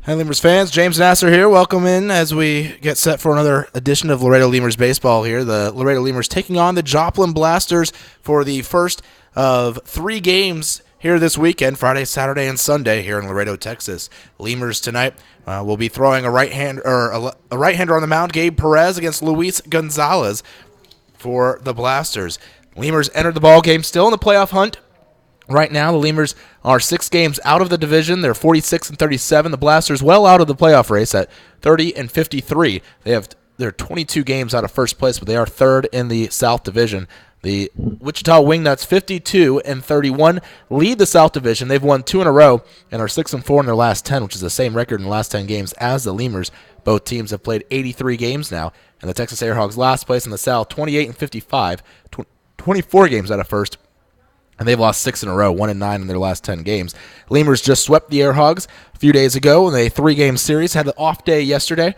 Hi, Lemurs fans. James Nasser here. Welcome in as we get set for another edition of Laredo Lemurs baseball here. The Laredo Lemurs taking on the Joplin Blasters for the first of 3 games here this weekend, Friday, Saturday, and Sunday here in Laredo, Texas. Lemurs tonight will be throwing a right-hander on the mound, Gabe Perez, against Luis Gonzalez for the Blasters. Lemurs entered the ball game still in the playoff hunt. Right now, the Lemurs are 6 games out of the division. They're 46-37. The Blasters well out of the playoff race at 30-53. They're 22 games out of first place, but they are third in the South Division. The Wichita Wingnuts, 52-31, lead the South Division. They've won 2 in a row and are 6-4 in their last 10, which is the same record in the last 10 games as the Lemurs. Both teams have played 83 games now, and the Texas Airhogs last place in the South, 28-55, 24 games out of first. And they've lost 6 in a row, 1-9 in their last 10 games. Lemurs just swept the Airhogs a few days ago in a 3-game series. Had an off day yesterday.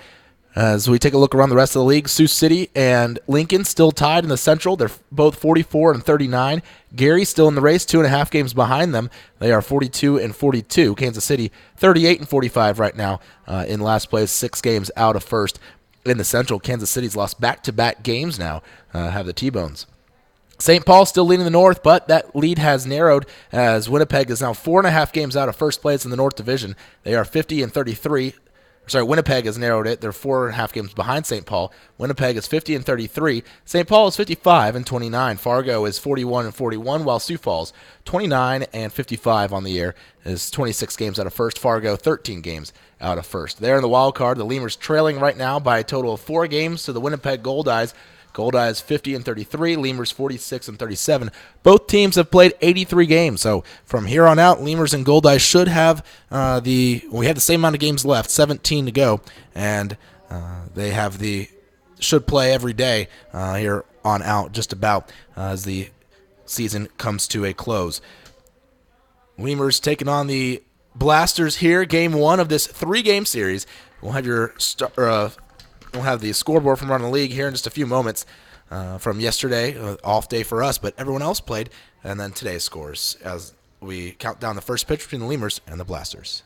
As we take a look around the rest of the league, Sioux City and Lincoln still tied in the Central. They're both 44-39. Gary still in the race, 2.5 games behind them. They are 42-42. Kansas City 38-45 right now in last place, 6 games out of first in the Central. Kansas City's lost back-to-back games now, have the T-Bones. St. Paul still leading the North, but that lead has narrowed as Winnipeg is now 4.5 games out of first place in the North Division. They are 50-33. Winnipeg has narrowed it. They're 4.5 games behind St. Paul. Winnipeg is 50-33. St. Paul is 55-29. Fargo is 41-41, while Sioux Falls 29-55 on the year is 26 games out of first. Fargo 13 games out of first. They're in the wild card. The Lemurs trailing right now by a total of 4 games to the Winnipeg Goldeyes. Goldeyes 50-33, Lemurs 46-37. Both teams have played 83 games, so from here on out, Lemurs and Goldeyes should have we have the same amount of games left, 17 to go, and they should play every day here on out, just about as the season comes to a close. Lemurs taking on the Blasters here, game 1 of this 3-game series. We'll have We'll have the scoreboard from around the league here in just a few moments from yesterday, off day for us, but everyone else played, and then today's scores as we count down the first pitch between the Lemurs and the Blasters.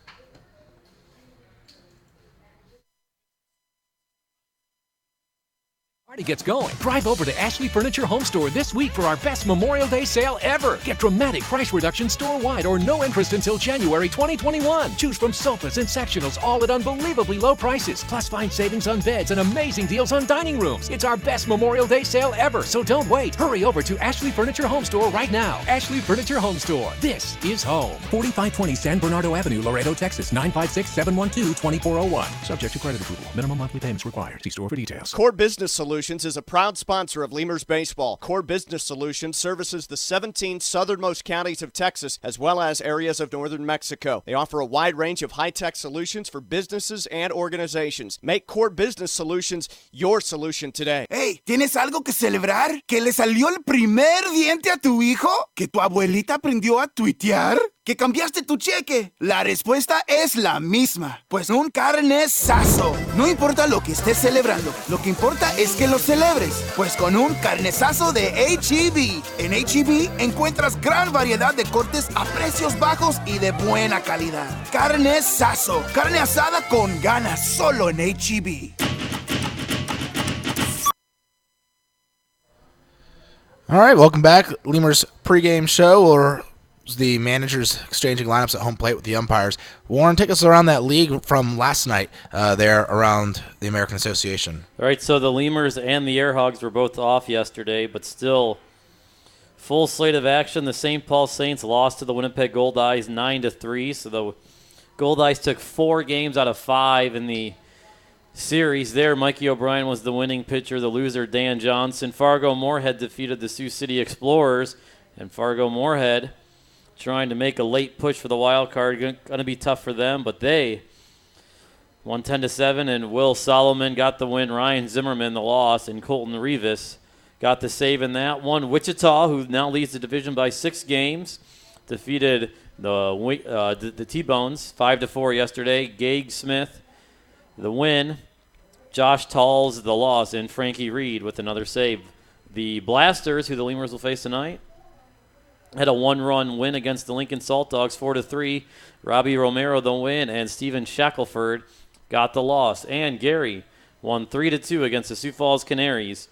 Party gets going. Drive over to Ashley Furniture Home Store this week for our best Memorial Day sale ever. Get dramatic price reduction store-wide or no interest until January 2021. Choose from sofas and sectionals all at unbelievably low prices. Plus find savings on beds and amazing deals on dining rooms. It's our best Memorial Day sale ever, so don't wait. Hurry over to Ashley Furniture Home Store right now. Ashley Furniture Home Store. This is home. 4520 San Bernardo Avenue, Laredo, Texas. 956-712-2401. Subject to credit approval. Minimum monthly payments required. See store for details. Core Business Solutions is a proud sponsor of Lemurs Baseball. Core Business Solutions services the 17 southernmost counties of Texas as well as areas of northern Mexico. They offer a wide range of high-tech solutions for businesses and organizations. Make Core Business Solutions your solution today. Hey, ¿tienes algo que celebrar? ¿Que le salió el primer diente a tu hijo? ¿Que tu abuelita aprendió a tuitear? ¿Que cambiaste tu cheque? La respuesta es la misma. Pues un carnesazo. No importa lo que estés celebrando, lo que importa es que lo celebres. Pues con un carnesazo de H-E-B. En H-E-B encuentras gran variedad de cortes a precios bajos y de buena calidad. Carnesazo. Carne asada con ganas solo en H-E-B. All right, welcome back. Lemurs pregame show, or the managers exchanging lineups at home plate with the umpires. Warren, take us around that league from last night there around the American Association. All right, so the Lemurs and the Airhogs were both off yesterday, but still full slate of action. The St. Paul Saints lost to the Winnipeg Goldeyes 9-3, so the Goldeyes took 4 games out of 5 in the series there. Mikey O'Brien was the winning pitcher. The loser, Dan Johnson. Fargo Moorhead defeated the Sioux City Explorers, and Fargo Moorhead trying to make a late push for the wild card. Going to be tough for them, but they won 10-7, and Will Solomon got the win. Ryan Zimmerman the loss, and Colton Rivas got the save in that one. Wichita, who now leads the division by 6 games, defeated the T-Bones 5-4 yesterday. Gage Smith the win. Josh Talls the loss, and Frankie Reed with another save. The Blasters, who the Lemurs will face tonight, had a one-run win against the Lincoln Salt Dogs, 4-3. Robbie Romero the win, and Stephen Shackelford got the loss. And Gary won 3-2 against the Sioux Falls Canaries.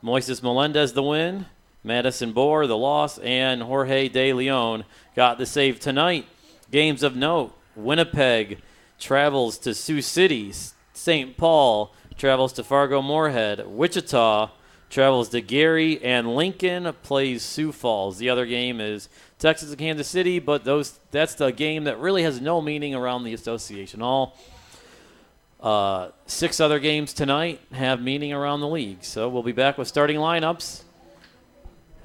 Moises Melendez the win, Madison Bohr the loss, and Jorge De Leon got the save tonight. Games of note: Winnipeg travels to Sioux City. St. Paul travels to Fargo-Moorhead. Wichita travels to Gary, and Lincoln plays Sioux Falls. The other game is Texas and Kansas City, but that's the game that really has no meaning around the association. All 6 other games tonight have meaning around the league. So we'll be back with starting lineups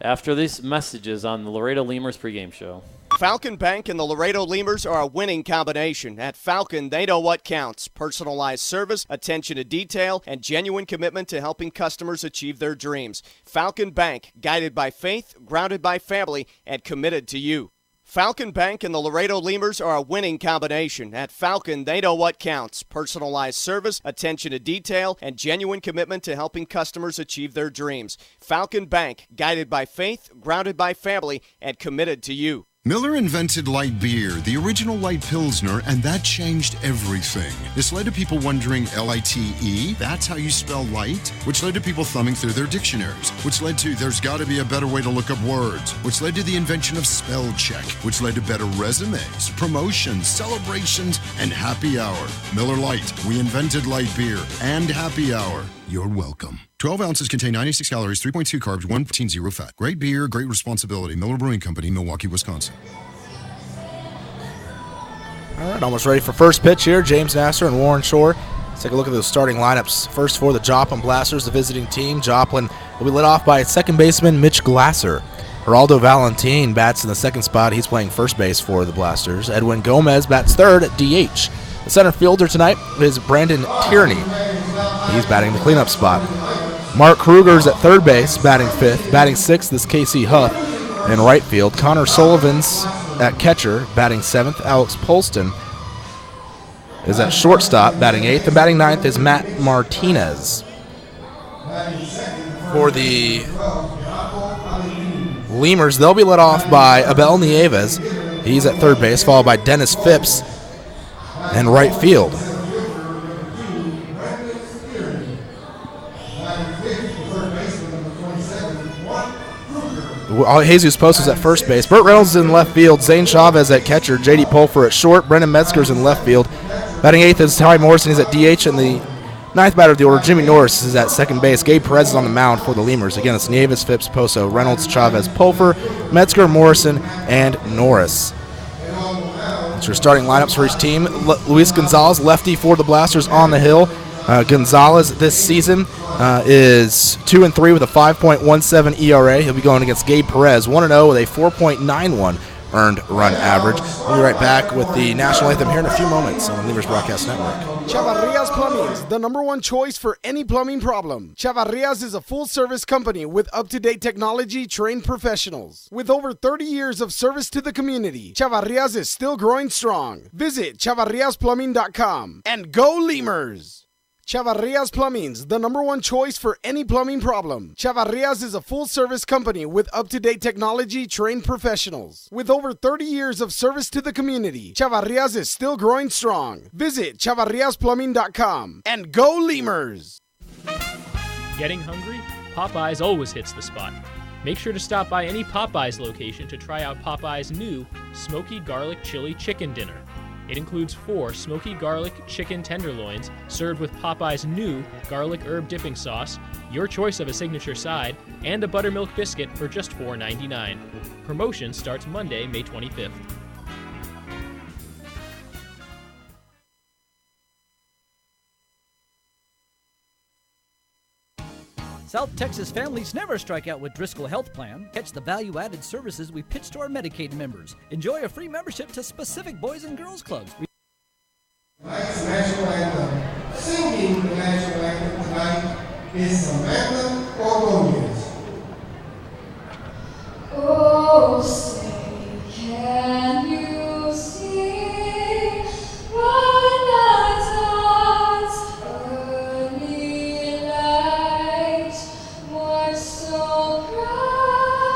after these messages on the Laredo Lemurs pregame show. Falcon Bank and the Laredo Lemurs are a winning combination. At Falcon, they know what counts: personalized service, attention to detail, and genuine commitment to helping customers achieve their dreams. Falcon Bank, guided by faith, grounded by family, and committed to you. Falcon Bank and the Laredo Lemurs are a winning combination. At Falcon, they know what counts: personalized service, attention to detail, and genuine commitment to helping customers achieve their dreams. Falcon Bank, guided by faith, grounded by family, and committed to you. Miller invented light beer, the original light Pilsner, and that changed everything. This led to people wondering, L-I-T-E, that's how you spell light? Which led to people thumbing through their dictionaries, which led to there's got to be a better way to look up words, which led to the invention of spell check, which led to better resumes, promotions, celebrations, and happy hour. Miller Lite, we invented light beer and happy hour. You're welcome. 12 ounces contain 96 calories, 3.2 carbs, 1.0 fat. Great beer, great responsibility. Miller Brewing Company, Milwaukee, Wisconsin. All right, almost ready for first pitch here. James Nasser and Warren Shore. Let's take a look at those starting lineups. First for the Joplin Blasters, the visiting team. Joplin will be led off by second baseman Mitch Glasser. Geraldo Valentin bats in the second spot. He's playing first base for the Blasters. Edwin Gomez bats third at DH. The center fielder tonight is Brandon Tierney. He's batting the cleanup spot. Mark Kruger's at third base, batting fifth. Batting sixth is Casey Huff. In right field, Connor Sullivan's at catcher, batting seventh. Alex Polston is at shortstop, batting eighth. And batting ninth is Matt Martinez. For the Lemurs, they'll be led off by Abel Nieves. He's at third base, followed by Dennis Phipps in right field. Jesus Post is at first base. Burt Reynolds is in left field. Zane Chavez at catcher. J.D. Pulfer at short. Brendan Metzger's in left field. Batting eighth is Ty Morrison. He's at DH. And the ninth batter of the order, Jimmy Norris, is at second base. Gabe Perez is on the mound for the Lemurs. Again, it's Nieves, Phipps, Poso, Reynolds, Chavez, Pulfer, Metzger, Morrison, and Norris. That's your starting lineups for each team. Luis Gonzalez, lefty for the Blasters on the hill. Gonzalez this season is 2-3 with a 5.17 ERA. He'll be going against Gabe Perez, 1-0 with a 4.91 earned run average. We'll be right back with the national anthem here in a few moments on the Lemurs Broadcast Network. Chavarrias Plumbing, the #1 choice for any plumbing problem. Chavarrias is a full-service company with up-to-date technology, trained professionals. With over 30 years of service to the community, Chavarrias is still growing strong. Visit chavarriasplumbing.com and go Lemurs! Chavarrias Plumbing's the #1 choice for any plumbing problem. Chavarrias is a full-service company with up-to-date technology, trained professionals. With over 30 years of service to the community, Chavarrias is still growing strong. Visit chavarriasplumbing.com and go Lemurs! Getting hungry? Popeyes always hits the spot. Make sure to stop by any Popeyes location to try out Popeyes' new Smoky Garlic Chili Chicken Dinner. It includes 4 smoky garlic chicken tenderloins served with Popeye's new garlic herb dipping sauce, your choice of a signature side, and a buttermilk biscuit for just $4.99. Promotion starts Monday, May 25th. South Texas families never strike out with Driscoll Health Plan. Catch the value-added services we pitch to our Medicaid members. Enjoy a free membership to specific boys and girls clubs. Tonight's national anthem. Singing the national anthem tonight is Samantha Ordonez. Oh, say, can you see what I thought early light was so proudly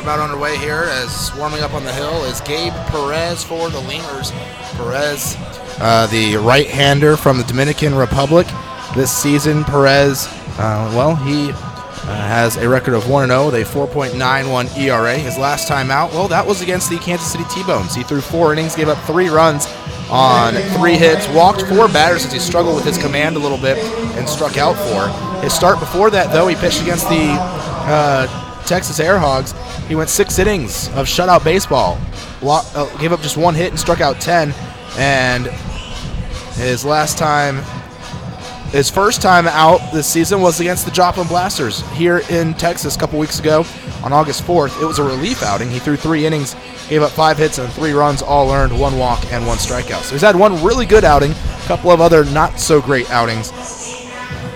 about underway here as warming up on the hill is Gabe Perez for the Lemurs. Perez, the right-hander from the Dominican Republic. This season, Perez, he has a record of 1-0 with a 4.91 ERA. His last time out, that was against the Kansas City T-Bones. He threw 4 innings, gave up 3 runs on 3 hits, walked 4 batters as he struggled with his command a little bit and struck out 4. His start before that, though, he pitched against the Texas Airhogs. He went 6 innings of shutout baseball, gave up just 1 hit and struck out 10. And his first time out this season was against the Joplin Blasters here in Texas a couple weeks ago on August 4th. It was a relief outing. He threw 3 innings, gave up 5 hits and 3 runs, all earned, 1 walk and 1 strikeout. So he's had 1 really good outing, a couple of other not so great outings.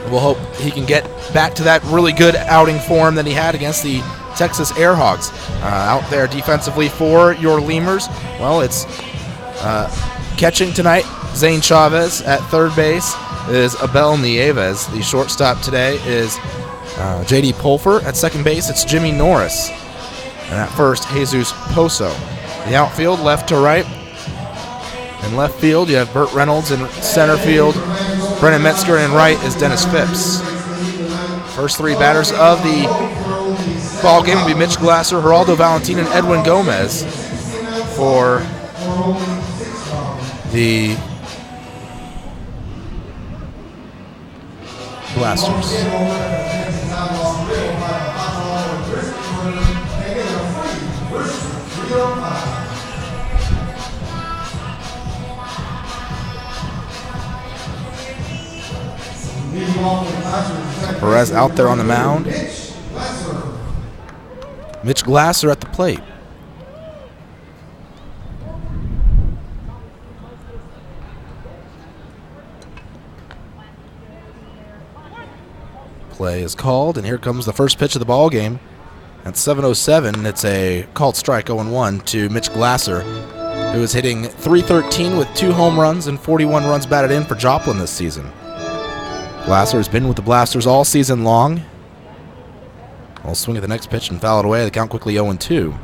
We'll hope he can get back to that really good outing form that he had against the Texas Airhogs. Out there defensively for your Lemurs, it's catching tonight, Zane Chavez. At third base is Abel Nieves. The shortstop today is J.D. Pulfer. At second base, it's Jimmy Norris. And at first, Jesus Poso. The outfield, left to right. In left field, you have Burt Reynolds. In center field, Brennan Metzger. And in right is Dennis Phipps. First 3 batters of the ball game will be Mitch Glasser, Geraldo Valentin, and Edwin Gomez for the Blasters. Perez out there on the mound. Mitch Glasser at the plate. Play is called, and here comes the first pitch of the ball game. At 7:07, it's a called strike 0-1 to Mitch Glasser, who is hitting .313 with 2 home runs and 41 runs batted in for Joplin this season. Glasser has been with the Blasters all season long. I'll swing at the next pitch and foul it away. The count quickly 0-2.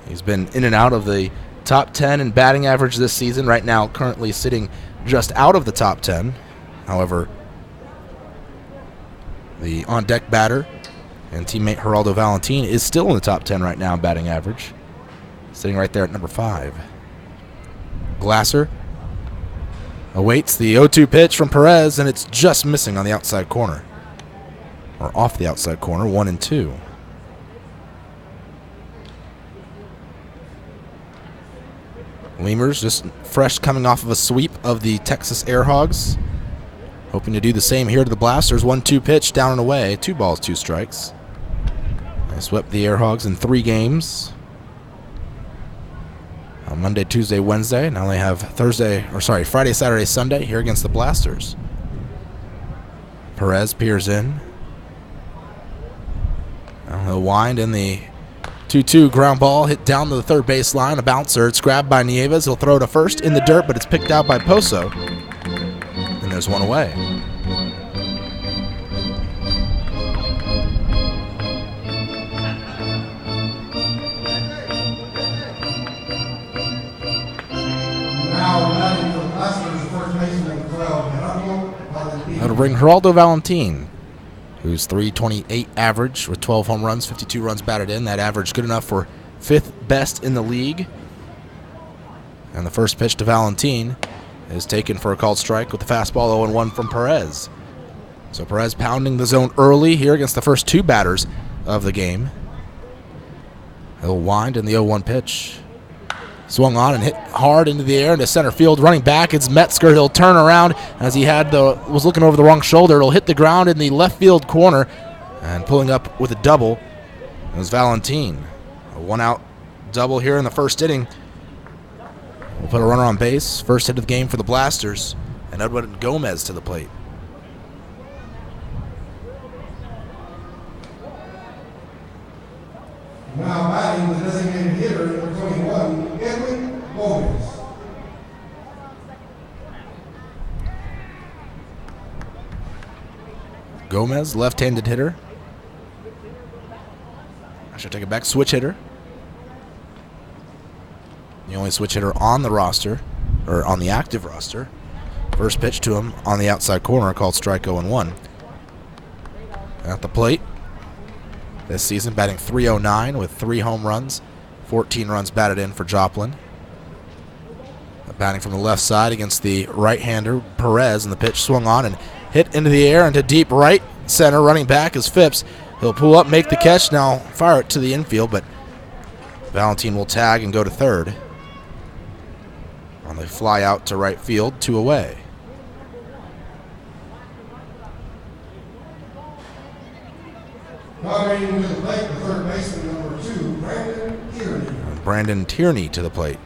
He's been in and out of the top 10 in batting average this season. Right now, currently sitting just out of the top 10. However, the on-deck batter and teammate Geraldo Valentin is still in the top 10 right now in batting average, sitting right there at number 5. Glasser awaits the 0-2 pitch from Perez, and it's just missing on the outside corner, or off the outside corner, 1-2. Lemurs just fresh coming off of a sweep of the Texas Airhogs. Hoping to do the same here to the Blasters. 1-2 pitch down and away. 2 balls, 2 strikes. They swept the Airhogs in 3 games. On Monday, Tuesday, Wednesday. Now they have Friday, Saturday, Sunday here against the Blasters. Perez peers in. Now he'll wind in the 2-2 ground ball hit down to the third base line. A bouncer. It's grabbed by Nieves. He'll throw to first in the dirt, but it's picked out by Poso. And there's 1 away. That'll bring Geraldo Valentin, who's .328 average with 12 home runs, 52 runs batted in. That average good enough for 5th best in the league. And the first pitch to Valentin is taken for a called strike with the fastball 0-1 from Perez. So Perez pounding the zone early here against the first 2 batters of the game. He'll wind in the 0-1 pitch. Swung on and hit hard into the air into center field. Running back, it's Metzger. He'll turn around as he was looking over the wrong shoulder. It'll hit the ground in the left field corner. And pulling up with a double is Valentin. A 1-out double here in the first inning. We'll put a runner on base. First hit of the game for the Blasters. And Edwin Gomez to the plate. Now batting the designated hitter, number 21, Edwin Gomez. Gomez, left-handed hitter. I should take it back. Switch hitter. The only switch hitter on the roster, or on the active roster. First pitch to him on the outside corner, called strike 0-1. At the plate this season, batting .309 with 3 home runs, 14 runs batted in for Joplin. Batting from the left side against the right-hander Perez, and the pitch swung on and hit into the air into deep right center. Running back is Phipps. He'll pull up, make the catch, now fire it to the infield, but Valentin will tag and go to third. On the fly out to right field, 2 away. Moderating to the plate, the third baseman, number 2, Brandon Tierney. Brandon Tierney to the plate.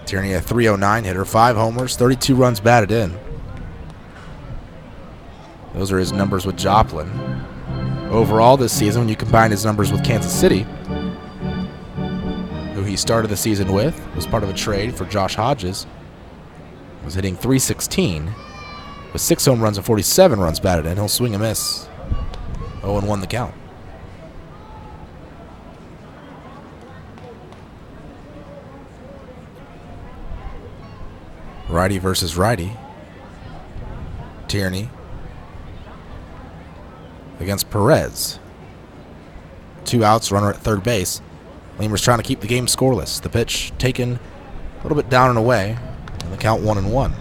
Tierney, a .309 hitter, 5 homers, 32 runs batted in. Those are his numbers with Joplin. Overall this season, when you combine his numbers with Kansas City, who he started the season with, was part of a trade for Josh Hodges, was hitting .316 with 6 home runs and 47 runs batted in. He'll swing and miss. 0-1 the count. Righty versus righty. Tierney against Perez. 2 outs, runner at third base. Lemurs trying to keep the game scoreless. The pitch taken a little bit down and away, and the count 1-1.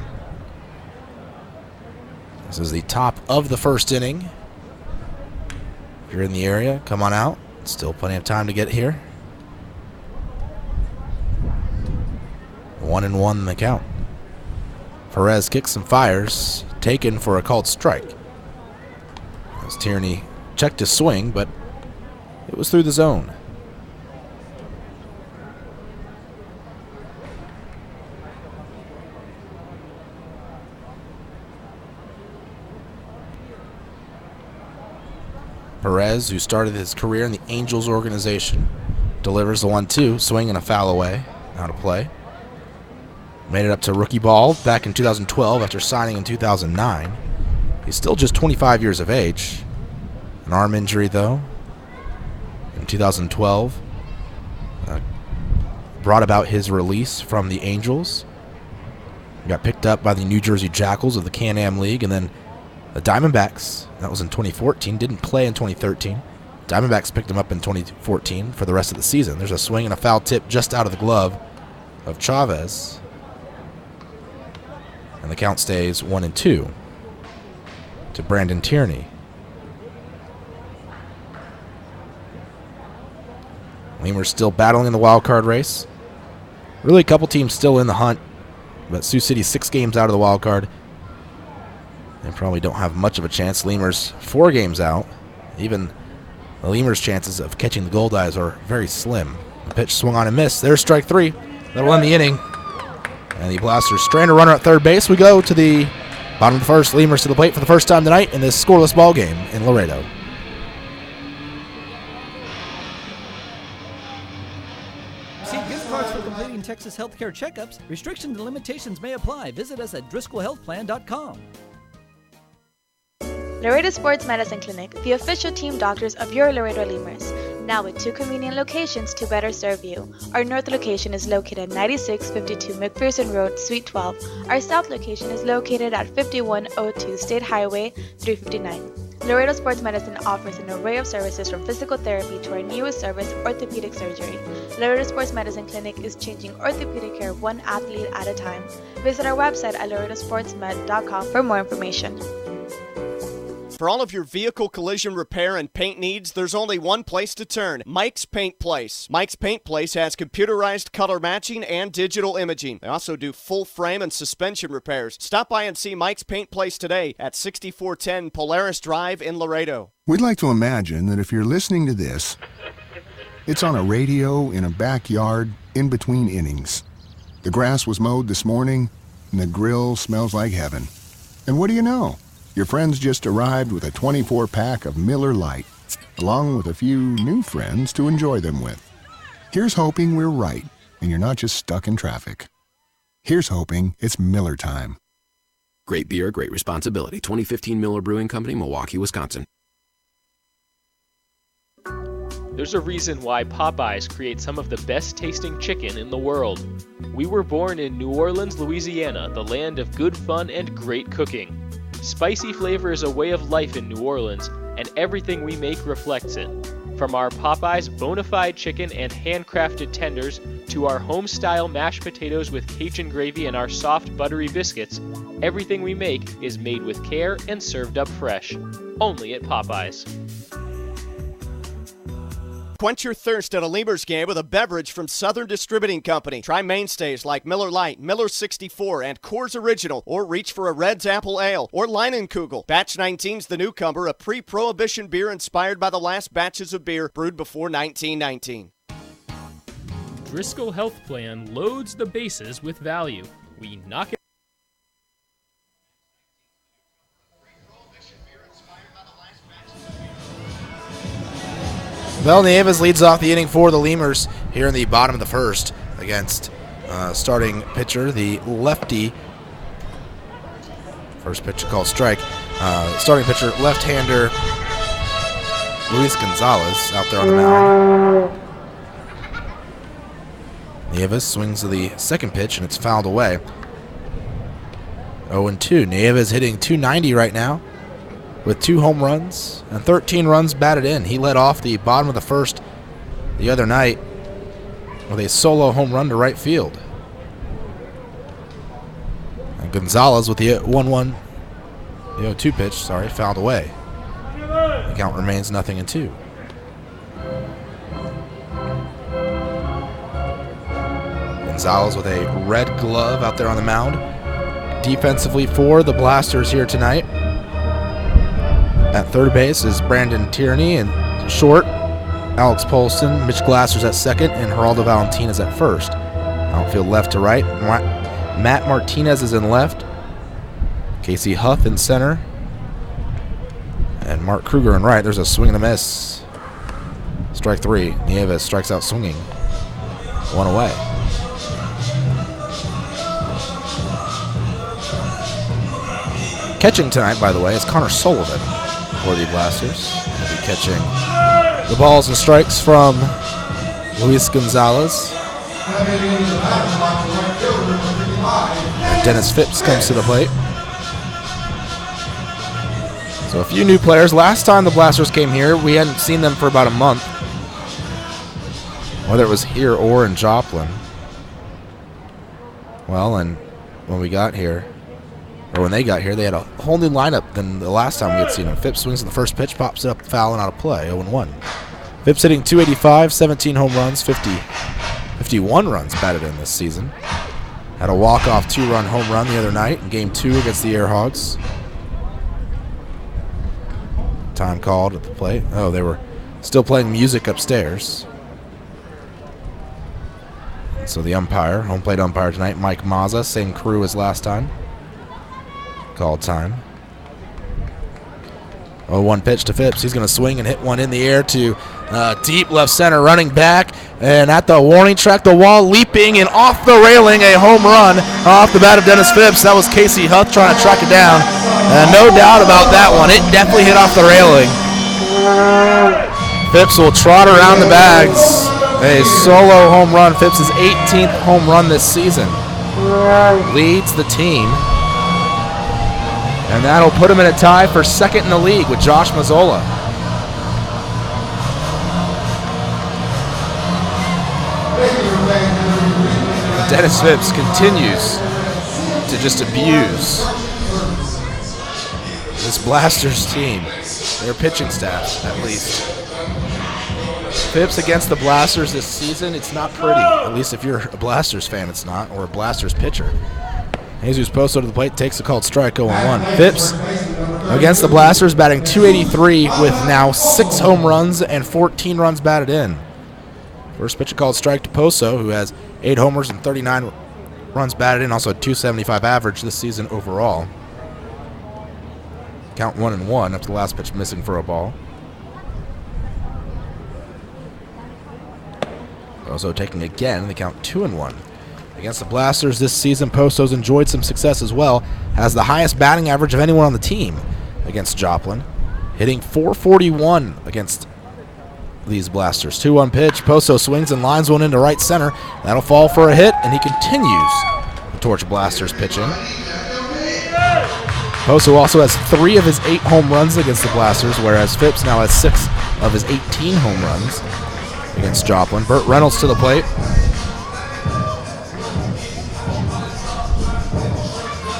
This is the top of the first inning. If you're in the area, come on out. Still plenty of time to get here. 1-1 the count. Perez kicks and fires, taken for a called strike. As Tierney checked his swing, but it was through the zone. Perez, who started his career in the Angels organization, delivers the 1-2, swing and a foul away, out of play. Made it up to rookie ball back in 2012 after signing in 2009. He's still just 25 years of age. An arm injury, though, in 2012 brought about his release from the Angels. He got picked up by the New Jersey Jackals of the Can-Am League, and then the Diamondbacks, that was in 2014, didn't play in 2013. Diamondbacks picked him up in 2014 for the rest of the season. There's a swing and a foul tip just out of the glove of Chavez. And the count stays 1-2 to Brandon Tierney. Lemurs still battling in the wild card race. Really a couple teams still in the hunt, but Sioux City's 6 games out of the wild card. They probably don't have much of a chance. Lemurs 4 games out. Even the Lemurs' chances of catching the Goldeyes are very slim. The pitch swung on and missed. There's strike 3. That'll end the inning. And the Blasters strand a runner at third base. We go to the bottom of the first. Lemurs to the plate for the first time tonight in this scoreless ball game in Laredo. Receive gift cards for completing Texas healthcare checkups. Restrictions and limitations may apply. Visit us at DriscollHealthPlan.com. Laredo Sports Medicine Clinic, the official team doctors of your Laredo Lemurs. Now with 2 convenient locations to better serve you. Our north location is located at 9652 McPherson Road, Suite 12. Our south location is located at 5102 State Highway 359. Laredo Sports Medicine offers an array of services from physical therapy to our newest service, orthopedic surgery. Laredo Sports Medicine Clinic is changing orthopedic care one athlete at a time. Visit our website at laredosportsmed.com for more information. For all of your vehicle collision repair and paint needs, there's only one place to turn, Mike's Paint Place. Mike's Paint Place has computerized color matching and digital imaging. They also do full frame and suspension repairs. Stop by and see Mike's Paint Place today at 6410 Polaris Drive in Laredo. We'd like to imagine that if you're listening to this, it's on a radio in a backyard in between innings. The grass was mowed this morning, and the grill smells like heaven. And what do you know? Your friends just arrived with a 24-pack of Miller Lite, along with a few new friends to enjoy them with. Here's hoping we're right, and you're not just stuck in traffic. Here's hoping it's Miller time. Great beer, great responsibility. 2015 Miller Brewing Company, Milwaukee, Wisconsin. There's a reason why Popeyes creates some of the best tasting chicken in the world. We were born in New Orleans, Louisiana, the land of good fun and great cooking. Spicy flavor is a way of life in New Orleans, and everything we make reflects it. From our Popeyes bona fide chicken and handcrafted tenders to our home-style mashed potatoes with Cajun gravy and our soft, buttery biscuits, everything we make is made with care and served up fresh. Only at Popeyes. Quench your thirst at a Lemurs game with a beverage from Southern Distributing Company. Try mainstays like Miller Lite, Miller 64, and Coors Original, or reach for a Red's Apple Ale or Leinenkugel. Batch 19's the newcomer, a pre-prohibition beer inspired by the last batches of beer brewed before 1919. Driscoll Health Plan loads the bases with value. We knock it. Val Nieves leads off the inning for the Lemurs here in the bottom of the first against starting pitcher, the lefty. First pitch called strike. Starting pitcher, left-hander Luis Gonzalez out there on the mound. Nieves swings to the second pitch, and it's fouled away. 0-2. Nieves hitting .290 right now, with 2 home runs and 13 runs batted in. He led off the bottom of the first the other night with a solo home run to right field. And Gonzalez with the 1-1, the 0-2 pitch, fouled away. The count remains 0-2. Gonzalez with a red glove out there on the mound. Defensively for the Blasters here tonight. At third base is Brandon Tierney, and short, Alex Polston, Mitch Glasser's at second, and Geraldo Valentin is at first. Outfield left to right. Matt Martinez is in left. Casey Huff in center. And Mark Kruger in right. There's a swing and a miss. Strike 3. Nieves strikes out swinging. 1 away. Catching tonight, by the way, is Connor Sullivan for the Blasters. He'll be catching the balls and strikes from Luis Gonzalez. And Dennis Phipps comes to the plate. So a few new players. Last time the Blasters came here, we hadn't seen them for about a month. Whether it was here or in Joplin. Well, and when we got here, or when they got here, they had a whole new lineup than the last time we had seen them. Phipps swings at the first pitch, pops it up, foul, and out of play, 0-1. Phipps hitting .285, 17 home runs, 51 runs batted in this season. Had a walk-off 2-run home run the other night in Game 2 against the Airhogs. Time called at the plate. Oh, they were still playing music upstairs. So the umpire, home plate umpire tonight, Mike Mazza, same crew as last time. Called time. 0-1 pitch to Phipps. He's going to swing and hit one in the air to deep left center, running back. And at the warning track, the wall leaping and off the railing, a home run off the bat of Dennis Phipps. That was Casey Huff trying to track it down. No doubt about that one. It definitely hit off the railing. Phipps will trot around the bags. A solo home run. Phipps' 18th home run this season. Leads the team. And that'll put him in a tie for second in the league with Josh Mazzola. Dennis Phipps continues to just abuse this Blasters team, their pitching staff at least. Phipps against the Blasters this season, it's not pretty. At least if you're a Blasters fan, it's not, or a Blasters pitcher. Jesus Posto to the plate, takes a called strike, 0-1. Phipps against the Blasters, batting .283 with now 6 home runs and 14 runs batted in. First pitch, a called strike to Poso, who has 8 homers and 39 runs batted in, also a .275 average this season overall. Count 1-1 after the last pitch missing for a ball. Also taking again, the count 2-1. Against the Blasters this season, Posto's enjoyed some success as well. Has the highest batting average of anyone on the team against Joplin, hitting .441 against these Blasters. 2-1 pitch. Posto swings and lines one into right center. That'll fall for a hit, and he continues the torch Blasters pitching. Posto also has 3 of his 8 home runs against the Blasters, whereas Phipps now has 6 of his 18 home runs against Joplin. Burt Reynolds to the plate.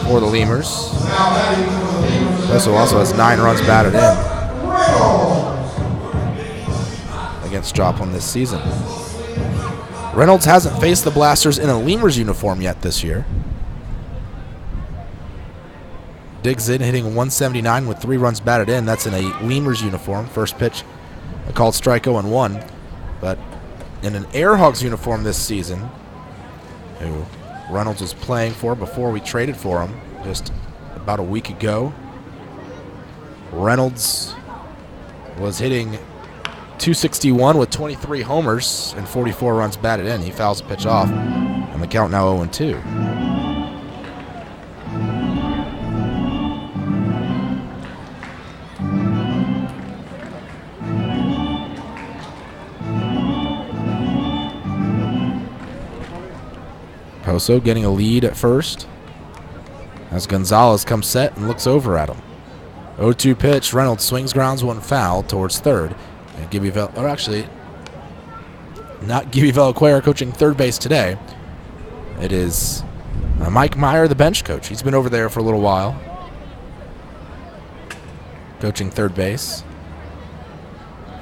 For the Lemurs. Posto also has 9 runs batted in against Joplin this season. Reynolds hasn't faced the Blasters in a Lemurs uniform yet this year. Digs in, hitting 179 with 3 runs batted in. That's in a Lemurs uniform. First pitch, a called strike 0-1. But in an Airhogs uniform this season, who Reynolds was playing for before we traded for him just about a week ago. Reynolds was hitting .261 with 23 homers and 44 runs batted in. He fouls the pitch off, and the count now 0-2. Poso getting a lead at first as Gonzalez comes set and looks over at him. 0-2 pitch. Reynolds swings, grounds one foul towards third. And not Gibby Vellaquera coaching third base today. It is Mike Meyer, the bench coach. He's been over there for a little while, coaching third base.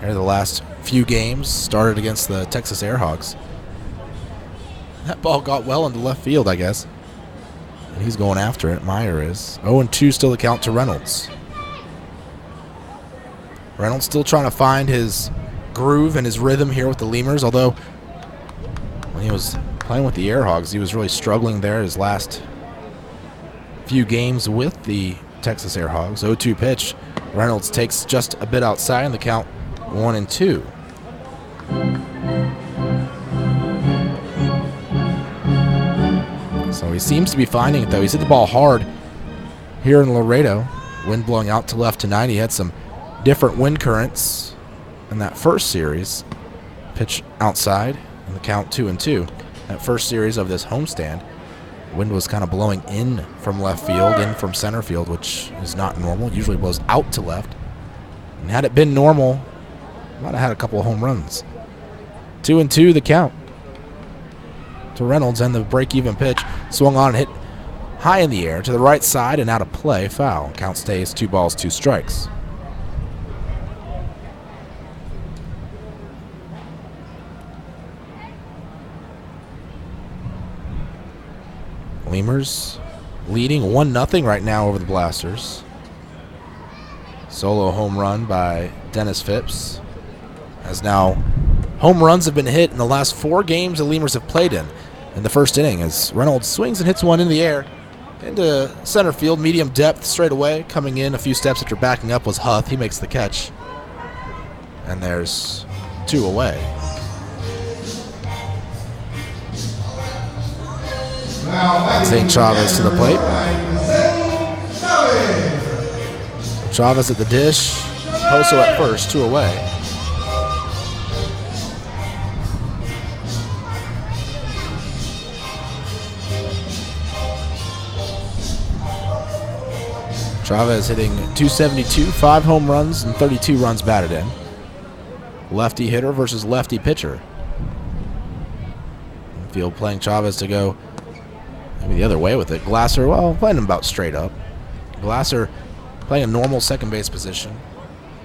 Here the last few games started against the Texas Airhogs. That ball got well into left field, I guess. And he's going after it. Meyer is. 0-2 still the count to Reynolds. Reynolds still trying to find his groove and his rhythm here with the Lemurs, although when he was playing with the Airhogs, he was really struggling there his last few games with the Texas Airhogs. 0-2 pitch. Reynolds takes just a bit outside, and the count 1-2. So he seems to be finding it, though. He's hit the ball hard here in Laredo. Wind blowing out to left tonight. He had some different wind currents in that first series. Pitch outside, and the count 2-2. That first series of this homestand, wind was kind of blowing in from left field, in from center field, which is not normal. It usually blows out to left. And had it been normal, might have had a couple of home runs. 2-2 the count to Reynolds, and the break-even pitch swung on and hit high in the air to the right side and out of play. Foul. Count stays 2 balls, 2 strikes. Lemurs leading 1-0 right now over the Blasters. Solo home run by Dennis Phipps. As now home runs have been hit in the last 4 games the Lemurs have played in the first inning, as Reynolds swings and hits one in the air into center field, medium depth, straight away. Coming in a few steps after backing up was Huth. He makes the catch, and there's 2 away. St. Chavez to the plate. Chavez at the dish. Poso at first, 2 away. Chavez hitting .272, 5 home runs and 32 runs batted in. Lefty hitter versus lefty pitcher. Field playing Chavez to go maybe the other way with it. Glasser, well, playing him about straight up. Glasser playing a normal second base position.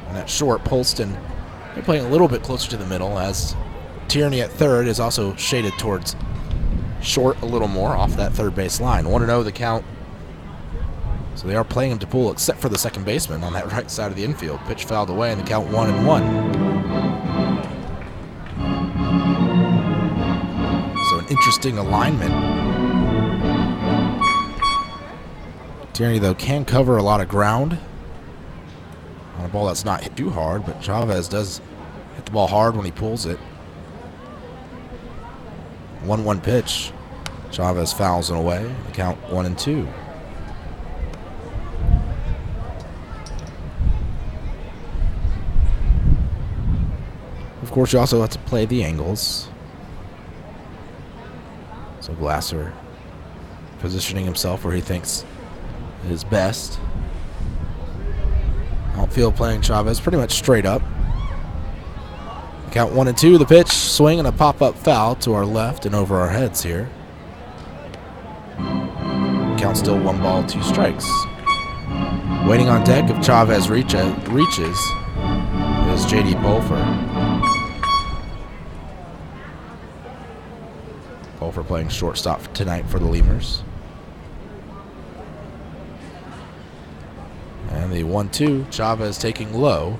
And at short, Polston, they're playing a little bit closer to the middle, as Tierney at third is also shaded towards short a little more off that third base line. 1-0 the count. So they are playing him to pull, except for the second baseman on that right side of the infield. Pitch fouled away, and the count 1-1. So an interesting alignment. Tierney, though, can cover a lot of ground on a ball that's not hit too hard, but Chavez does hit the ball hard when he pulls it. 1-1 pitch. Chavez fouls it away. The count 1-2. Of course, you also have to play the angles. So Glasser positioning himself where he thinks is best. Outfield playing Chavez pretty much straight up. Count 1-2. The pitch, swing, and a pop-up foul to our left and over our heads here. Count still 1 ball, 2 strikes. Waiting on deck if Chavez reaches is J.D. Pulfer. Pulfer playing shortstop tonight for the Lemurs. And the 1-2, Chavez taking low.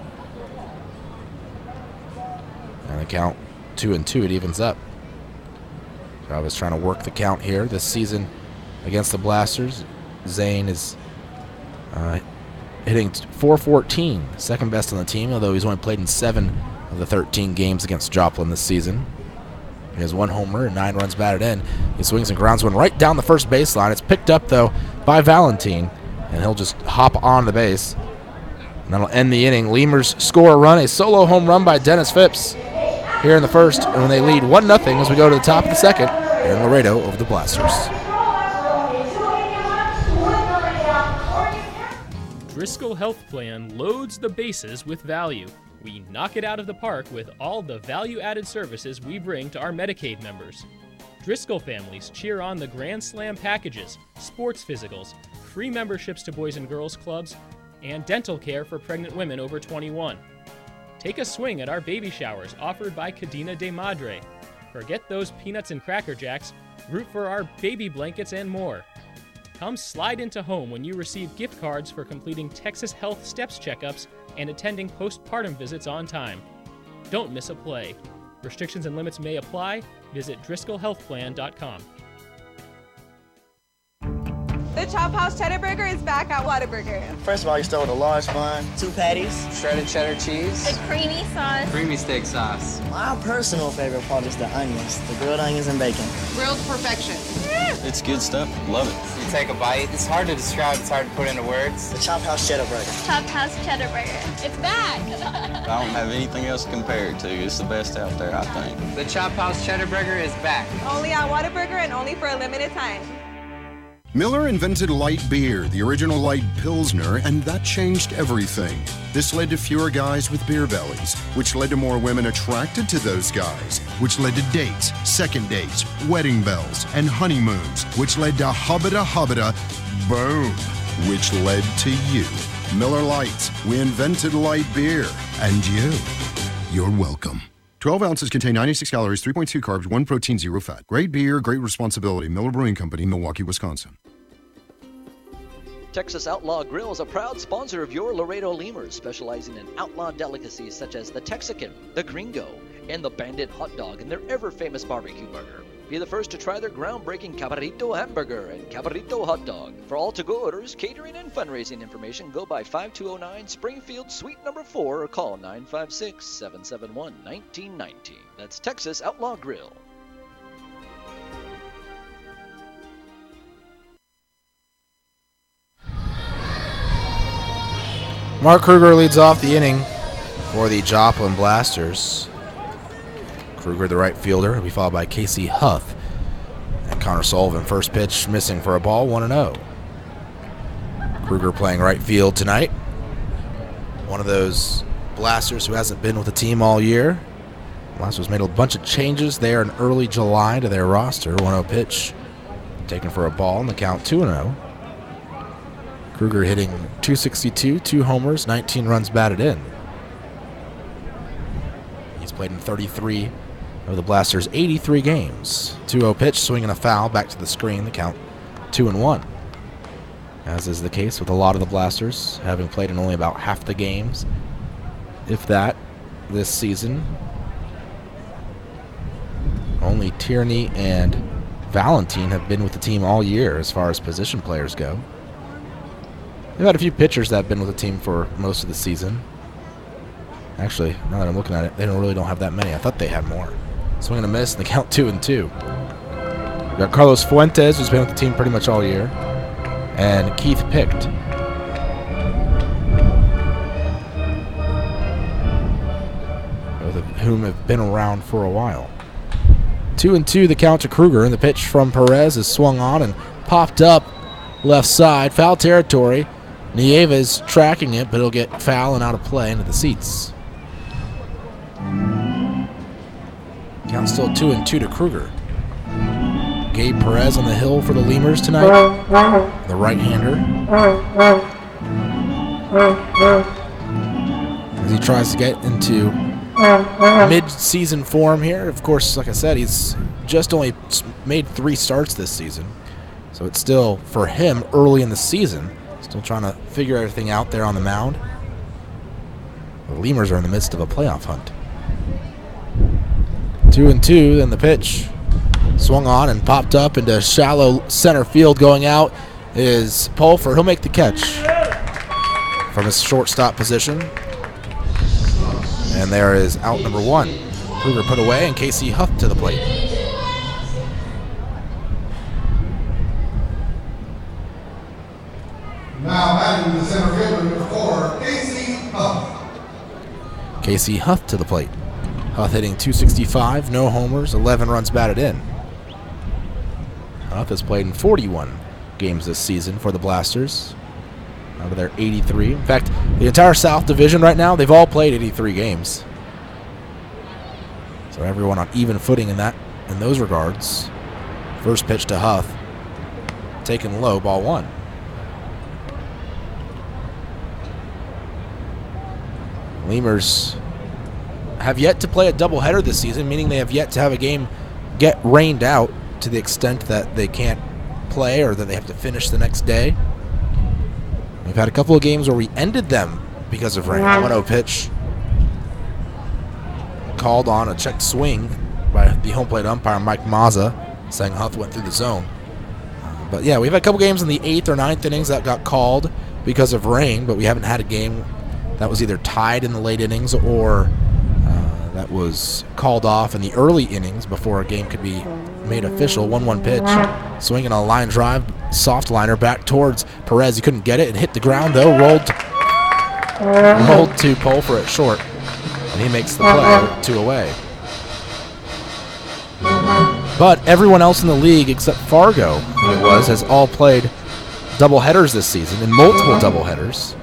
And the count 2-2, it evens up. Chavez trying to work the count here this season against the Blasters. Zane is hitting .414, second best on the team, although he's only played in 7 of the 13 games against Joplin this season. He has 1 homer and 9 runs batted in. He swings and grounds one right down the first baseline. It's picked up, though, by Valentine, and he'll just hop on the base. And that'll end the inning. Lemurs score a run, a solo home run by Dennis Phipps here in the first, and when they lead 1-0 as we go to the top of the second here in Laredo over the Blasters. Driscoll Health Plan loads the bases with value. We knock it out of the park with all the value-added services we bring to our Medicaid members. Driscoll families cheer on the Grand Slam packages, sports physicals, free memberships to Boys and Girls Clubs, and dental care for pregnant women over 21. Take a swing at our baby showers offered by Cadena de Madre. Forget those peanuts and Cracker Jacks, root for our baby blankets and more. Come slide into home when you receive gift cards for completing Texas Health Steps checkups and attending postpartum visits on time. Don't miss a play. Restrictions and limits may apply. Visit DriscollHealthPlan.com. The Chop House Cheddar Burger is back at Whataburger. First of all, you start with a large bun, 2 patties, shredded cheddar cheese, The creamy sauce, creamy steak sauce. My personal favorite part is the onions, the grilled onions and bacon. grilled perfection. It's good stuff. Love it. You take a bite. It's hard to describe. It's hard to put into words. The Chop House Cheddar Burger. Chop House Cheddar Burger. It's back. I don't have anything else to compare it to. It's the best out there, I think. The Chop House Cheddar Burger is back. Only at Whataburger and only for a limited time. Miller invented light beer, the original light Pilsner, and that changed everything. This led to fewer guys with beer bellies, which led to more women attracted to those guys, which led to dates, second dates, wedding bells, and honeymoons, which led to hubbada, boom, which led to you. Miller Lite, we invented light beer, and you're welcome. 12 ounces contain 96 calories, 3.2 carbs, 1 protein, 0 fat. Great beer, great responsibility. Miller Brewing Company, Milwaukee, Wisconsin. Texas Outlaw Grill is a proud sponsor of your Laredo Lemurs, specializing in outlaw delicacies such as the Texican, the Gringo, and the Bandit hot dog and their ever-famous barbecue burger. Be the first to try their groundbreaking Cabrito hamburger and Cabrito hot dog. For all to-go orders, catering, and fundraising information, go by 5209 Springfield Suite number 4 or call 956-771-1919. That's Texas Outlaw Grill. Mark Kruger leads off the inning for the Joplin Blasters. Kruger, the right fielder, will be followed by Casey Huff. And Connor Sullivan, first pitch, missing for a ball, 1-0. Kruger playing right field tonight. One of those Blasters who hasn't been with the team all year. Blasters made a bunch of changes there in early July to their roster. 1-0 pitch taken for a ball, and the count 2-0. Kruger hitting .262, 2 homers, 19 runs batted in. He's played in 33 of the Blasters' 83 games. 2-0 pitch, swing and a foul, back to the screen, the count 2-1. As is the case with a lot of the Blasters, having played in only about half the games, if that, this season. Only Tierney and Valentine have been with the team all year as far as position players go. They've had a few pitchers that have been with the team for most of the season. Actually, now that I'm looking at it, they really don't have that many. I thought they had more. Swing and a miss, and the count 2-2. We got Carlos Fuentes, who's been with the team pretty much all year, and Keith Picked. Both of whom have been around for a while. 2-2 the count to Kruger, and the pitch from Perez is swung on and popped up left side. Foul territory. Nieves tracking it, but it'll get foul and out of play into the seats. Count still 2-2 to Kruger. Gabe Perez on the hill for the Lemurs tonight. The right-hander. As he tries to get into mid-season form here. Of course, like I said, he's just only made 3 starts this season. So it's still, for him, early in the season. Still trying to figure everything out there on the mound. The Lemurs are in the midst of a playoff hunt. 2-2, then the pitch. Swung on and popped up into shallow center field. Going out is Pulford. He'll make the catch from his shortstop position. And there is out number 1. Kruger put away, and Casey Huff to the plate. Now batting the center fielder, number 4, Casey Huff. Casey Huff to the plate. Huff hitting .265, no homers, 11 runs batted in. Huff has played in 41 games this season for the Blasters, out of their 83. In fact, the entire South Division right now, they've all played 83 games. So everyone on even footing in those regards. First pitch to Huff, taken low, ball 1. Lemurs have yet to play a doubleheader this season, meaning they have yet to have a game get rained out to the extent that they can't play or that they have to finish the next day. We've had a couple of games where we ended them because of rain. 1-0 pitch called on a checked swing by the home plate umpire, Mike Mazza, saying Huff went through the zone. But yeah, we've had a couple games in the 8th or 9th innings that got called because of rain, but we haven't had a game that was either tied in the late innings or that was called off in the early innings before a game could be made official. 1-1 pitch, swinging a line drive, soft liner back towards Perez. He couldn't get it and hit the ground though. Rolled to Pulford at short, and he makes the play 2 away. But everyone else in the league except Fargo, who it was, has all played doubleheaders this season, and multiple doubleheaders.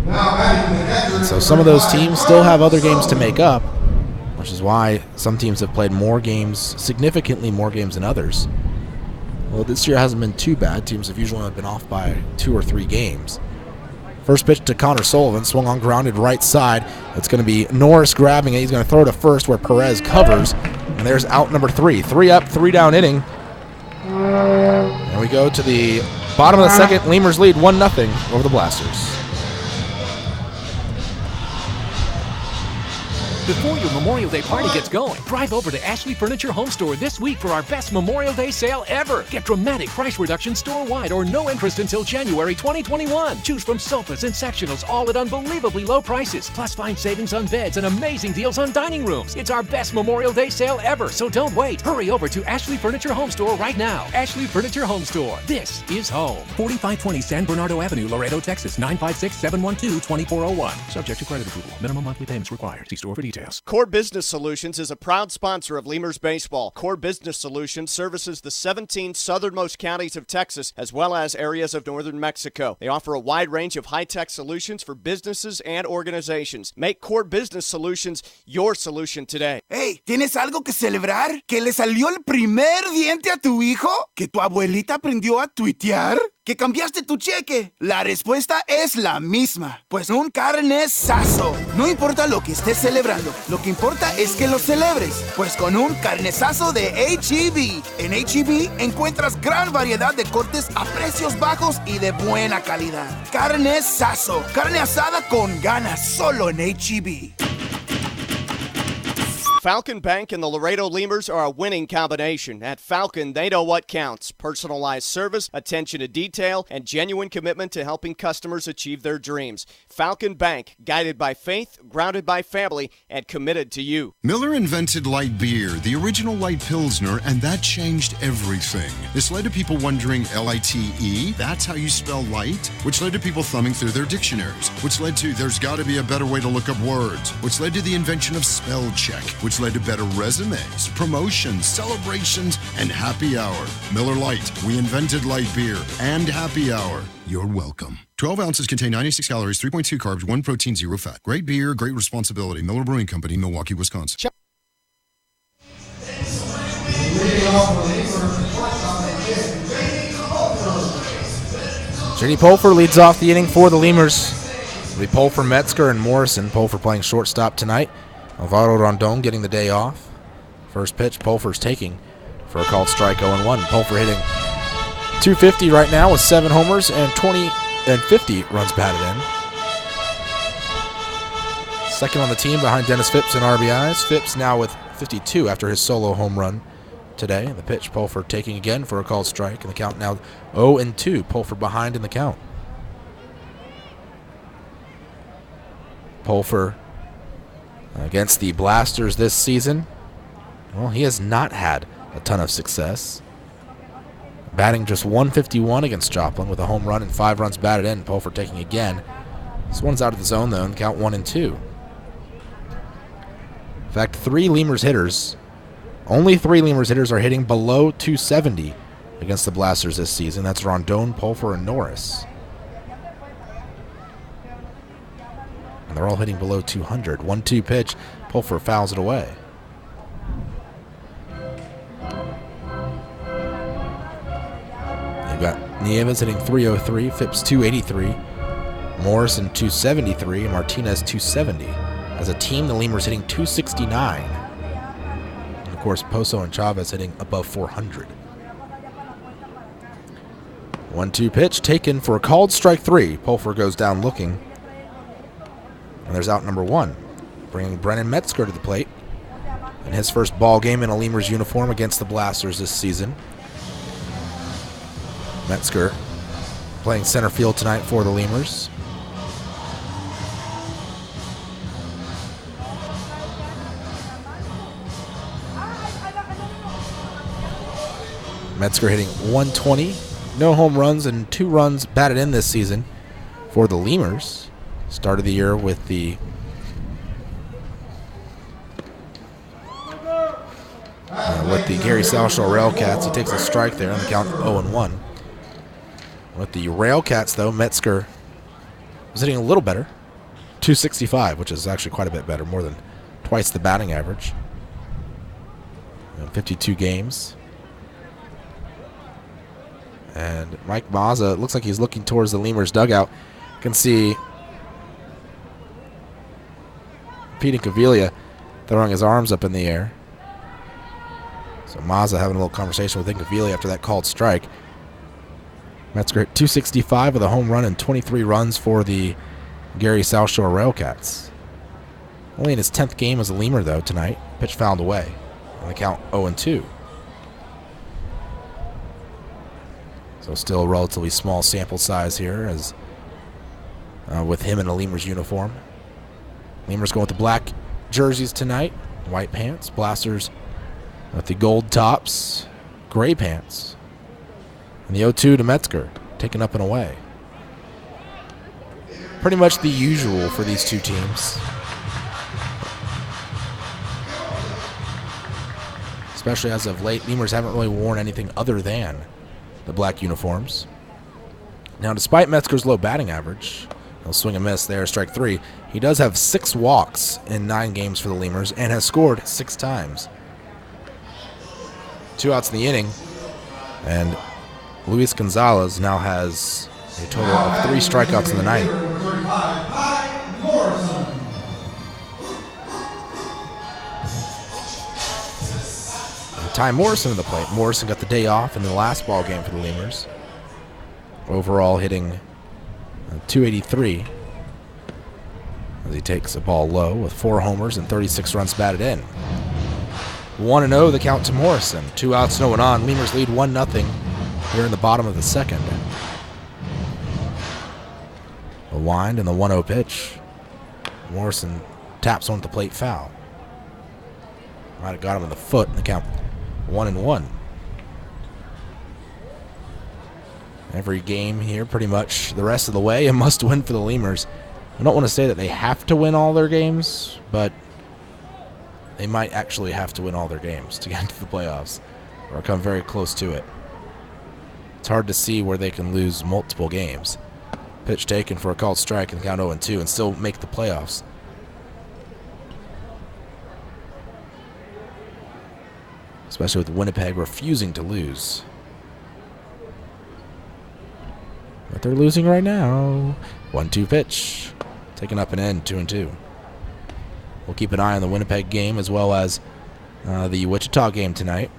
And so some of those teams still have other games to make up, which is why some teams have played more games, significantly more games than others. Well, this year hasn't been too bad. Teams have usually been off by 2 or 3 games. First pitch to Connor Sullivan, swung on, grounded right side. It's going to be Norris grabbing it. He's going to throw to first where Perez covers. And there's out number 3. 3 up, 3 down inning. And we go to the bottom of the second. Lemurs lead 1-0 over the Blasters. Before your Memorial Day party gets going, drive over to Ashley Furniture Home Store this week for our best Memorial Day sale ever. Get dramatic price reduction store-wide or no interest until January 2021. Choose from sofas and sectionals, all at unbelievably low prices. Plus find savings on beds and amazing deals on dining rooms. It's our best Memorial Day sale ever, so don't wait. Hurry over to Ashley Furniture Home Store right now. Ashley Furniture Home Store. This is home. 4520 San Bernardo Avenue, Laredo, Texas. 956-712-2401. Subject to credit approval. Minimum monthly payments required. See store for details. Core Business Solutions is a proud sponsor of Lemurs Baseball. Core Business Solutions services the 17 southernmost counties of Texas as well as areas of northern Mexico. They offer a wide range of high-tech solutions for businesses and organizations. Make Core Business Solutions your solution today. Hey, ¿tienes algo que celebrar? ¿Que le salió el primer diente a tu hijo? ¿Que tu abuelita aprendió a tuitear? ¿Que cambiaste tu cheque? La respuesta es la misma, pues un carnesazo. No importa lo que estés celebrando, lo que importa es que lo celebres, pues con un carnesazo de H-E-B. En H-E-B encuentras gran variedad de cortes a precios bajos y de buena calidad. Carnesazo, carne asada con ganas, solo en H-E-B. Falcon Bank and the Laredo Lemurs are a winning combination. At Falcon, they know what counts: personalized service, attention to detail, and genuine commitment to helping customers achieve their dreams. Falcon Bank, guided by faith, grounded by family, and committed to you. Miller invented light beer, the original light Pilsner, and that changed everything. This led to people wondering L-I-T-E, that's how you spell light, which led to people thumbing through their dictionaries, which led to there's got to be a better way to look up words, which led to the invention of spell check, which led to better resumes, promotions, celebrations, and happy hour. Miller Lite, we invented light beer and happy hour. You're welcome. 12 ounces contain 96 calories, 3.2 carbs, 1 protein, 0 fat. Great beer, great responsibility. Miller Brewing Company, Milwaukee, Wisconsin. J.D. Pulfer leads off the inning for the Lemurs. It'll be Pulfer, Metzger, and Morrison. Pulfer playing shortstop tonight. Alvaro Rondon getting the day off. First pitch, Pulfer's taking for a called strike 0-1. Pulfer hitting .250 right now with 7 homers and 50 runs batted in. Second on the team behind Dennis Phipps in RBIs. Phipps now with 52 after his solo home run today. The pitch, Pulfer taking again for a called strike, and the count now 0-2. Pulfer behind in the count. Pulfer against the Blasters this season, well, he has not had a ton of success. Batting just .151 against Joplin with a home run and 5 runs batted in. Pulfer taking again. This one's out of the zone, though, and count 1-2. In fact, only 3 Lemurs hitters are hitting below .270 against the Blasters this season. That's Rondon, Pulfer, and Norris. And they're all hitting below .200. 1-2 pitch. Pulfer fouls it away. You've got Nieves hitting .303, Phipps .283, Morrison .273, and Martinez .270. As a team, the Lemurs hitting .269. And of course, Poso and Chavez hitting above .400. 1-2 pitch taken for a called strike 3. Pulfer goes down looking. And there's out number 1, bringing Brennan Metzger to the plate in his first ball game in a Lemurs uniform against the Blasters this season. Metzger playing center field tonight for the Lemurs. Metzger hitting .120, no home runs and 2 runs batted in this season for the Lemurs. Started the year with the Gary Southshore Railcats. He takes a strike there on the count 0-1. With the Railcats, though, Metzger was hitting a little better, .265, which is actually quite a bit better, more than twice the batting average. 52 games. And Mike Mazza, looks like he's looking towards the Lemurs dugout. You can see Pete Incaviglia throwing his arms up in the air. So Mazza having a little conversation with Incaviglia after that called strike. Metzger hit .265 with a home run and 23 runs for the Gary Southshore Railcats. Only in his 10th game as a Lemur, though, tonight. Pitch fouled away. On the count 0-2. So still a relatively small sample size here as with him in a Lemurs uniform. Lemurs going with the black jerseys tonight, white pants. Blasters with the gold tops, gray pants. And the 0-2 to Metzger, taken up and away. Pretty much the usual for these two teams. Especially as of late, Lemurs haven't really worn anything other than the black uniforms. Now, despite Metzger's low batting average, he'll swing a miss there, strike 3. He does have 6 walks in 9 games for the Lemurs and has scored 6 times. 2 outs in the inning, and Luis Gonzalez now has a total of 3 strikeouts in the night. Ty Morrison to the plate. Morrison got the day off in the last ball game for the Lemurs. Overall hitting .283 as he takes a ball low with 4 homers and 36 runs batted in. 1-0 the count to Morrison. 2 outs, no one on. Lemurs lead 1-0 here in the bottom of the second. A wind and the 1-0 pitch. Morrison taps one at the plate, foul. Might have got him in the foot in the count. 1-1. Every game here, pretty much the rest of the way, a must-win for the Lemurs. I don't want to say that they have to win all their games, but they might actually have to win all their games to get into the playoffs or come very close to it. It's hard to see where they can lose multiple games. Pitch taken for a called strike in the count 0-2 and still make the playoffs. Especially with Winnipeg refusing to lose. But they're losing right now. 1-2 pitch. Taken up and in, 2-2. We'll keep an eye on the Winnipeg game as well as the Wichita game tonight.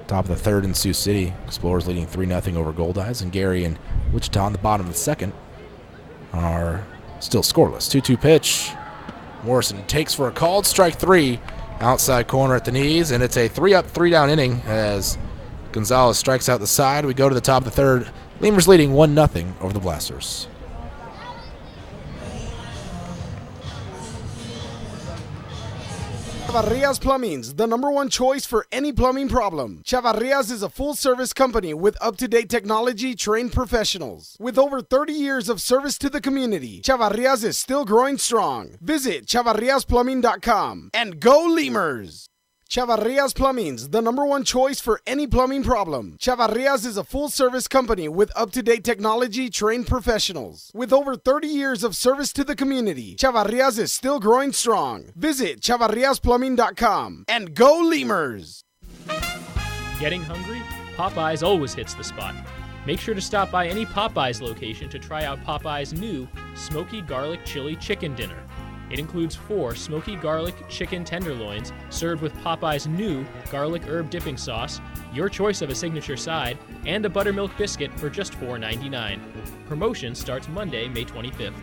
Top of the third in Sioux City. Explorers leading 3-0 over Goldeyes. And Gary and Wichita on the bottom of the second are still scoreless. 2-2 pitch. Morrison takes for a called strike 3. Outside corner at the knees. And it's a 3-up, 3-down inning as Gonzalez strikes out the side. We go to the top of the third. Lemurs leading 1-0 over the Blasters. Chavarrias Plumbing's the #1 choice for any plumbing problem. Chavarrias is a full-service company with up-to-date technology, trained professionals. With over 30 years of service to the community, Chavarrias is still growing strong. Visit chavarriasplumbing.com and go Lemurs! Chavarrias Plumbing's the #1 choice for any plumbing problem. Chavarrias is a full-service company with up-to-date technology, trained professionals. With over 30 years of service to the community, Chavarrias is still growing strong. Visit chavarriasplumbing.com and go Lemurs! Getting hungry? Popeyes always hits the spot. Make sure to stop by any Popeyes location to try out Popeyes' new Smoky Garlic Chili Chicken Dinner. It includes 4 smoky garlic chicken tenderloins served with Popeye's new garlic herb dipping sauce, your choice of a signature side, and a buttermilk biscuit for just $4.99. Promotion starts Monday, May 25th.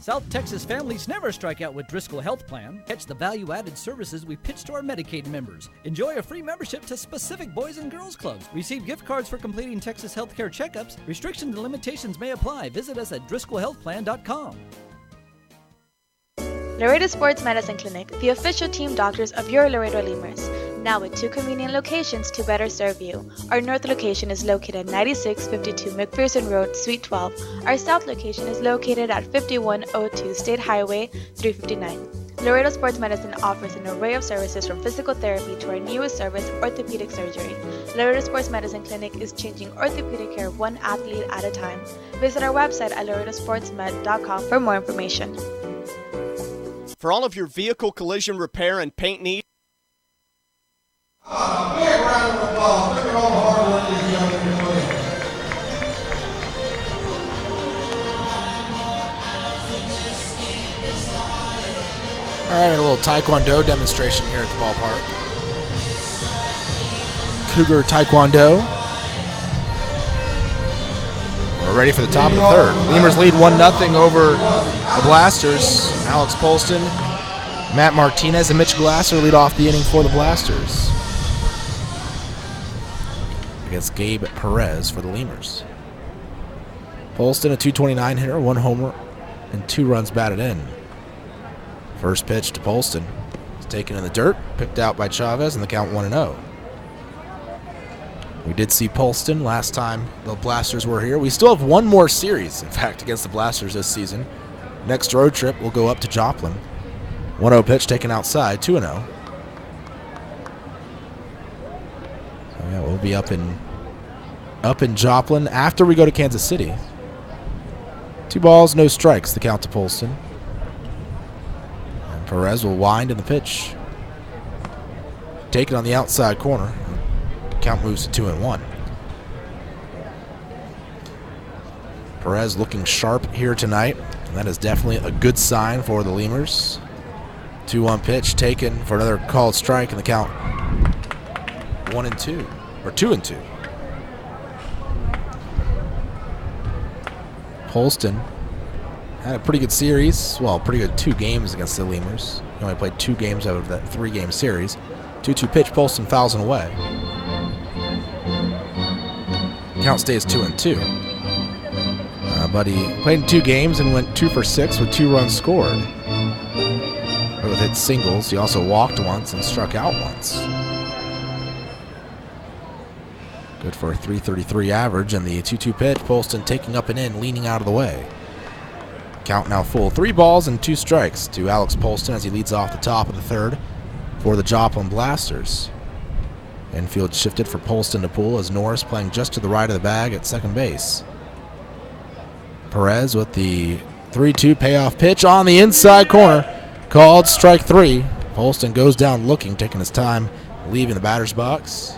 South Texas families never strike out with Driscoll Health Plan. Catch the value-added services we pitch to our Medicaid members. Enjoy a free membership to specific boys and girls clubs. Receive gift cards for completing Texas healthcare checkups. Restrictions and limitations may apply. Visit us at DriscollHealthPlan.com. Laredo Sports Medicine Clinic, the official team doctors of your Laredo Lemurs. Now with 2 convenient locations to better serve you. Our north location is located at 9652 McPherson Road, Suite 12. Our south location is located at 5102 State Highway 359. Laredo Sports Medicine offers an array of services from physical therapy to our newest service, orthopedic surgery. Laredo Sports Medicine Clinic is changing orthopedic care one athlete at a time. Visit our website at laredosportsmed.com for more information. For all of your vehicle collision repair and paint needs, big round of applause. Look at all the hard work these young men put in. All right, a little Taekwondo demonstration here at the ballpark. Cougar Taekwondo. We're ready for the top of the third. Lemurs lead 1-0 over the Blasters. Alex Polston, Matt Martinez, and Mitch Glasser lead off the inning for the Blasters. Against Gabe Perez for the Lemurs. Polston, a .229 hitter, 1 homer, and 2 runs batted in. First pitch to Polston. It's taken in the dirt, picked out by Chavez, and the count 1-0. We did see Polston last time the Blasters were here. We still have one more series, in fact, against the Blasters this season. Next road trip, we'll go up to Joplin. 1-0 pitch taken outside, 2-0. So yeah, we'll be up in Joplin after we go to Kansas City. 2 balls, no strikes, the count to Polston. And Perez will wind in the pitch. Taken on the outside corner. Count moves to 2-1. Perez looking sharp here tonight. And that is definitely a good sign for the Lemurs. 2-1 pitch taken for another called strike, and the count 1-2 or 2-2. Holston had a pretty good series. Well, pretty good 2 games against the Lemurs. He only played 2 games out of that 3-game series. 2-2 pitch. Holston fouls him away. Count stays 2-2. But he played in 2 games and went 2 for 6 with 2 runs scored. Both hit singles. He also walked once and struck out once. Good for a .333 average, and the 2-2 pitch. Holston taking up and in, leaning out of the way. Count now full. 3 balls and 2 strikes to Alex Polston as he leads off the top of the 3rd for the Joplin Blasters. Infield shifted for Polston to pull as Norris playing just to the right of the bag at second base. Perez with the 3-2 payoff pitch on the inside corner. Called strike 3. Polston goes down looking, taking his time, leaving the batter's box.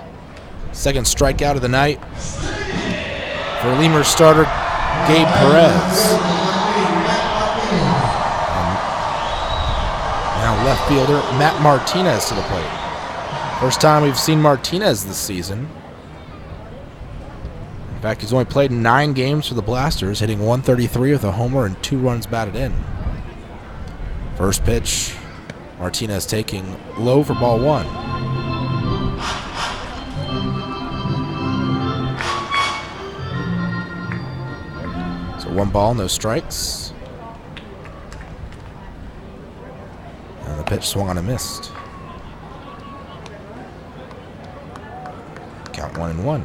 Second strikeout of the night for Lemurs starter Gabe Perez. And now left fielder Matt Martinez to the plate. First time we've seen Martinez this season. In fact, he's only played 9 games for the Blasters, hitting .133 with a homer and 2 runs batted in. First pitch, Martinez taking low for ball 1. So 1 ball, no strikes. And the pitch swung on and missed. Count 1-1.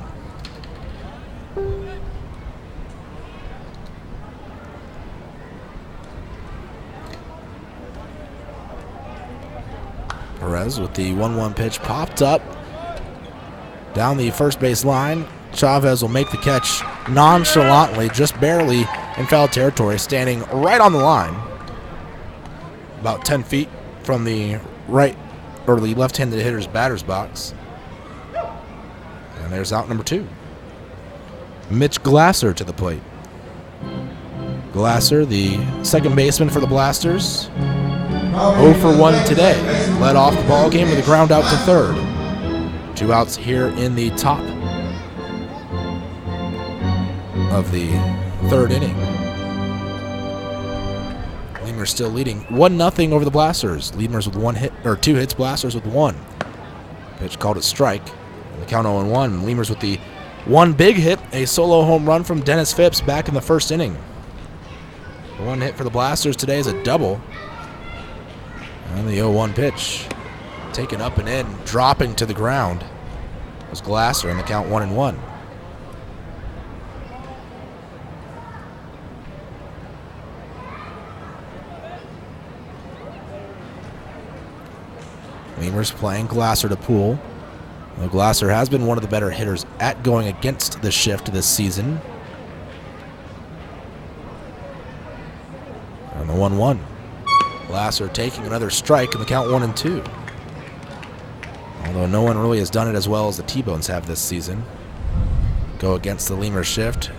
Perez with the 1-1 pitch popped up down the first base line. Chavez will make the catch nonchalantly, just barely in foul territory, standing right on the line, about 10 feet from the right or the left-handed hitter's batter's box. And there's out number 2. Mitch Glasser to the plate. Glasser, the second baseman for the Blasters, 0 for 1 today. Led off the ball game with a ground out to 3rd. 2 outs here in the top of the 3rd inning. Lemurs still leading 1-0 over the Blasters. Lemurs with 1 hit or 2 hits. Blasters with 1. Pitch called it strike. And the count 0-1. Lemurs with the 1 big hit, a solo home run from Dennis Phipps back in the 1st inning. 1 hit for the Blasters today is a double. And the 0-1 pitch taken up and in, dropping to the ground was Glasser, and the count 1-1. Lemurs playing Glasser to pull. Well, Glasser has been one of the better hitters at going against the shift this season. And the 1-1. Glasser taking another strike in the count 1-2. Although no one really has done it as well as the T-Bones have this season. Go against the Lemurs shift.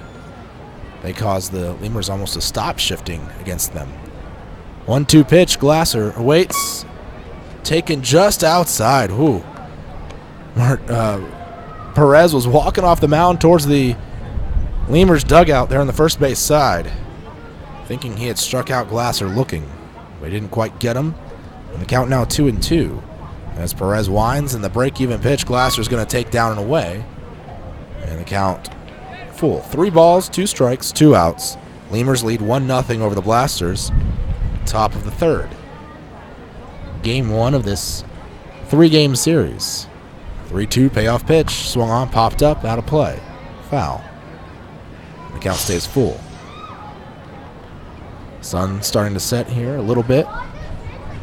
They caused the Lemurs almost to stop shifting against them. 1-2 pitch. Glasser waits. Taken just outside. Ooh. Perez was walking off the mound towards the Lemurs dugout there on the first base side, thinking he had struck out Glasser looking. But he didn't quite get him. And the count now 2-2. As Perez winds and the break-even pitch, Glasser's going to take down and away. And the count full. 3 balls, 2 strikes, 2 outs. Lemurs lead 1-0 over the Blasters. Top of the 3rd. Game 1 of this 3-game series. 3-2 payoff pitch, swung on, popped up, out of play. Foul. The count stays full. Sun starting to set here a little bit.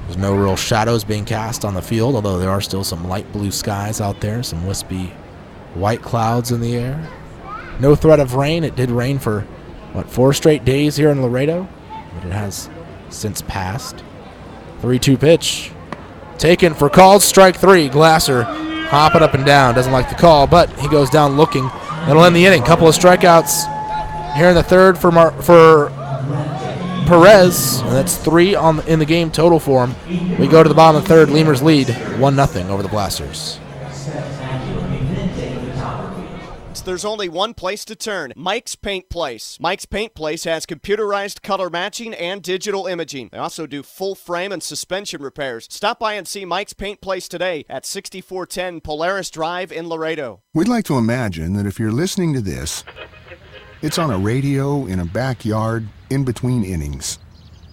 There's no real shadows being cast on the field, although there are still some light blue skies out there, some wispy white clouds in the air. No threat of rain. It did rain for, 4 straight days here in Laredo, but it has since passed. 3-2 pitch. Taken for called strike 3. Glasser hopping up and down. Doesn't like the call, but he goes down looking. That'll end the inning. Couple of strikeouts here in the 3rd for Perez. And that's 3 in the game total for him. We go to the bottom of the 3rd. Lemurs lead 1-0 over the Blasters. paints, there's only one place to turn, Mike's Paint Place. Mike's Paint Place has computerized color matching and digital imaging. They also do full frame and suspension repairs. Stop by and see Mike's Paint Place today at 6410 Polaris Drive in Laredo. We'd like to imagine that if you're listening to this, it's on a radio in a backyard in between innings.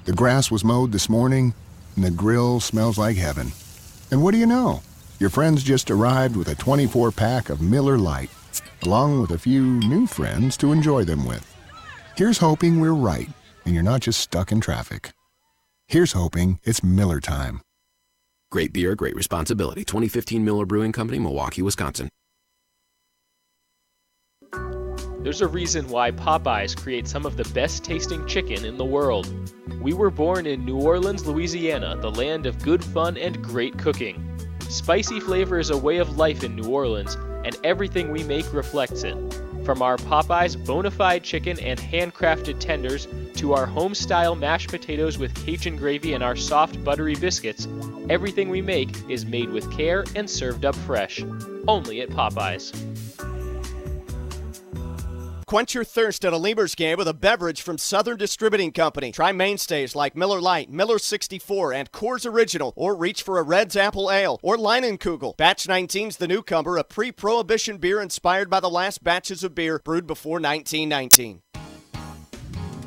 The grass was mowed this morning, and the grill smells like heaven. And what do you know? Your friends just arrived with a 24-pack of Miller Lite, along with a few new friends to enjoy them with. Here's hoping we're right, and you're not just stuck in traffic. Here's hoping it's Miller time. Great beer, great responsibility. 2015 Miller Brewing Company, Milwaukee, Wisconsin. There's a reason why Popeyes creates some of the best tasting chicken in the world. We were born in New Orleans, Louisiana, the land of good fun and great cooking. Spicy flavor is a way of life in New Orleans, and everything we make reflects it. From our Popeyes bona fide chicken and handcrafted tenders to our home-style mashed potatoes with Cajun gravy and our soft buttery biscuits, everything we make is made with care and served up fresh. Only at Popeyes. Quench your thirst at a Lemurs game with a beverage from Southern Distributing Company. Try mainstays like Miller Lite, Miller 64, and Coors Original, or reach for a Red's Apple Ale or Leinenkugel. Batch 19's the newcomer, a pre-prohibition beer inspired by the last batches of beer brewed before 1919.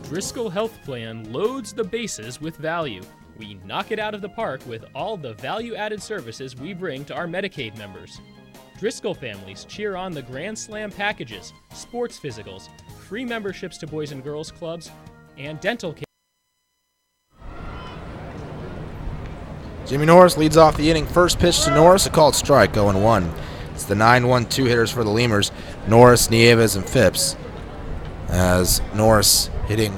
Driscoll Health Plan loads the bases with value. We knock it out of the park with all the value-added services we bring to our Medicaid members. Driscoll families cheer on the Grand Slam packages, sports physicals, free memberships to Boys and Girls Clubs, and dental care. Jimmy Norris leads off the inning. First pitch to Norris, a called strike, 0-1. It's the 9-1-2 hitters for the Lemurs, Norris, Nieves, and Phipps. As Norris hitting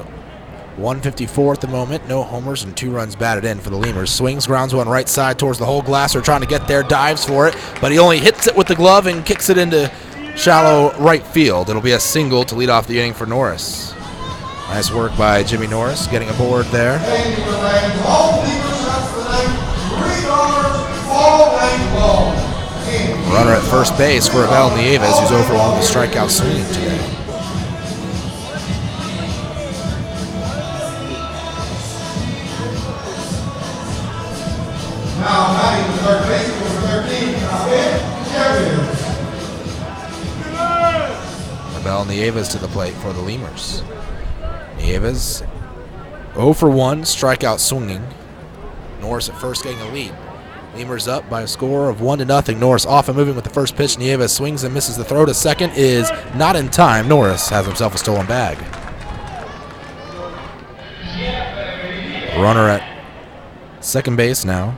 154 at the moment, no homers and 2 runs batted in for the Lemurs. Swings, grounds one right side towards the hole. Glasser trying to get there, dives for it, but he only hits it with the glove and kicks it into shallow right field. It'll be a single to lead off the inning for Norris. Nice work by Jimmy Norris getting aboard there. Runner at first base for Abel Nieves, who's over on the strikeout swinging today. Now batting the third baseman for 13, Abel Nieves to the plate for the Lemurs. Nieves 0-for-1, strikeout swinging. Norris at first getting a lead. Lemurs up by a score of 1-0. Norris off and moving with the first pitch. Nieves swings and misses. The throw to second is not in time. Norris has himself a stolen bag. Runner at second base now.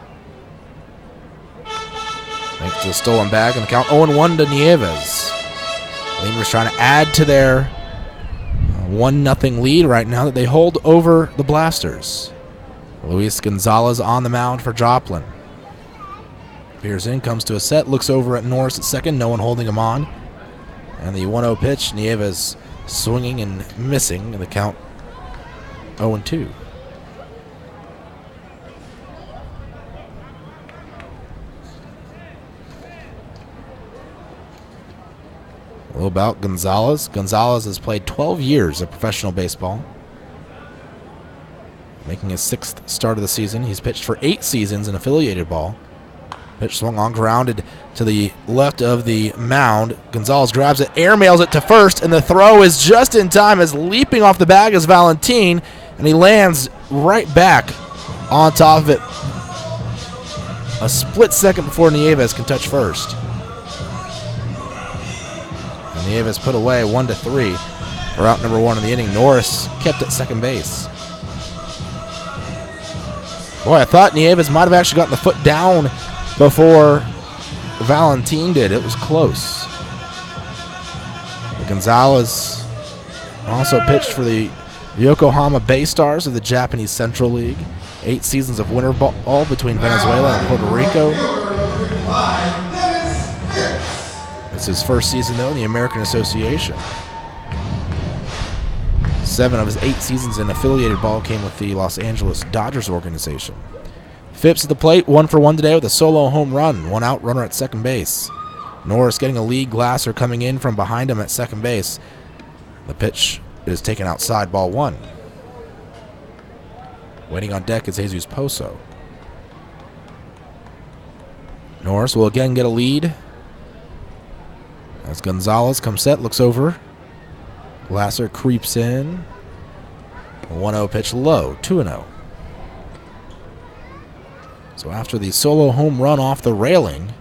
Thanks to the stolen bag, and the count 0-1 to Nieves. Lemurs trying to add to their 1-0 lead right now that they hold over the Blasters. Luis Gonzalez on the mound for Joplin. Peers in, comes to a set, looks over at Norris at second, no one holding him on. And the 1-0 pitch, Nieves swinging and missing, and the count 0-2. A little about Gonzalez. Gonzalez has played 12 years of professional baseball, making his 6th start of the season. He's pitched for 8 seasons in affiliated ball. Pitch swung on, grounded to the left of the mound. Gonzalez grabs it, airmails it to first, and the throw is just in time as leaping off the bag is Valentin, and he lands right back on top of it a split second before Nieves can touch first. Nieves put away 1-3 for out number 1 in the inning. Norris kept at second base. Boy, I thought Nieves might have actually gotten the foot down before Valentin did. It was close. Gonzalez also pitched for the Yokohama Bay Stars of the Japanese Central League. 8 seasons of winter ball between Venezuela and Puerto Rico. It's his first season, though, in the American Association. 7 of his 8 seasons in affiliated ball came with the Los Angeles Dodgers organization. Phipps at the plate, 1-for-1 today with a solo home run. 1 out, runner at second base. Norris getting a lead. Glasser coming in from behind him at second base. The pitch is taken outside, ball 1. Waiting on deck is Jesus Poso. Norris will again get a lead. As Gonzalez comes set, looks over. Glasser creeps in. A 1-0 pitch low, 2-0. So after the solo home run off the railing,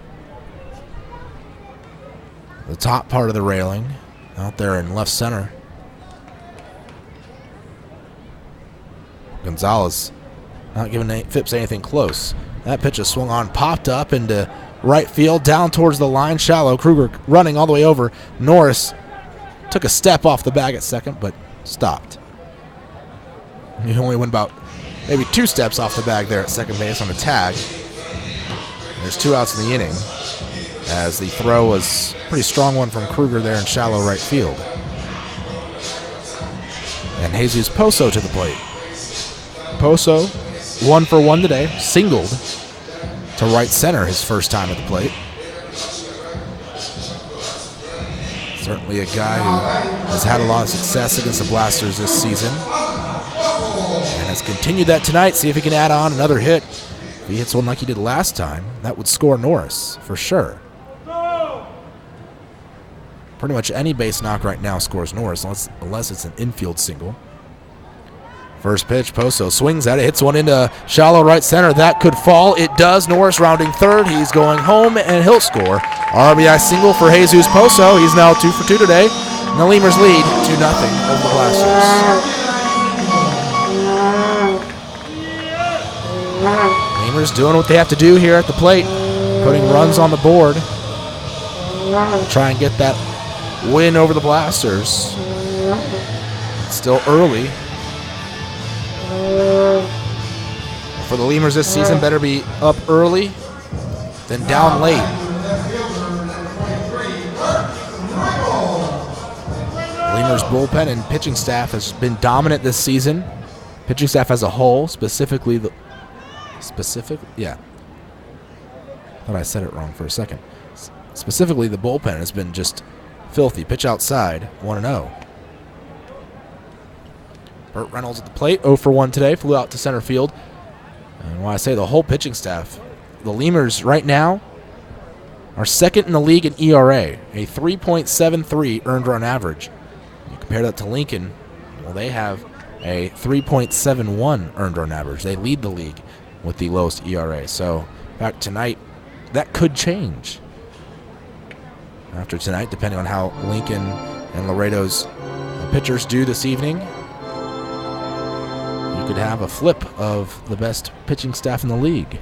the top part of the railing, out there in left center, Gonzalez not giving Phipps anything close. That pitch is swung on, popped up into right field, down towards the line, shallow. Kruger running all the way over. Norris took a step off the bag at second, but stopped. He only went about maybe 2 steps off the bag there at second base on the tag. There's 2 outs in the inning, as the throw was a pretty strong one from Kruger there in shallow right field. And Jesus Poso to the plate. Poso, 1 for 1 today, singled to right center his first time at the plate. Certainly a guy who has had a lot of success against the Blasters this season, and has continued that tonight. See if he can add on another hit. If he hits one like he did last time, that would score Norris for sure. Pretty much any base knock right now scores Norris, unless it's an infield single. First pitch, Poso swings at it, hits one into shallow right center. That could fall. It does. Norris rounding third. He's going home, and he'll score. RBI single for Jesus Poso. He's now 2 for 2 today. And the Lemurs lead 2-0 over the Blasters. Lemurs doing what they have to do here at the plate, putting runs on the board, try and get that win over the Blasters. It's still early. For the Lemurs this season, better be up early than down late. Lemurs bullpen and pitching staff has been dominant this season. Pitching staff as a whole, specifically the thought I said it wrong for a second. Specifically, the bullpen has been just filthy. Pitch outside, 1-0. Burt Reynolds at the plate, 0 for 1 today, flew out to center field. And when I say the whole pitching staff, the Lemurs right now are second in the league in ERA, a 3.73 earned run average. You compare that to Lincoln, well, they have a 3.71 earned run average. They lead the league with the lowest ERA. So, in fact, tonight, that could change. After tonight, depending on how Lincoln and Laredo's pitchers do this evening, you could have a flip of the best pitching staff in the league.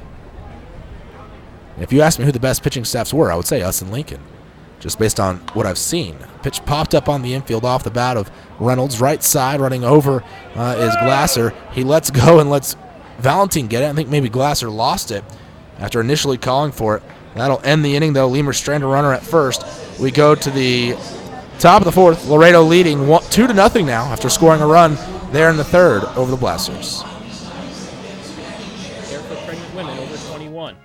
If you asked me who the best pitching staffs were, I would say us and Lincoln, just based on what I've seen. Pitch popped up on the infield off the bat of Reynolds. Right side, running over is Glasser. He lets go and lets Valentin get it. I think maybe Glasser lost it after initially calling for it. That'll end the inning, though. Lemurs strand a runner at first. We go to the top of the fourth. Laredo leading 2-0 now after scoring a run there in the third over the Blasters. Care for pregnant women over 21.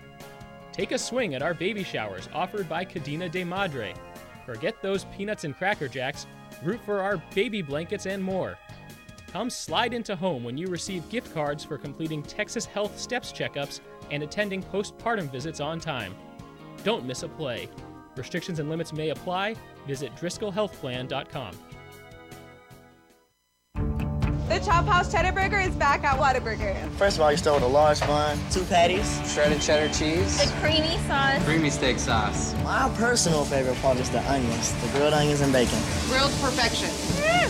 Take a swing at our baby showers offered by Cadena de Madre. Forget those peanuts and Cracker Jacks. Root for our baby blankets and more. Come slide into home when you receive gift cards for completing Texas Health Steps checkups and attending postpartum visits on time. Don't miss a play. Restrictions and limits may apply. Visit DriscollHealthPlan.com. The Chop House Cheddar Burger is back at Whataburger. First of all, you start with a large bun, 2 patties, Shredded cheddar cheese, The creamy sauce, creamy steak sauce. My personal favorite part is the onions, the grilled onions and bacon. grilled perfection.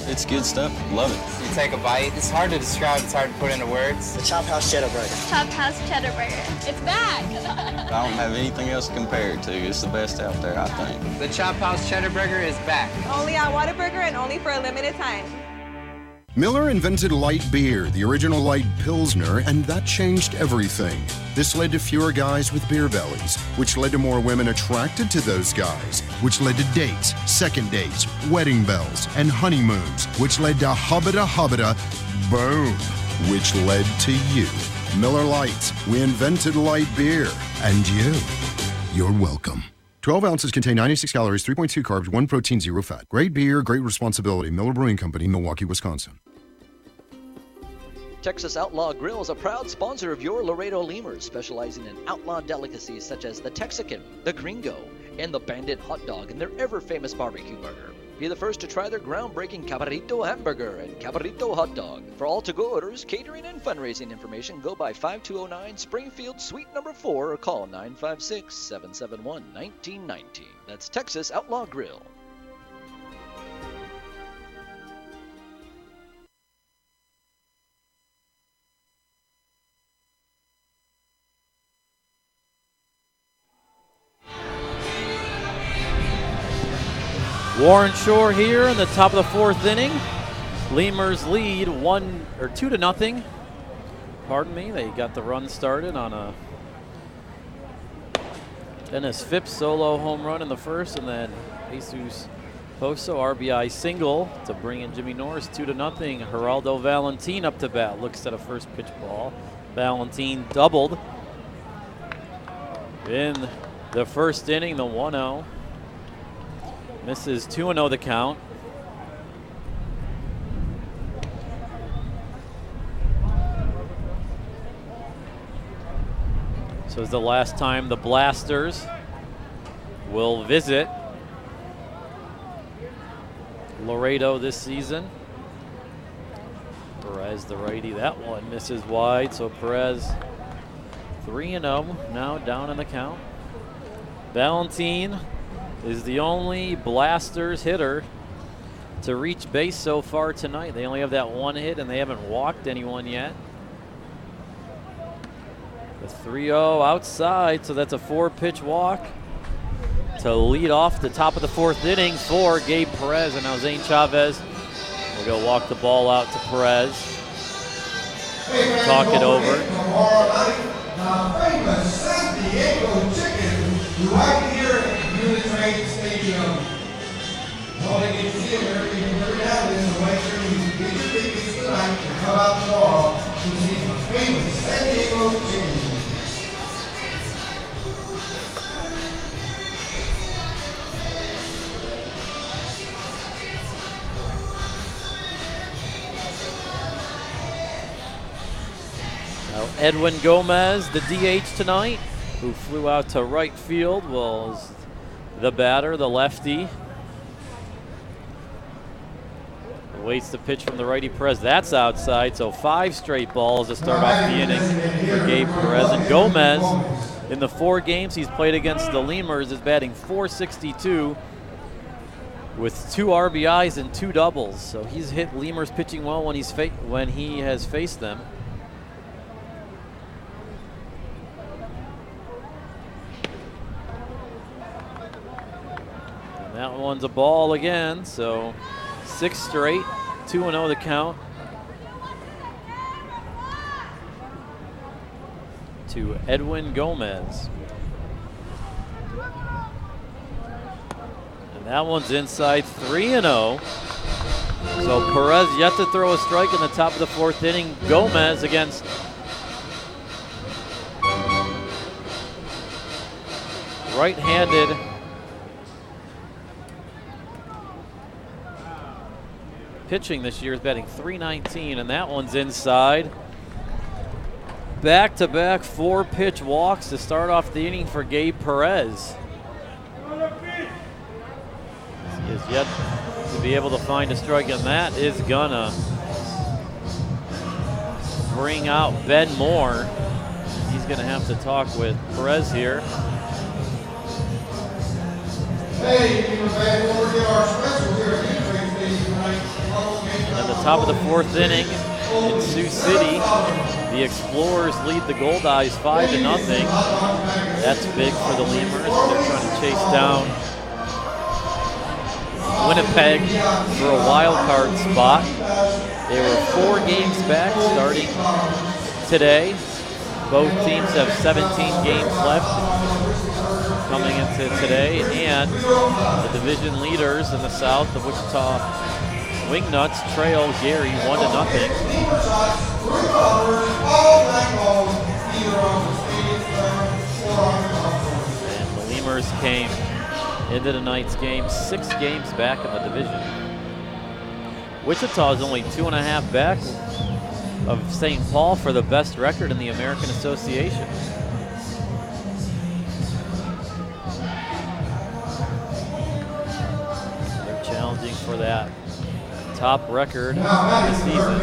It's good stuff. Love it. You take a bite. It's hard to describe. It's hard to put into words. The Chop House Cheddar Burger. Chop House Cheddar Burger. It's back. I don't have anything else to compare it to. It's the best out there, I think. The Chop House Cheddar Burger is back. Only at Whataburger and only for a limited time. Miller invented light beer, the original light Pilsner, and that changed everything. This led to fewer guys with beer bellies, which led to more women attracted to those guys, which led to dates, second dates, wedding bells, and honeymoons, which led to hubba-da, boom, which led to you. Miller Lite, we invented light beer, and you're welcome. 12 ounces contain 96 calories, 3.2 carbs, 1 protein, 0 fat. Great beer, great responsibility. Miller Brewing Company, Milwaukee, Wisconsin. Texas Outlaw Grill is a proud sponsor of your Laredo Lemurs, specializing in outlaw delicacies such as the Texican, the Gringo, and the Bandit hot dog and their ever-famous barbecue burger. Be the first to try their groundbreaking Cabrito hamburger and Cabrito hot dog. For all to-go orders, catering, and fundraising information, go by 5209 Springfield Suite number 4 or call 956-771-1919. That's Texas Outlaw Grill. Warren Shore here in the top of the fourth inning. Lemurs lead 2-0. Pardon me, they got the run started on a Dennis Phipps solo home run in the first, and then Jesus Poso RBI single to bring in Jimmy Norris. 2-0. Geraldo Valentin up to bat, looks at a first pitch ball. Valentin doubled in the first inning, the 1-0. Misses 2-0 the count. So it's the last time the Blasters will visit Laredo this season. Perez, the righty, that one misses wide. So Perez 3-0, now down in the count. Valentin is the only Blasters hitter to reach base so far tonight. They only have that one hit, and they haven't walked anyone yet. The 3-0 outside, so that's a 4-pitch walk to lead off the top of the fourth inning for Gabe Perez. And now Zane Chavez will go walk the ball out to Perez. Talk it over. Famous San Diego chicken right here at Uni-Trade Stadium. All they get to see them every now and then, so make sure you get your tickets tonight and come out tomorrow to see the famous San Diego chicken. Now Edwin Gomez, the DH tonight, who flew out to right field, was the batter, the lefty. Waits the pitch from the righty Perez. That's outside, so 5 straight balls to start off the inning for Gabe Perez. And Gomez, in the 4 games he's played against the Lemurs, is batting .462 with 2 RBIs and 2 doubles. So he's hit Lemurs pitching well when he has faced them. That one's a ball again, so 6 straight, 2-0 the count to Edwin Gomez. And that one's inside, 3-0. So Perez yet to throw a strike in the top of the fourth inning. Gomez against right-handed pitching this year, is batting .319, and that one's inside. Back-to-back 4-pitch walks to start off the inning for Gabe Perez. He is yet to be able to find a strike, and that is gonna bring out Ben Moore. He's gonna have to talk with Perez here. Hey, we'll get our special here at Uni-Trade Stadium tonight. At the top of the fourth inning in Sioux City, the Explorers lead the Goldeyes 5-0. That's big for the Lemurs. They're trying to chase down Winnipeg for a wild card spot. They were 4 games back starting today. Both teams have 17 games left coming into today, and the division leaders in the South, the Wichita Wingnuts, trail Gary 1-0. And the Lemurs came into tonight's game. 6 games back in the division. Wichita is only 2.5 back of St. Paul for the best record in the American Association. They're challenging for that top record this season.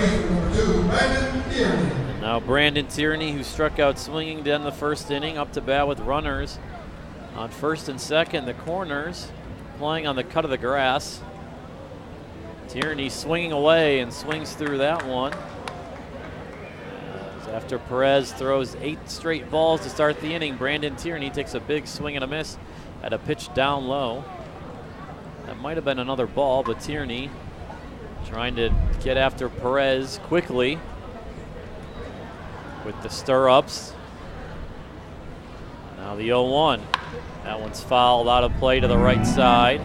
And now Brandon Tierney, who struck out swinging to end the first inning, up to bat with runners on first and second. The corners playing on the cut of the grass. Tierney swinging away and swings through that one. After Perez throws 8 straight balls to start the inning, Brandon Tierney takes a big swing and a miss at a pitch down low. That might have been another ball, but Tierney trying to get after Perez quickly with the stirrups. Now the 0-1. That one's fouled out of play to the right side.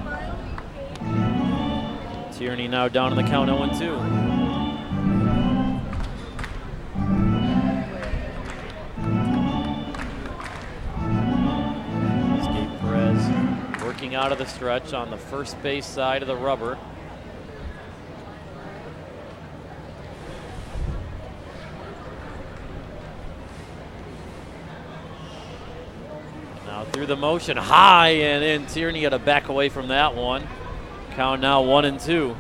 Tierney now down in the count 0-2. Working out of the stretch on the first base side of the rubber. Now through the motion, high and in. Tierney had to back away from that one. Count now 1-2.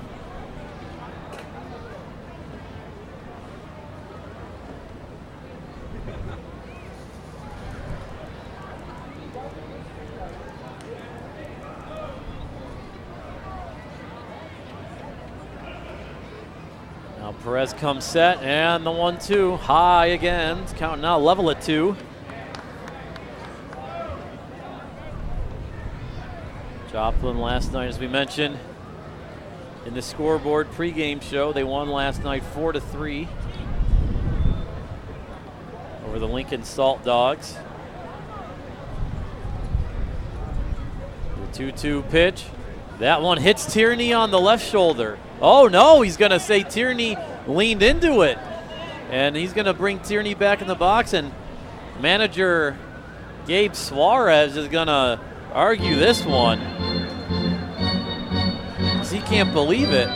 Perez comes set, and the 1-2 high again. Count now level at 2. Joplin last night, as we mentioned in the scoreboard pregame show, they won last night 4-3 over the Lincoln Salt Dogs. The 2-2 pitch. That one hits Tierney on the left shoulder. Oh no, he's going to say Tierney leaned into it. And he's going to bring Tierney back in the box, and manager Gabe Suarez is going to argue this one. He can't believe it.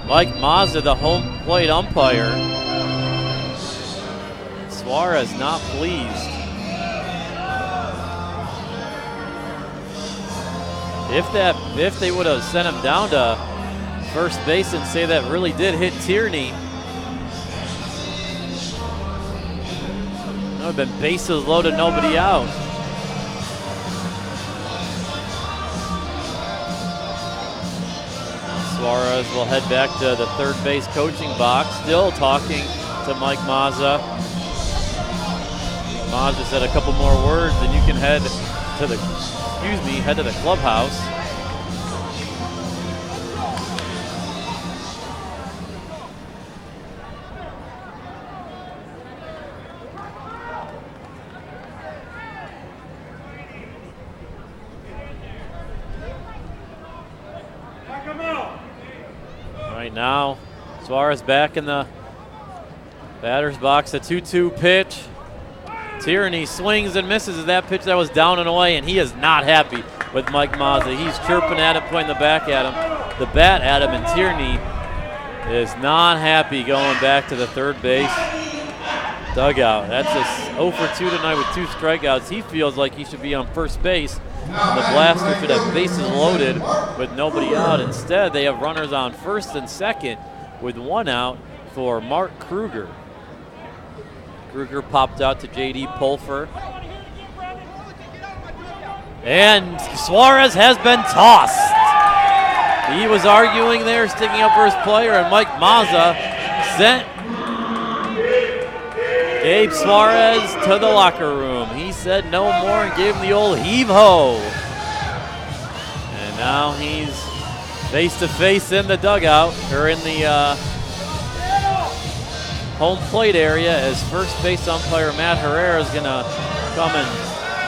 Mike Mazza, the home plate umpire. Suarez not pleased. If they would have sent him down to first base and say that really did hit Tierney, that would have been bases loaded, nobody out. Suarez will head back to the third base coaching box, still talking to Mike Mazza. Mazza said a couple more words, and you can head to the clubhouse. Right now, Suarez back in the batter's box. A 2-2 pitch. Tierney swings and misses at that pitch that was down and away, and he is not happy with Mike Mazza. He's chirping at him, pointing the bat at him, and Tierney is not happy going back to the third base dugout. That's a 0 for 2 tonight with 2 strikeouts. He feels like he should be on first base. And the Blaster should have bases loaded with nobody out. Instead, they have runners on first and second with 1 out for Mark Kruger. Kruger popped out to J.D. Pulfer. And Suarez has been tossed. He was arguing there, sticking up for his player, and Mike Mazza sent Gabe Suarez to the locker room. He said no more and gave him the old heave-ho. And now he's face-to-face in the dugout, or in the home plate area, as first base umpire Matt Herrera is going to come and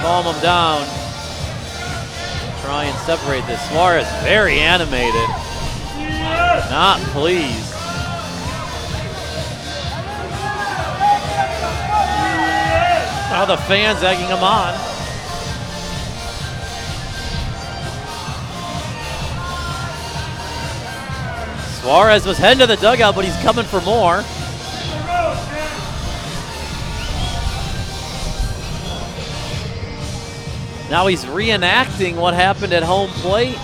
calm him down, try and separate this. Suarez very animated, not pleased. Now the fans egging him on. Suarez was heading to the dugout, but he's coming for more. Now he's reenacting what happened at home plate.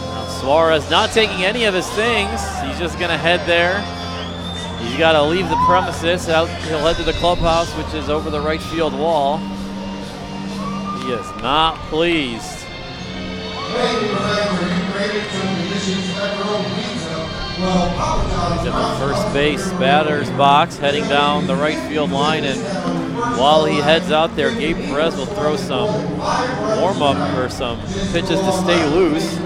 Now Suarez not taking any of his things. He's just going to head there. He's got to leave the premises. He'll head to the clubhouse, which is over the right field wall. He is not pleased. He's in the first base batter's box, heading down the right field line, and while he heads out there, Gabe Perez will throw some warm-up or some pitches to stay loose.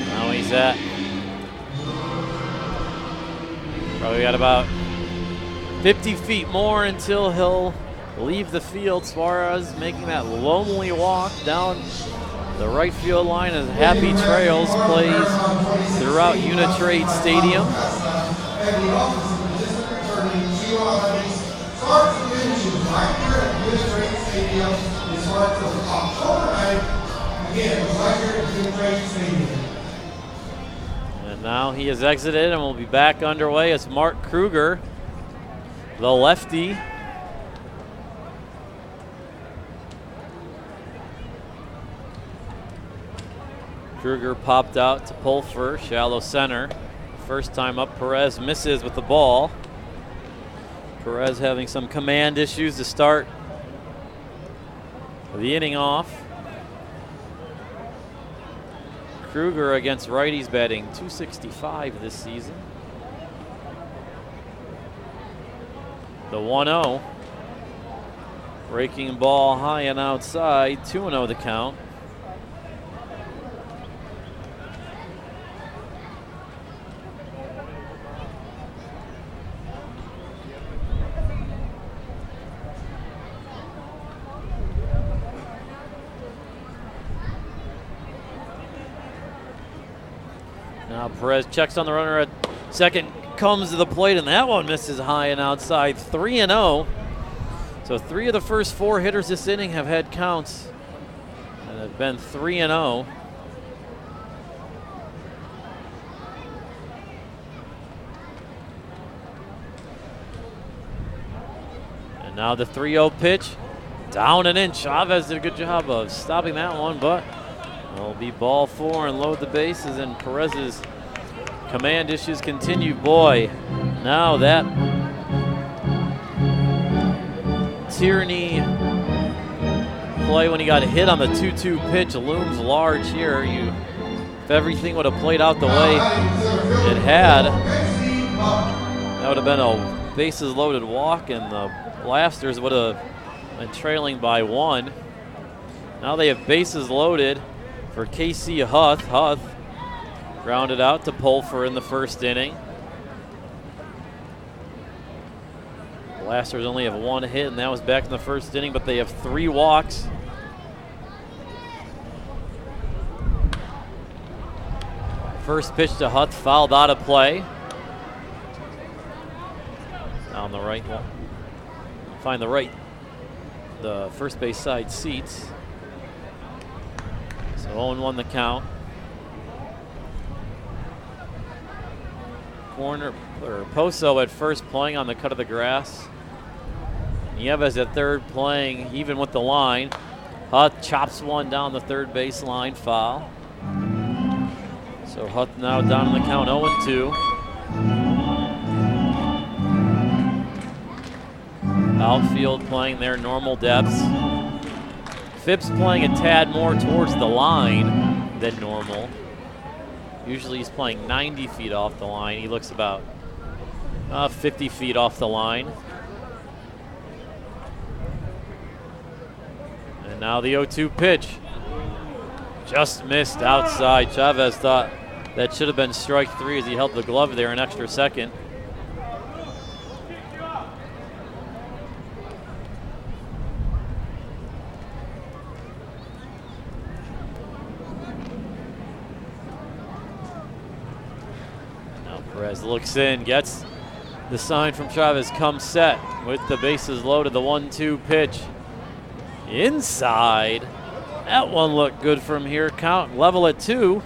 Now he's at, probably got about 50 feet more until he'll leave the field. Suarez making that lonely walk down the right field line as Happy Trails plays throughout Uni-Trade Stadium. And now he has exited and will be back underway as Mark Kruger, the lefty, Kruger popped out to Pulfer, shallow center. First time up, Perez misses with the ball. Perez having some command issues to start the inning off. Kruger against righties batting .265 this season. The 1-0. Breaking ball high and outside, 2-0 the count. Now Perez checks on the runner at second, comes to the plate, and that one misses high and outside. 3-0. So 3 of the first 4 hitters this inning have had counts and have been 3-0. And now the 3-0 pitch, down and in. Chavez did a good job of stopping that one, but it'll be ball 4 and load the bases, and Perez's command issues continue. Boy, now that Tierney play when he got hit on the 2-2 pitch looms large here. If everything would have played out the way it had, that would have been a bases loaded walk, and the Blasters would have been trailing by 1. Now they have bases loaded for Casey Huth. Huth grounded out to Pulfer in the first inning. Blasters only have 1 hit, and that was back in the first inning, but they have 3 walks. First pitch to Huth, fouled out of play. Down the right, find the first base side seats. So 0-1 the count. Corner, or Poso at first playing on the cut of the grass. Nieves at third playing even with the line. Huth chops one down the third base line, foul. So Huth now down in the count, 0-2. Outfield playing their normal depths. Phipps playing a tad more towards the line than normal. Usually he's playing 90 feet off the line. He looks about 50 feet off the line. And now the 0-2 pitch. Just missed outside. Chavez thought that should have been strike three as he held the glove there an extra second. Now Perez looks in, gets the sign from Chavez, comes set with the bases loaded. The 1-2 pitch inside. That one looked good from here. Count level at 2.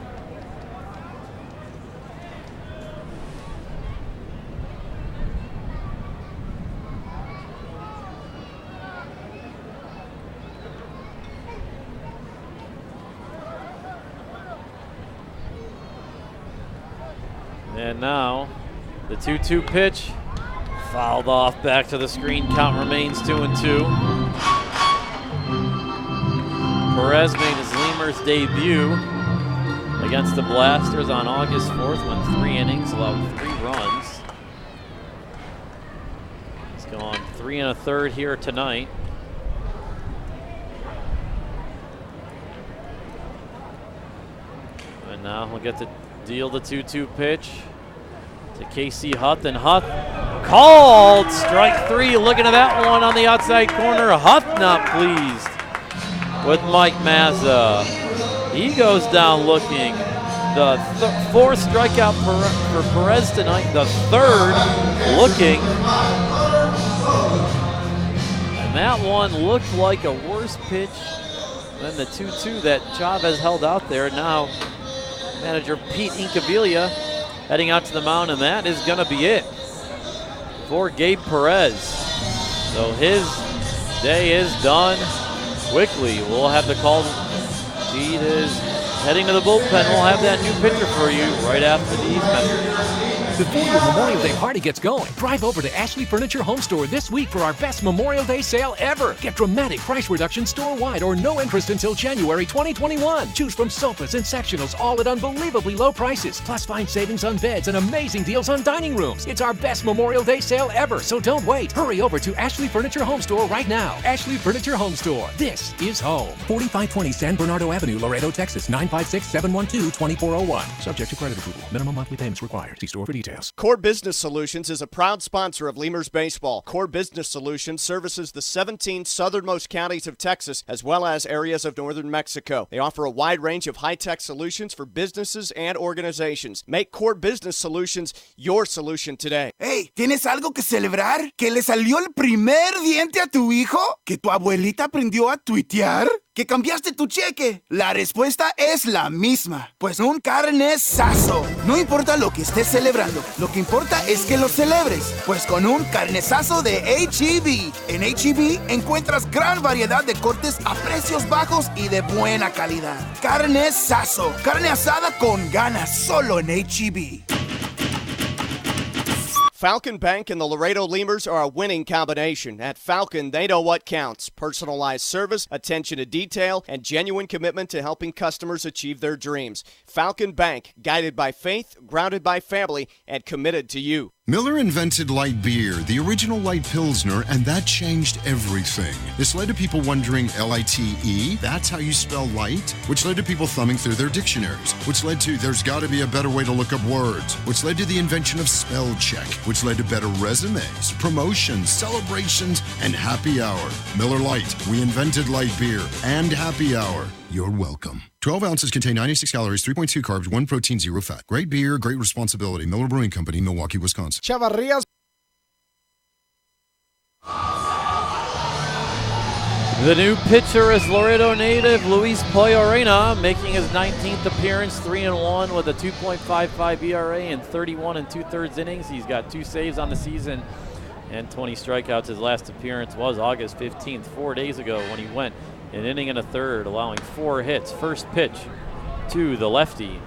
And now the 2-2 pitch fouled off back to the screen. Count remains 2-2. Perez made his Lemurs debut against the Blasters on August 4th, went 3 innings, allowed 3 runs. He's gone 3 1/3 here tonight. And now he'll get to deal the 2-2 pitch to Casey Huth, and Huth called strike 3. Looking at that one on the outside corner. Huth not pleased with Mike Mazza. He goes down looking. The 4th strikeout for Perez tonight, the 3rd looking. And that one looked like a worse pitch than the 2-2 that Chavez held out there. Now manager Pete Incaviglia heading out to the mound, and that is going to be it for Gabe Perez. So his day is done. Quickly, we'll have the call. Pete is heading to the bullpen. We'll have that new pitcher for you right after these messages. Before your Memorial Day party gets going, drive over to Ashley Furniture Home Store this week for our best Memorial Day sale ever. Get dramatic price reduction store-wide or no interest until January 2021. Choose from sofas and sectionals, all at unbelievably low prices. Plus, find savings on beds and amazing deals on dining rooms. It's our best Memorial Day sale ever, so don't wait. Hurry over to Ashley Furniture Home Store right now. Ashley Furniture Home Store. This is home. 4520 San Bernardo Avenue, Laredo, Texas, 956-712-2401. Subject to credit approval. Minimum monthly payments required. See store for details. Core Business Solutions is a proud sponsor of Lemurs Baseball. Core Business Solutions services the 17 southernmost counties of Texas as well as areas of northern Mexico. They offer a wide range of high-tech solutions for businesses and organizations. Make Core Business Solutions your solution today. Hey, ¿tienes algo que celebrar? ¿Que le salió el primer diente a tu hijo? ¿Que tu abuelita aprendió a tuitear? ¿Que cambiaste tu cheque? La respuesta es la misma. Pues un carnesazo. No importa lo que estés celebrando, lo que importa es que lo celebres. Pues con un carnesazo de H-E-B. En H-E-B encuentras gran variedad de cortes a precios bajos y de buena calidad. Carnesazo. Carne asada con ganas solo en H-E-B. Falcon Bank and the Laredo Lemurs are a winning combination. At Falcon, they know what counts. Personalized service, attention to detail, and genuine commitment to helping customers achieve their dreams. Falcon Bank, guided by faith, grounded by family, and committed to you. Miller invented light beer, the original light Pilsner, and that changed everything. This led to people wondering L-I-T-E, that's how you spell light, which led to people thumbing through their dictionaries, which led to there's got to be a better way to look up words, which led to the invention of spell check, which led to better resumes, promotions, celebrations, and happy hour. Miller Lite, we invented light beer and happy hour. You're welcome. 12 ounces contain 96 calories, 3.2 carbs, 1 protein, 0 fat. Great beer, great responsibility. Miller Brewing Company, Milwaukee, Wisconsin. Chavarrias. The new pitcher is Laredo native Luis Poyorena, making his 19th appearance, 3-1 with a 2.55 ERA in 31 2/3 innings. He's got 2 saves on the season and 20 strikeouts. His last appearance was August 15th, 4 days ago, when he went an inning and a third, allowing 4 hits. First pitch to the lefty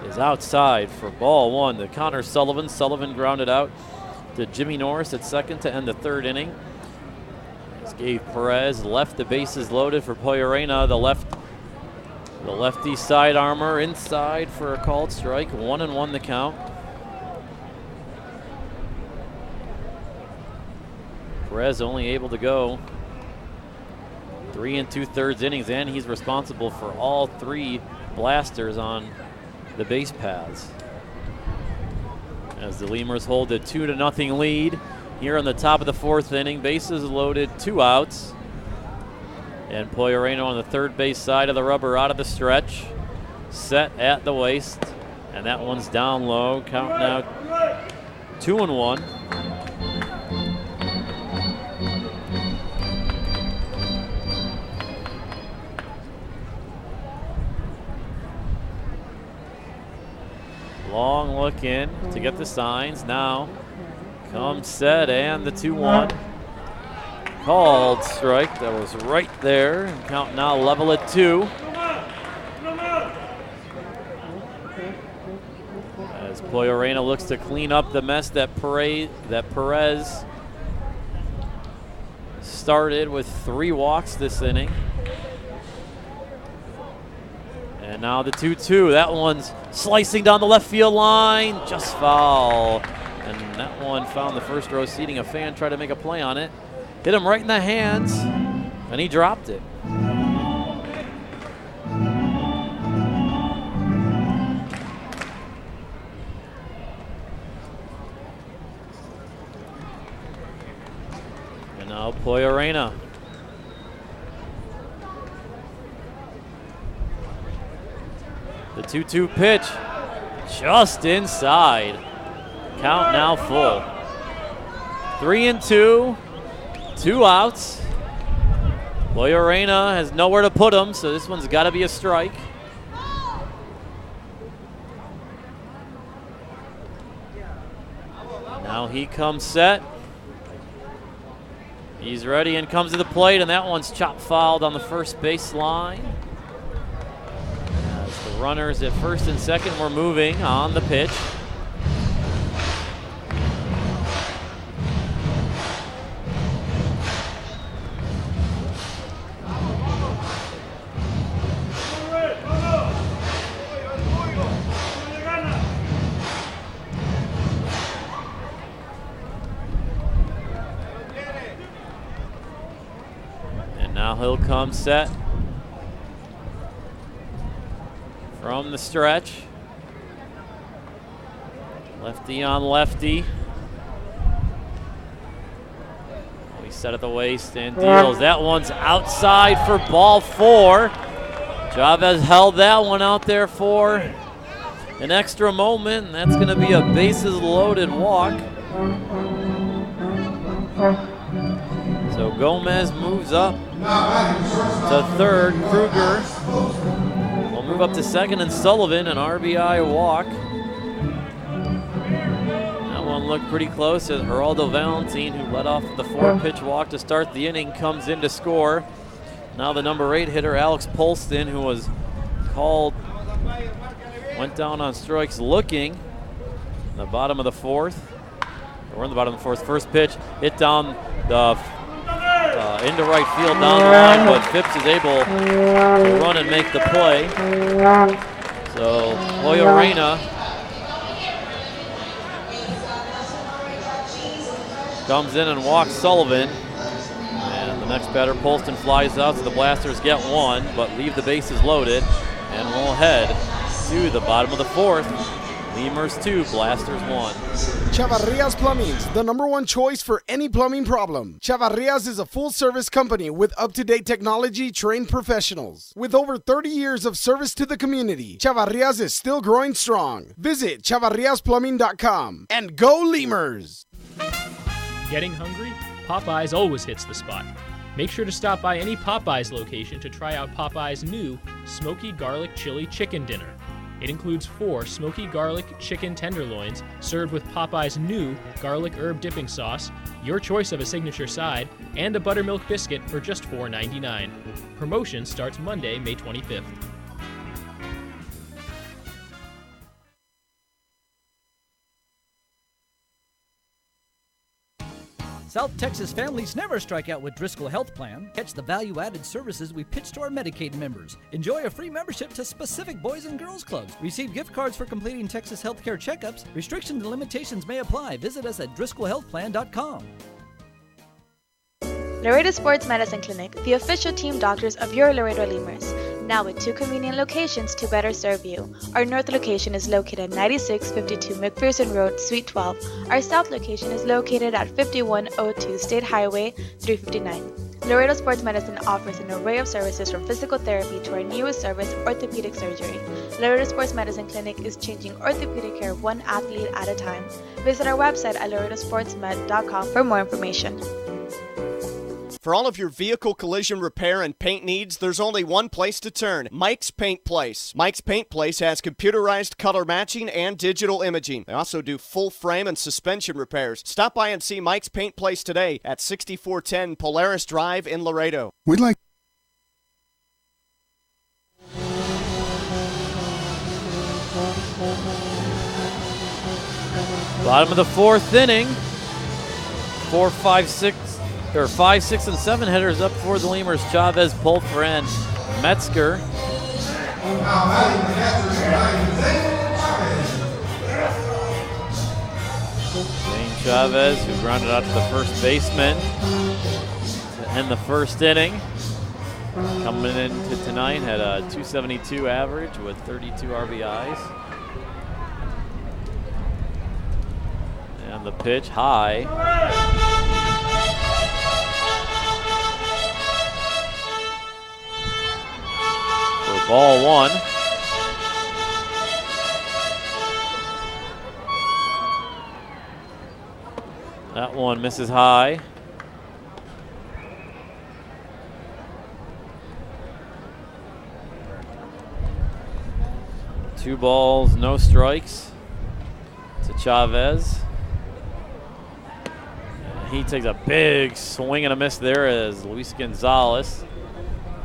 is outside for ball 1 to Connor Sullivan. Sullivan grounded out to Jimmy Norris at second to end the 3rd inning. As Gabe Perez left the bases loaded for Poyorena. The left The lefty side armor inside for a called strike. 1-1 the count. Perez only able to go 3 2/3 innings, and he's responsible for all 3 blasters on the base paths. As the Lemurs hold a 2-0 lead here on the top of the 4th inning. Bases loaded, 2 outs. And Poyoreno on the third base side of the rubber out of the stretch. Set at the waist. And that one's down low. Count now 2-1. Long look in to get the signs. Now comes set and the 2-1. Called strike. That was right there. And count now level at 2. As Poyoreno looks to clean up the mess that Perez started with 3 walks this inning. And now the 2-2. That one's slicing down the left field line. Just foul. And that one found the first row seating. A fan tried to make a play on it. Hit him right in the hands, and he dropped it. And now Poyoreno. The 2-2 pitch, just inside. Count now full. 3-2. 2 outs. Poyoreno has nowhere to put him, so this one's got to be a strike. Now he comes set. He's ready and comes to the plate, and that one's chopped fouled on the first base line. As the runners at first and second were moving on the pitch. Now he'll come set from the stretch. Lefty on lefty. He's set at the waist and deals. That one's outside for ball 4. Chavez held that one out there for an extra moment, and that's going to be a bases loaded walk. So Gomez moves up to third. Kruger will move up to second, and Sullivan an RBI walk. That one looked pretty close as Geraldo Valentin, who led off the 4-pitch walk to start the inning, comes in to score. Now the number 8 hitter, Alex Polston, who was called, went down on strikes looking in the bottom of the 4th. We're in the bottom of the 4th. First pitch hit down the into right field down the line, but Phipps is able to run and make the play. So Poyoreno comes in and walks Sullivan. And the next batter, Polston, flies out, so the Blasters get 1, but leave the bases loaded. And we'll head to the bottom of the 4th. Lemurs 2, Blasters 1. Chavarrias Plumbing's the #1 choice for any plumbing problem. Chavarrias is a full-service company with up-to-date technology, trained professionals. With over 30 years of service to the community, Chavarrias is still growing strong. Visit chavarriasplumbing.com and go Lemurs! Getting hungry? Popeyes always hits the spot. Make sure to stop by any Popeyes location to try out Popeyes' new Smoky Garlic Chili Chicken Dinner. It includes 4 smoky garlic chicken tenderloins served with Popeye's new garlic herb dipping sauce, your choice of a signature side, and a buttermilk biscuit for just $4.99. Promotion starts Monday, May 25th. South Texas families never strike out with Driscoll Health Plan. Catch the value-added services we pitch to our Medicaid members. Enjoy a free membership to specific boys and girls clubs. Receive gift cards for completing Texas healthcare checkups. Restrictions and limitations may apply. Visit us at DriscollHealthPlan.com. Laredo Sports Medicine Clinic, the official team doctors of your Laredo Lemurs. Now with 2 convenient locations to better serve you. Our north location is located at 9652 McPherson Road, Suite 12. Our south location is located at 5102 State Highway 359. Laredo Sports Medicine offers an array of services from physical therapy to our newest service, orthopedic surgery. Laredo Sports Medicine Clinic is changing orthopedic care one athlete at a time. Visit our website at laredosportsmed.com for more information. For all of your vehicle collision repair and paint needs, there's only one place to turn, Mike's Paint Place. Mike's Paint Place has computerized color matching and digital imaging. They also do full frame and suspension repairs. Stop by and see Mike's Paint Place today at 6410 Polaris Drive in Laredo. We'd like Bottom of the 4th inning. 4, 5, 6. There are 5, 6, and 7 hitters up for the Lemurs. Chavez, Pulfer, and Metzger. Zane Chavez, who grounded out to the first baseman to end the 1st inning. Coming into tonight, had a 272 average with 32 RBIs. And the pitch high. For ball 1. That one misses high. Two balls, no strikes to Chavez. He takes a big swing and a miss there as Luis Gonzalez.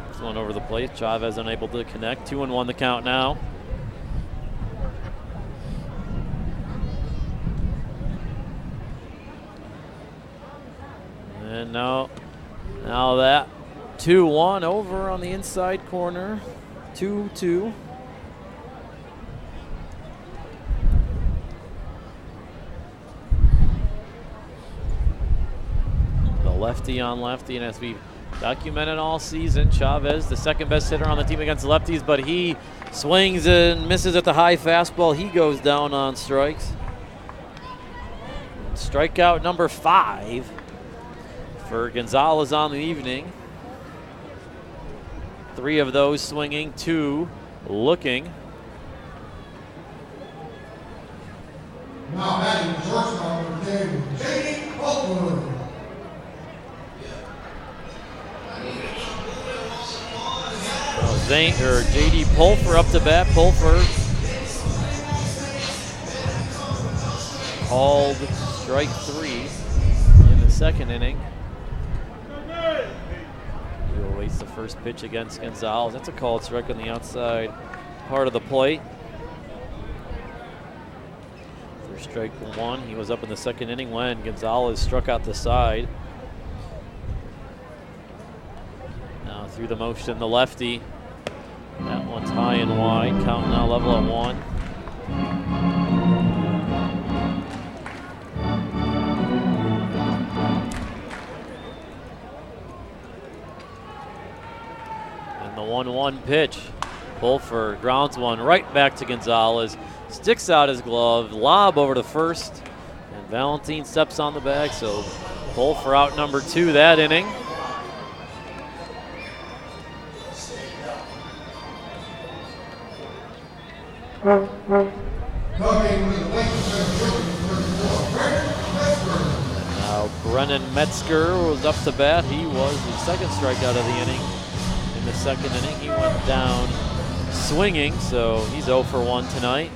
This one over the plate. Chavez unable to connect. 2-1 the count now. And now that 2-1 over on the inside corner. 2-2. Lefty on lefty, and as we've documented all season, Chavez, the second best hitter on the team against lefties, but he swings and misses at the high fastball. He goes down on strikes. Strikeout number 5 for Gonzalez on the evening. 3 of those swinging, 2 looking. Now batting the shortstop number 10, J.D. Oakwood. J.D. Pulfer up to bat. Pulfer called strike 3 in the second inning. He awaits the first pitch against Gonzalez. That's a called strike on the outside part of the plate. For strike 1, he was up in the second inning when Gonzalez struck out the side. Now through the motion, the lefty. That one's high and wide. Count now level at 1. And the 1-1 pitch. Pulfer grounds one right back to Gonzalez. Sticks out his glove. Lob over to first. And Valentin steps on the bag. So Pulfer out number 2 that inning. Now Brennan Metzger was up to bat. He was the second strikeout of the inning. In the second inning, he went down swinging, so he's 0 for 1 tonight.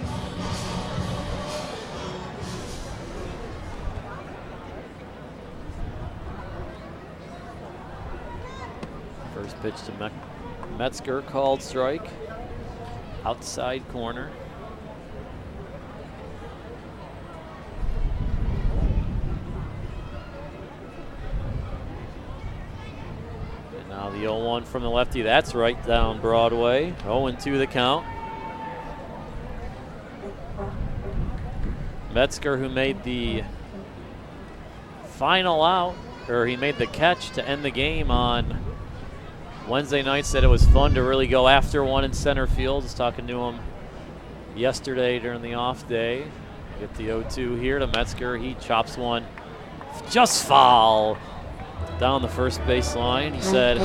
First pitch to Metzger, called strike. Outside corner. The 0-1 from the lefty, that's right down Broadway. 0-2 the count. Metzger, who made the final out, or he made the catch to end the game on Wednesday night, said it was fun to really go after one in center field. I was talking to him yesterday during the off day. Get the 0-2 here to Metzger. He chops one just foul down the first base line. He said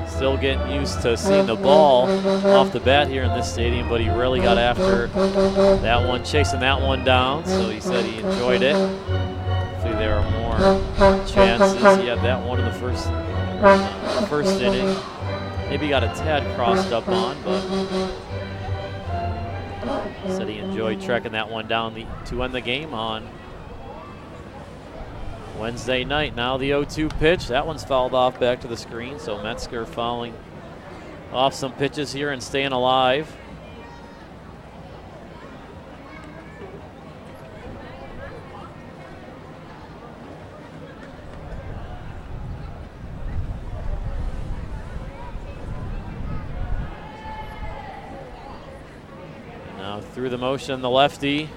still getting used to seeing the ball off the bat here in this stadium, but he really got after that one, chasing that one down. So he said he enjoyed it. Hopefully there are more chances. He had that one in the first inning. Maybe got a tad crossed up on, but said he enjoyed trekking that one down to end the game on Wednesday night. Now the 0-2 pitch. That one's fouled off back to the screen, so Metzger fouling off some pitches here and staying alive. Now through the motion, the lefty.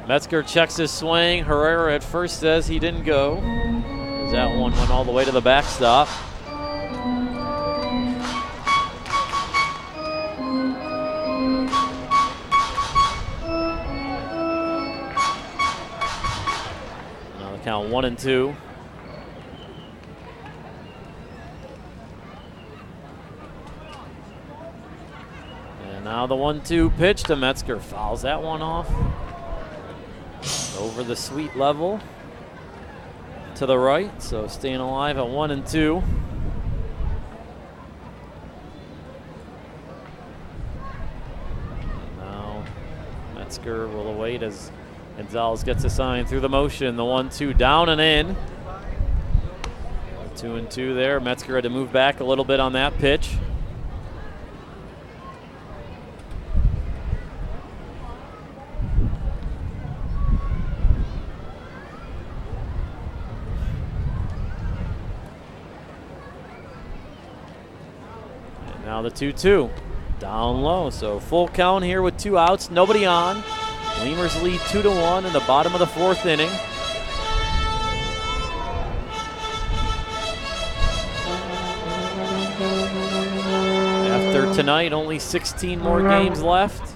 Metzger checks his swing. Herrera at first says he didn't go. That one went all the way to the backstop. Now the count 1-2. And now the 1-2 pitch to Metzger. Fouls that one off. Over the sweet level to the right, so staying alive at 1-2. And now Metzger will await as Gonzalez gets a sign through the motion. The 1-2 down and in. 2-2 there. Metzger had to move back a little bit on that pitch. Now the 2-2, down low, so full count here with 2 outs, nobody on. Lemurs lead 2-1 in the bottom of the 4th inning. After tonight, only 16 more games left.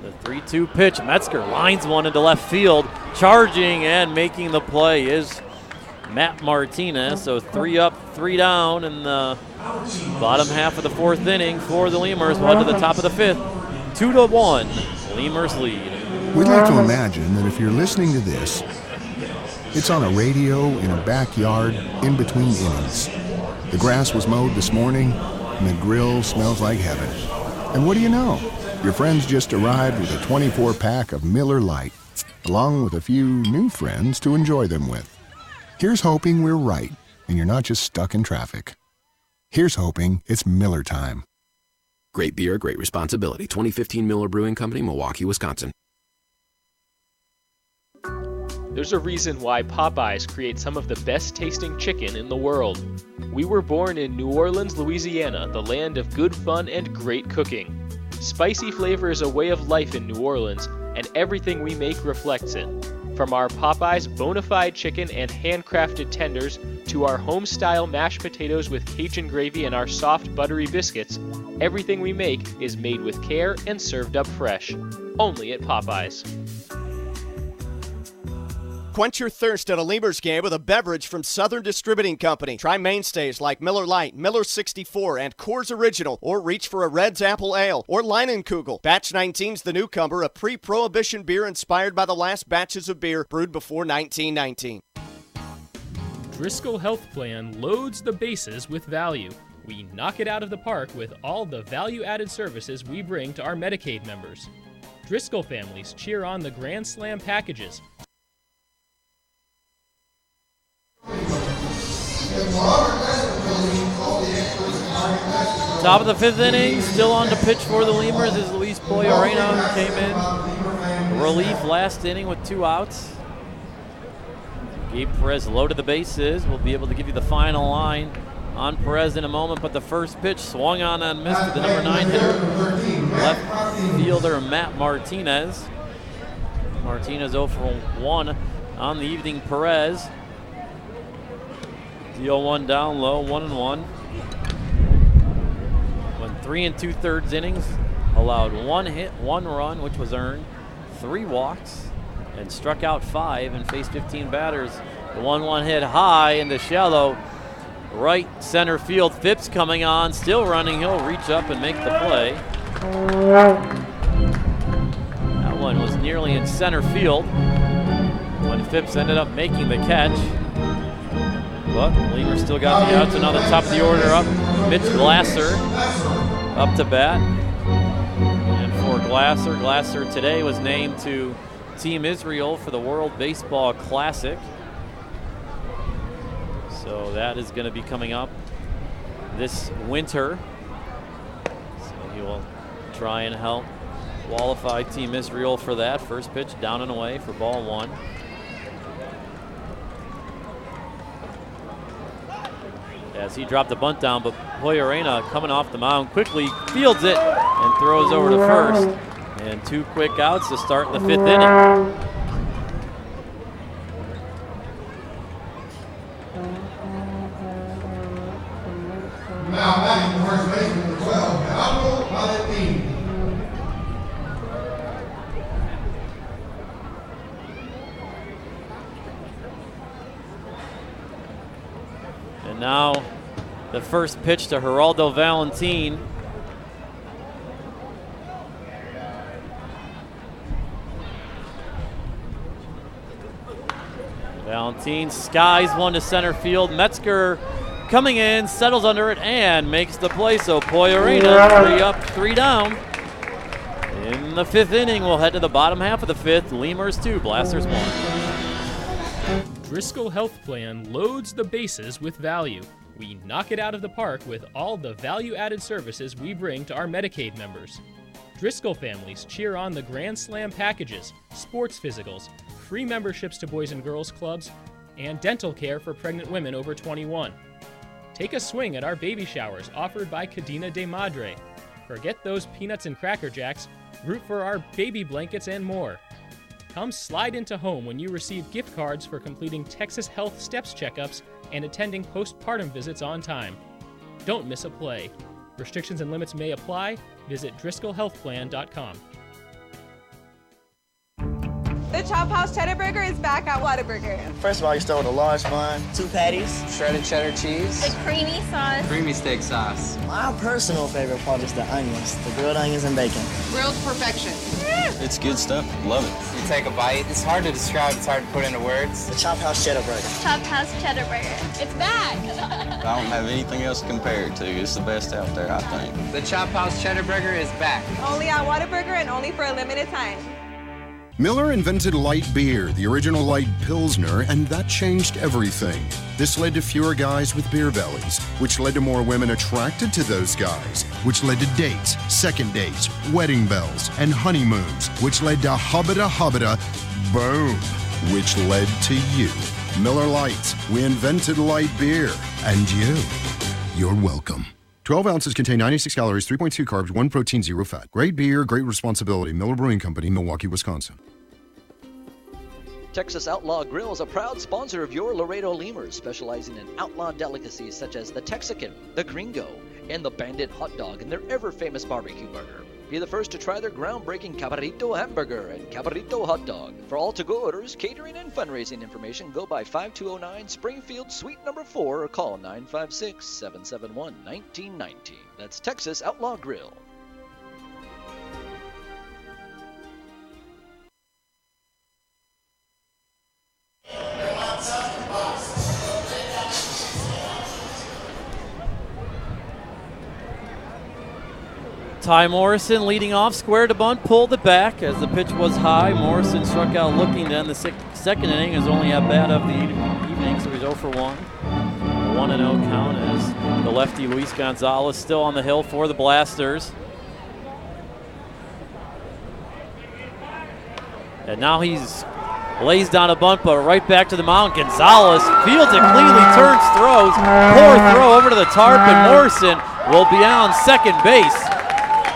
The 3-2 pitch, Metzger lines one into left field, charging and making the play is Matt Martinez. So 3 up, 3 down in the bottom half of the 4th inning for the Lemurs. We'll head to the top of the 5th. 2-1, Lemurs lead. We'd like to imagine that if you're listening to this, it's on a radio in a backyard in between innings. The grass was mowed this morning, and the grill smells like heaven. And what do you know? Your friends just arrived with a 24-pack of Miller Lite, along with a few new friends to enjoy them with. Here's hoping we're right, and you're not just stuck in traffic. Here's hoping it's Miller time. Great beer, great responsibility. 2015 Miller Brewing Company, Milwaukee, Wisconsin. There's a reason why Popeyes creates some of the best tasting chicken in the world. We were born in New Orleans, Louisiana, the land of good fun and great cooking. Spicy flavor is a way of life in New Orleans, and everything we make reflects it. From our Popeyes bona fide chicken and handcrafted tenders to our home-style mashed potatoes with Cajun gravy and our soft buttery biscuits, everything we make is made with care and served up fresh. Only at Popeyes. Quench your thirst at a Lemurs game with a beverage from Southern Distributing Company. Try mainstays like Miller Lite, Miller 64, and Coors Original, or reach for a Red's Apple Ale or Leinenkugel. Batch 19's the newcomer, a pre-prohibition beer inspired by the last batches of beer brewed before 1919. Driscoll Health Plan loads the bases with value. We knock it out of the park with all the value-added services we bring to our Medicaid members. Driscoll families cheer on the Grand Slam packages. Top of the 5th inning, still on to pitch for the Lemurs is Luis Poyorena, who came in relief last inning with 2 outs. Gabe Perez loaded the bases. We'll be able to give you the final line on Perez in a moment, but the first pitch swung on and missed to the number 9 hitter, left fielder Matt Martinez. Martinez 0 for 1 on the evening. Perez, the 0-1 down low, 1-1. Went 3 2/3 innings, allowed 1 hit, 1 run, which was earned, 3 walks, and struck out 5 and faced 15 batters. The 1-1 hit high into shallow right center field. Phipps coming on, still running. He'll reach up and make the play. That one was nearly in center field when Phipps ended up making the catch. But Lemurs still got the outs, and on the top of the order up, Mitch Glasser up to bat. And for Glasser today was named to Team Israel for the World Baseball Classic. So that is going to be coming up this winter. So he will try and help qualify Team Israel for that. First pitch down and away for ball 1. As he dropped the bunt down, but Poyorena coming off the mound quickly fields it and throws over to first. And 2 quick outs to start the 5th inning. Now batting the first baseman for 12, Pablo Valentin. And now the first pitch to Geraldo Valentin. Valentin skies one to center field. Metzger coming in, settles under it, and makes the play. So Poyorena, 3 up, 3 down. In the 5th inning, we'll head to the bottom half of the 5th. Lemurs 2, Blasters 1. Driscoll Health Plan loads the bases with value. We knock it out of the park with all the value-added services we bring to our Medicaid members. Driscoll families cheer on the Grand Slam packages, sports physicals, free memberships to Boys and Girls Clubs, and dental care for pregnant women over 21. Take a swing at our baby showers offered by Cadena de Madre. Forget those peanuts and Cracker Jacks, root for our baby blankets and more. Come slide into home when you receive gift cards for completing Texas Health Steps checkups and attending postpartum visits on time. Don't miss a play. Restrictions and limits may apply. Visit DriscollHealthPlan.com. The Chop House Cheddar Burger is back at Whataburger. First of all, you start with a large bun, 2 patties, Shredded cheddar cheese. The creamy sauce. Creamy steak sauce. My personal favorite part is the onions, the grilled onions and bacon. Grilled perfection. It's good stuff. Love it. You take a bite. It's hard to describe. It's hard to put into words. The Chop House Cheddar Burger. Chop House Cheddar Burger. It's back. I don't have anything else to compare it to. It's the best out there, I think. The Chop House Cheddar Burger is back. Only at Whataburger and only for a limited time. Miller invented light beer, the original light Pilsner, and that changed everything. This led to fewer guys with beer bellies, which led to more women attracted to those guys, which led to dates, second dates, wedding bells, and honeymoons, which led to hubbada, boom, which led to you. Miller Lite, we invented light beer, and you're welcome. 12 ounces contain 96 calories, 3.2 carbs, 1 protein, 0 fat. Great beer, great responsibility. Miller Brewing Company, Milwaukee, Wisconsin. Texas Outlaw Grill is a proud sponsor of your Laredo Lemurs, specializing in outlaw delicacies such as the Texican, the Gringo, and the Bandit Hot Dog and their ever-famous barbecue burger. Be the first to try their groundbreaking Cabrito Hamburger and Cabrito Hot Dog. For all to-go orders, catering, and fundraising information, go by 5209 Springfield Suite number 4 or call 956-771-1919. That's Texas Outlaw Grill. Ty Morrison leading off, square to bunt, pulled it back as the pitch was high. Morrison struck out looking to end the second inning. Is only at bat of the evening, so he's 0 for 1. 1-0 count as the lefty Luis Gonzalez still on the hill for the Blasters. And now he's Lays down a bunt, but right back to the mound. Gonzalez fields it cleanly, turns, throws. Poor throw over to the tarp, and Morrison will be on second base.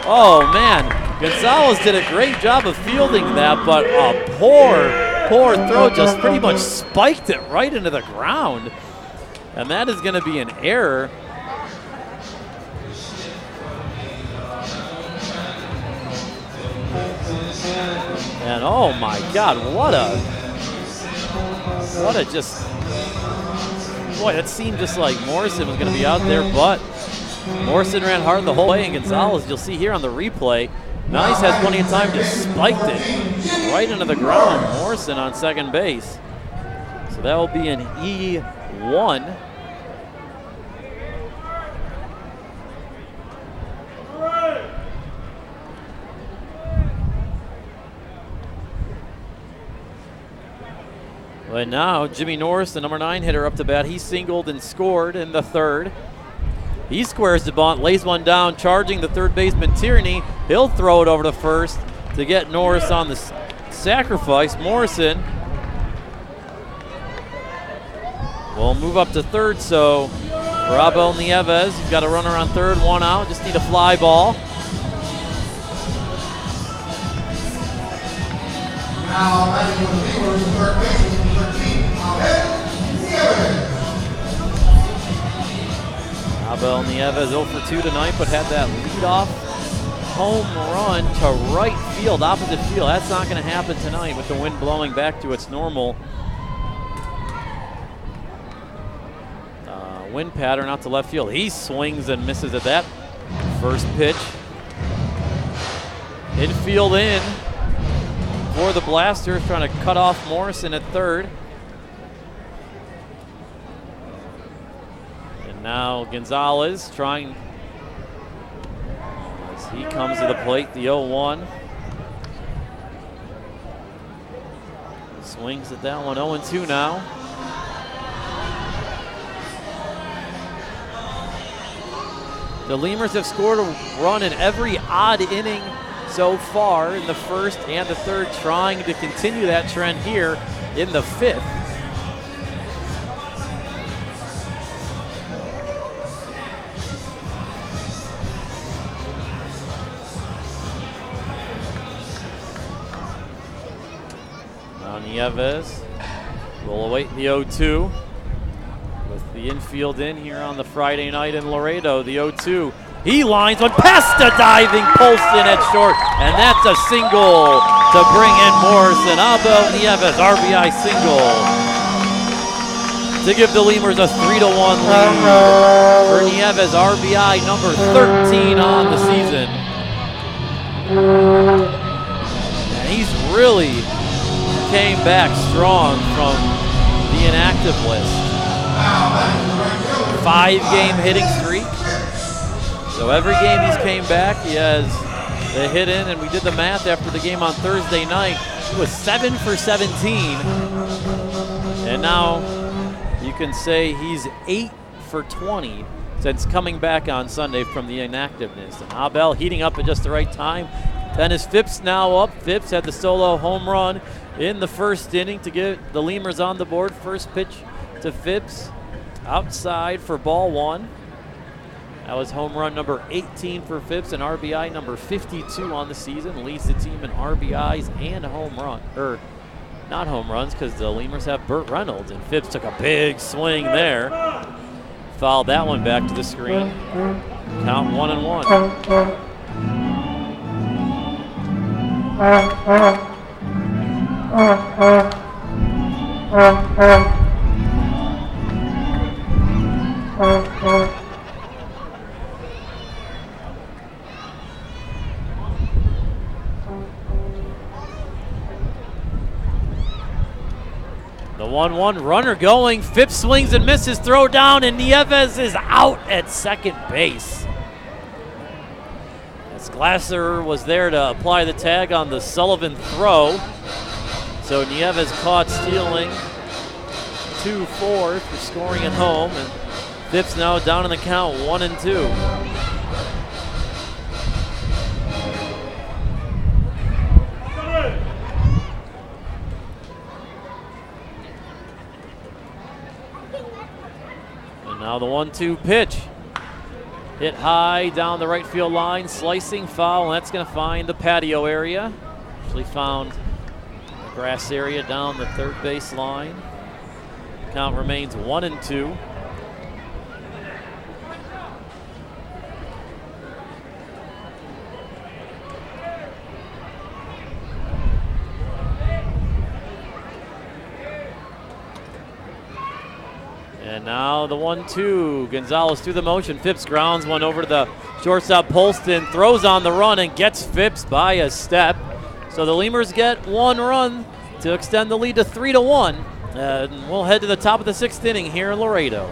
Oh, man. Gonzalez did a great job of fielding that, but a poor throw just pretty much spiked it right into the ground. And that is going to be an error. And oh my God, what a boy, that seemed just like Morrison was going to be out there, but Morrison ran hard the whole way, and Gonzalez, you'll see here on the replay, Nice has plenty of time to spike it right into the ground. Morrison on second base. So that will be an E1. But now Jimmy Norris, the number 9 hitter, up to bat. He singled and scored in the third. He squares the bunt, lays one down, charging the third baseman Tierney. He'll throw it over to first to get Norris on the sacrifice. Morrison will move up to third, so for Abel Nieves, he's got a runner on third, one out, just need a fly ball. Now, batting for the Lemurs, third baseman, number 13, Abel Nieves. Abel Nieves 0 for 2 tonight, but had that leadoff home run to right field, opposite field. That's not going to happen tonight with the wind blowing back to its normal wind pattern out to left field. He swings and misses at that first pitch. Infield in for the Blasters, trying to cut off Morrison at third. And now Gonzalez trying, as he comes to the plate, the 0-1. Swings at that one, 0-2 now. The Lemurs have scored a run in every odd inning so far in the first and the third, trying to continue that trend here in the fifth. Now Nieves will await the 0-2. With the infield in here on the Friday night in Laredo, the 0-2. He lines one past a diving Polston at short, and that's a single to bring in Morrison. Abel Nieves, RBI single to give the Lemurs a 3-1 lead. For Nieves, RBI number 13 on the season. And he's really came back strong from the inactive list. 5-game hitting streak. So every game he's came back, he has the hit in, and we did the math after the game on Thursday night. He was 7 for 17. And now you can say he's 8 for 20 since coming back on Sunday from the inactiveness. And Abel heating up at just the right time. Dennis Phipps now up. Phipps had the solo home run in the first inning to get the Lemurs on the board. First pitch to Phipps, outside for ball one. That was home run number 18 for Phipps and RBI number 52 on the season. Leads the team in RBIs and home run, or not home runs, because the Lemurs have Burt Reynolds, and Phipps took a big swing there. Fouled that one back to the screen. Count 1-1. The 1-1 runner going. Phipps swings and misses, throw down, and Nieves is out at second base. As Glasser was there to apply the tag on the Sullivan throw. So Nieves caught stealing 2-4 for scoring at home, and Phipps now down in the count, 1-2. the 1-2 pitch. Hit high down the right field line, slicing foul, and that's going to find the patio area. Actually found the grass area down the third base line. Count remains 1-2. And now the 1-2. Gonzalez through the motion. Phipps grounds one over to the shortstop. Polston throws on the run and gets Phipps by a step. So the Lemurs get one run to extend the lead to 3-1. And we'll head to the top of the 6th inning here in Laredo.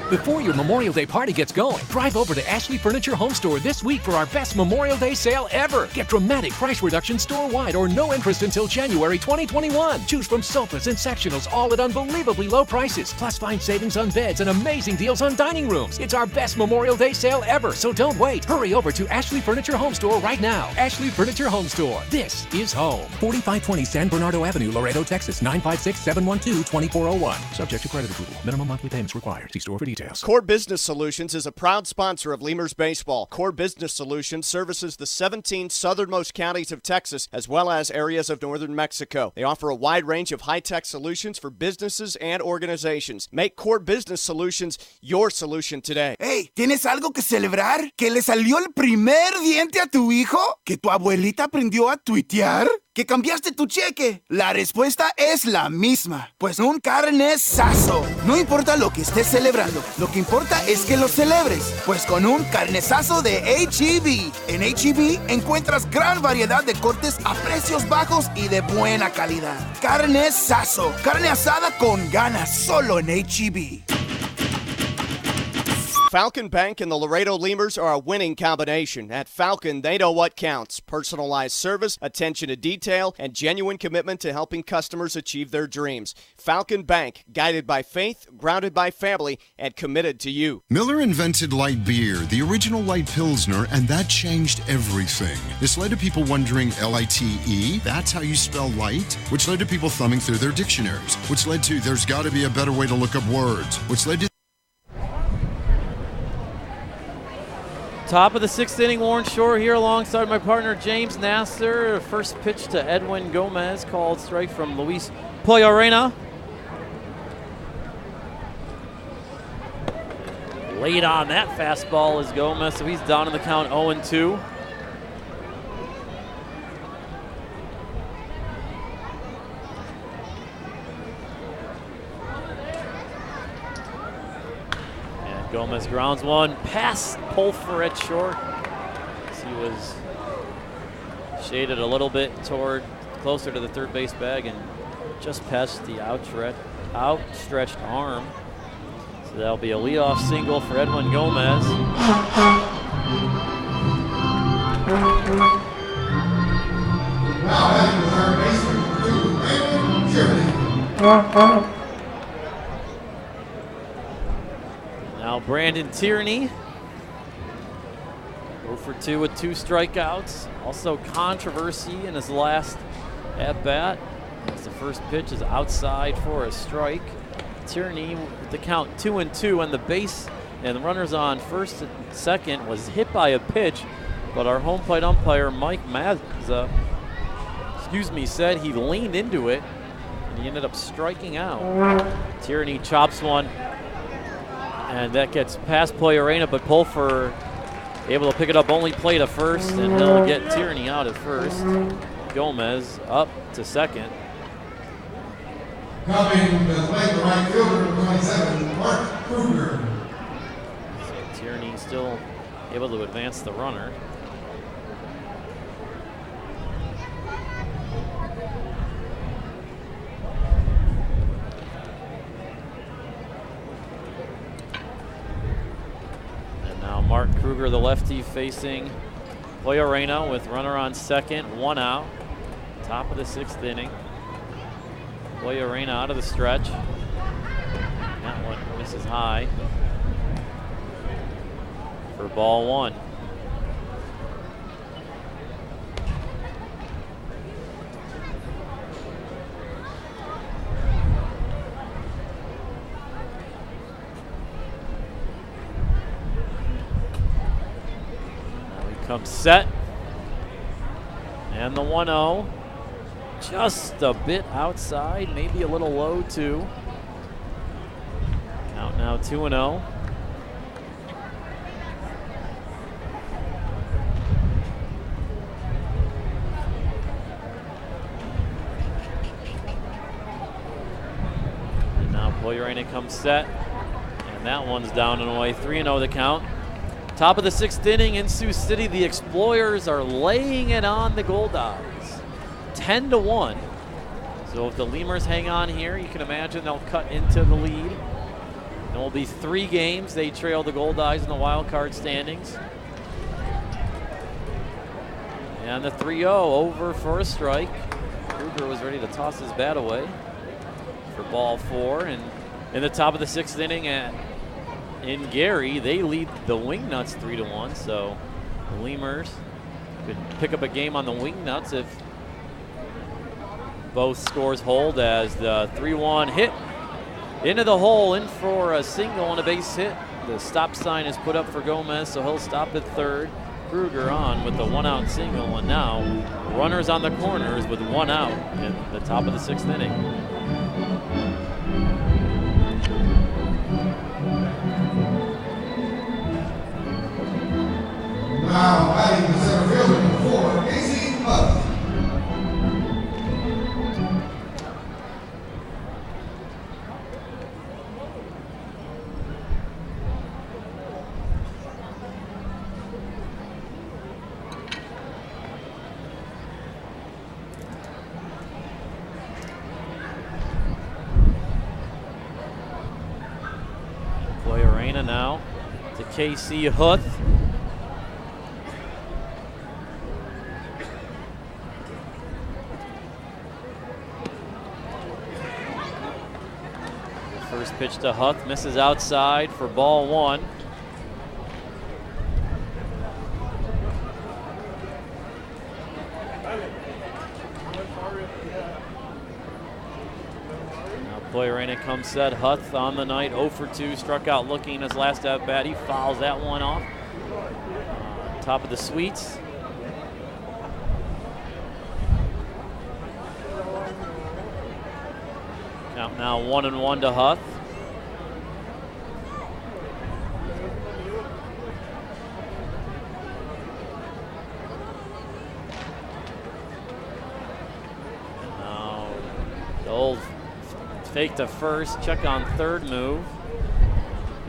Before your Memorial Day party gets going, drive over to Ashley Furniture Home Store this week for our best Memorial Day sale ever. Get dramatic price reduction store-wide or no interest until January 2021. Choose from sofas and sectionals, all at unbelievably low prices. Plus, find savings on beds and amazing deals on dining rooms. It's our best Memorial Day sale ever, so don't wait. Hurry over to Ashley Furniture Home Store right now. Ashley Furniture Home Store. This is home. 4520 San Bernardo Avenue, Laredo, Texas, 956-712-2401. Subject to credit approval. Minimum monthly payments required. See store for details. Core Business Solutions is a proud sponsor of Lemurs Baseball. Core Business Solutions services the 17 southernmost counties of Texas as well as areas of northern Mexico. They offer a wide range of high-tech solutions for businesses and organizations. Make Core Business Solutions your solution today. Hey, ¿tienes algo que celebrar? ¿Que le salió el primer diente a tu hijo? ¿Que tu abuelita aprendió a tuitear? ¿Que cambiaste tu cheque? La respuesta es la misma, pues un carnesazo. No importa lo que estés celebrando, lo que importa es que lo celebres, pues con un carnesazo de H-E-B. En H-E-B encuentras gran variedad de cortes a precios bajos y de buena calidad. Carnesazo, carne asada con ganas, solo en H-E-B. Falcon Bank and the Laredo Lemurs are a winning combination. At Falcon, they know what counts. Personalized service, attention to detail, and genuine commitment to helping customers achieve their dreams. Falcon Bank, guided by faith, grounded by family, and committed to you. Miller invented light beer, the original light Pilsner, and that changed everything. This led to people wondering L-I-T-E, that's how you spell light, which led to people thumbing through their dictionaries, which led to there's got to be a better way to look up words, which led to Top of the 6th inning, Warren Shore here alongside my partner James Nasser. First pitch to Edwin Gomez, called strike from Luis Poyorena. Late on that fastball is Gomez, so he's down in the count 0-2. Gomez grounds one past Pulfer at short. He was shaded a little bit closer to the third base bag and just past the outstretched arm. So that'll be a leadoff single for Edwin Gomez. Now heading to third baseman for 2, Raymond Tierney. Now Brandon Tierney, 0 for 2 with 2 strikeouts. Also controversy in his last at-bat, as the first pitch is outside for a strike. Tierney with the count 2-2, and the base and the runners on first and second was hit by a pitch, but our home plate umpire Mike Mazza, said he leaned into it and he ended up striking out. Tierney chops one, and that gets past Poyorena, but Pulfer able to pick it up, only play to first, and he'll get Tierney out at first. Gomez up to second. Coming to the plate, the right fielder, 27, Mark Kruger. So Tierney still able to advance the runner. Mark Kruger, the lefty, facing Poyorena with runner on second, 1 out. Top of the 6th inning. Poyorena out of the stretch. That one misses high for ball 1. Comes set. And the 1-0. Just a bit outside, maybe a little low too. Count now 2-0. And now Poyarena comes set. And that one's down and away. 3-0 the count. Top of the 6th inning in Sioux City, the Explorers are laying it on the Goldeyes. 10-1. So if the Lemurs hang on here, you can imagine they'll cut into the lead. There will be 3 games. They trail the Goldeyes in the wild card standings. And the 3-0 over for a strike. Kruger was ready to toss his bat away for ball 4. And in the top of the 6th inning in Gary, they lead the Wingnuts 3-1. So the Lemurs could pick up a game on the Wingnuts if both scores hold, as the 3-1 hit into the hole, in for a single and a base hit. The stop sign is put up for Gomez, so he'll stop at third. Kruger on with the 1-out single, and now runners on the corners with 1 out in the top of the 6th inning. Now batting the center fielder for Casey Huff. Poyarena now to Casey Huth. First pitch to Huth, misses outside for ball 1. Now Poyarena comes set. Huth on the night, 0 for 2, struck out looking his last at bat. He fouls that one off. Top of the Sweets. Count now 1-1 to Huth. Now the old fake to first, check on third move.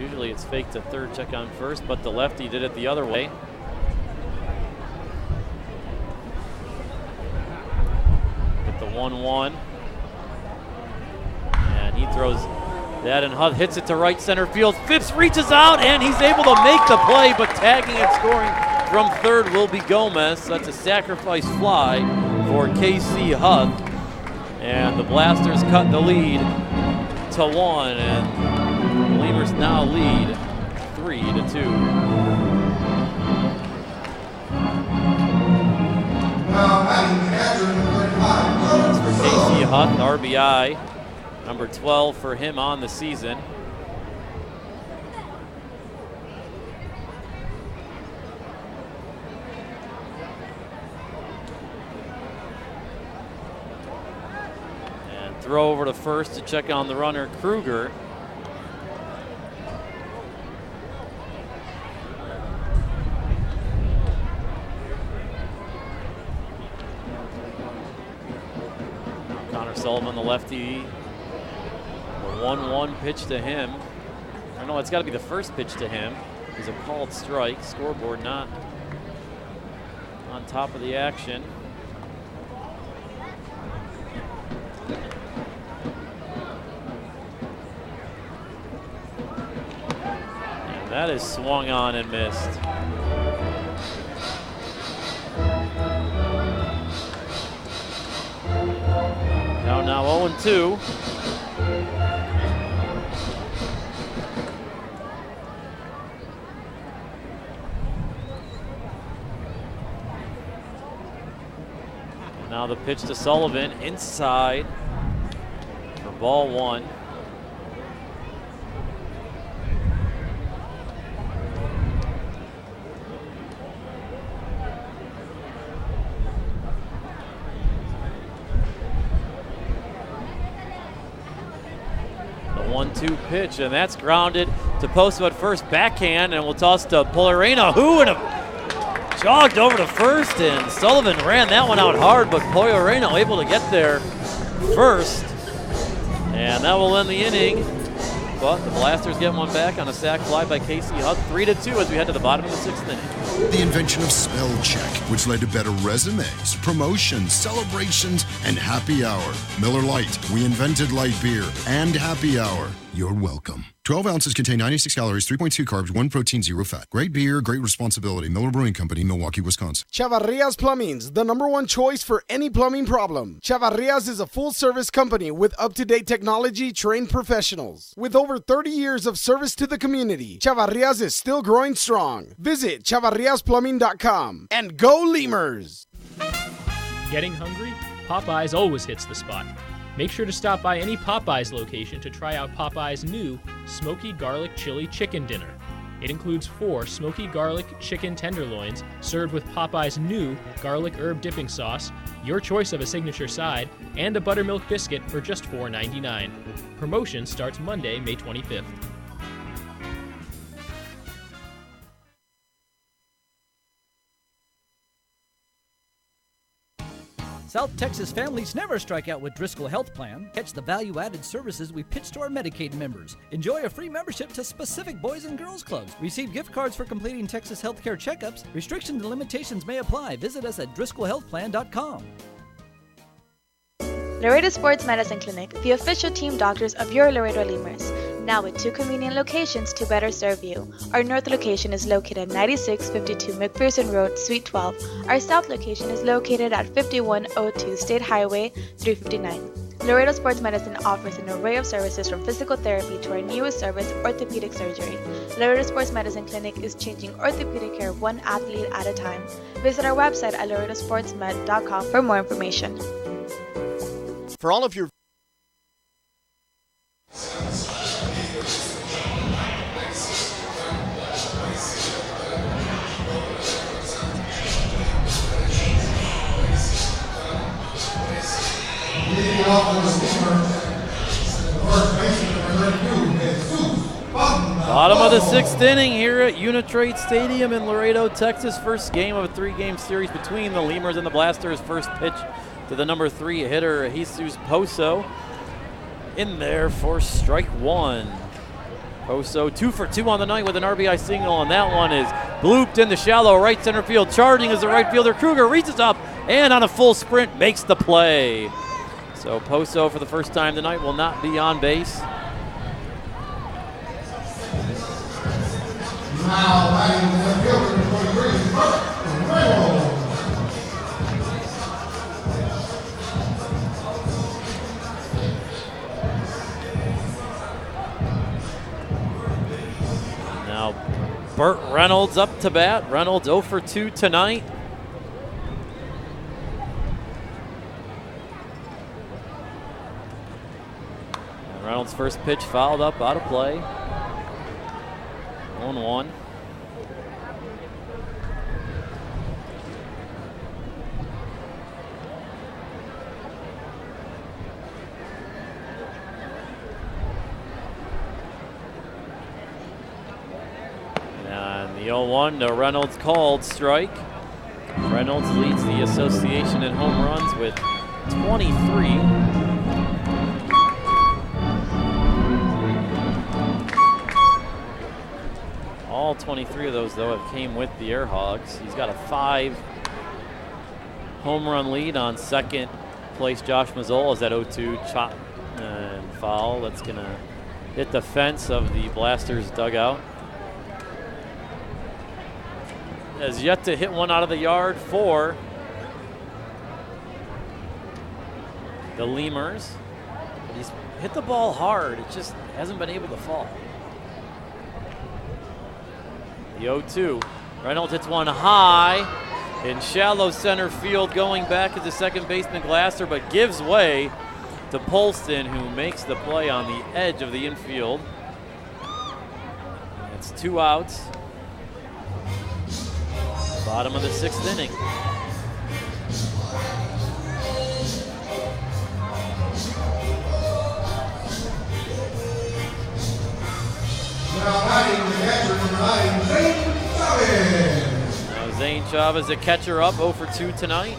Usually it's fake to third, check on first, but the lefty did it the other way. Get the 1-1. He throws that, and Huth hits it to right center field. Phipps reaches out, and he's able to make the play, but tagging and scoring from third will be Gomez. That's a sacrifice fly for KC Huth. And the Blasters cut the lead to 1, and the Lemurs now lead 3-2. That's for KC Huth, RBI. Number 12 for him on the season. And throw over to first to check on the runner, Kruger. Now Connor Sullivan, the lefty. 1-1 pitch to him. Or no, it's got to be the first pitch to him. It's a called strike. Scoreboard not on top of the action. And that is swung on and missed. Now 0-2. Now the pitch to Sullivan inside for ball 1. 1-2 pitch, and that's grounded to Poso at first, backhand, and we'll toss to Polarena, who jogged over to first, and Sullivan ran that one out hard, but Polarena able to get there first, and that will end the inning. But the Blasters get one back on a sac fly by Casey Huck, 3-2 as we head to the bottom of the 6th inning. The invention of spell check, which led to better resumes, promotions, celebrations, and happy hour. Miller Lite, we invented light beer and happy hour. You're welcome. 12 ounces contain 96 calories, 3.2 carbs, 1 protein, 0 fat. Great beer, great responsibility. Miller Brewing Company, Milwaukee, Wisconsin. Chavarrias Plumbing's the #1 choice for any plumbing problem. Chavarrias is a full-service company with up-to-date technology, trained professionals. With over 30 years of service to the community, Chavarrias is still growing strong. Visit chavarriasplumbing.com and go Lemurs! Getting hungry? Popeyes always hits the spot. Make sure to stop by any Popeyes location to try out Popeyes' new Smoky Garlic Chili Chicken Dinner. It includes 4 smoky garlic chicken tenderloins served with Popeyes' new garlic herb dipping sauce, your choice of a signature side, and a buttermilk biscuit for just $4.99. Promotion starts Monday, May 25th. South Texas families never strike out with Driscoll Health Plan. Catch the value-added services we pitch to our Medicaid members. Enjoy a free membership to specific boys and girls clubs. Receive gift cards for completing Texas healthcare checkups. Restrictions and limitations may apply. Visit us at DriscollHealthPlan.com. Laredo Sports Medicine Clinic, the official team doctors of your Laredo Lemurs. Now with 2 convenient locations to better serve you. Our north location is located at 9652 McPherson Road, Suite 12. Our south location is located at 5102 State Highway 359. Laredo Sports Medicine offers an array of services from physical therapy to our newest service, orthopedic surgery. Laredo Sports Medicine Clinic is changing orthopedic care one athlete at a time. Visit our website at laredosportsmed.com for more information. For all of your Bottom of the 6th inning here at Uni-Trade Stadium in Laredo, Texas. First game of a 3-game series between the Lemurs and the Blasters. First pitch to the number 3 hitter, Jesus Poso. In there for strike 1. Poso 2 for 2 on the night with an RBI single, and that one is blooped into shallow right center field. Charging as the right fielder, Kruger reaches up and on a full sprint makes the play. So Poso for the first time tonight will not be on base. Now Burt Reynolds up to bat. Reynolds 0 for 2 tonight. And Reynolds' first pitch fouled up, out of play. 1-1. And the 0-1 to Reynolds called strike. Reynolds leads the association in home runs with 23. All 23 of those, though, have came with the Air Hogs. He's got a 5 home run lead on second place Josh Mazzola as that 0-2 chop and foul. That's going to hit the fence of the Blasters dugout. Has yet to hit one out of the yard for the Lemurs. He's hit the ball hard. It just hasn't been able to fall. The 0-2. Reynolds hits one high in shallow center field, going back as the second baseman Glasser, but gives way to Polston, who makes the play on the edge of the infield. It's 2 outs. Bottom of the 6th inning. Now batting the catcher, number 9, Zane Chavez. Now Zane Chavez, the catcher, up 0 for 2 tonight.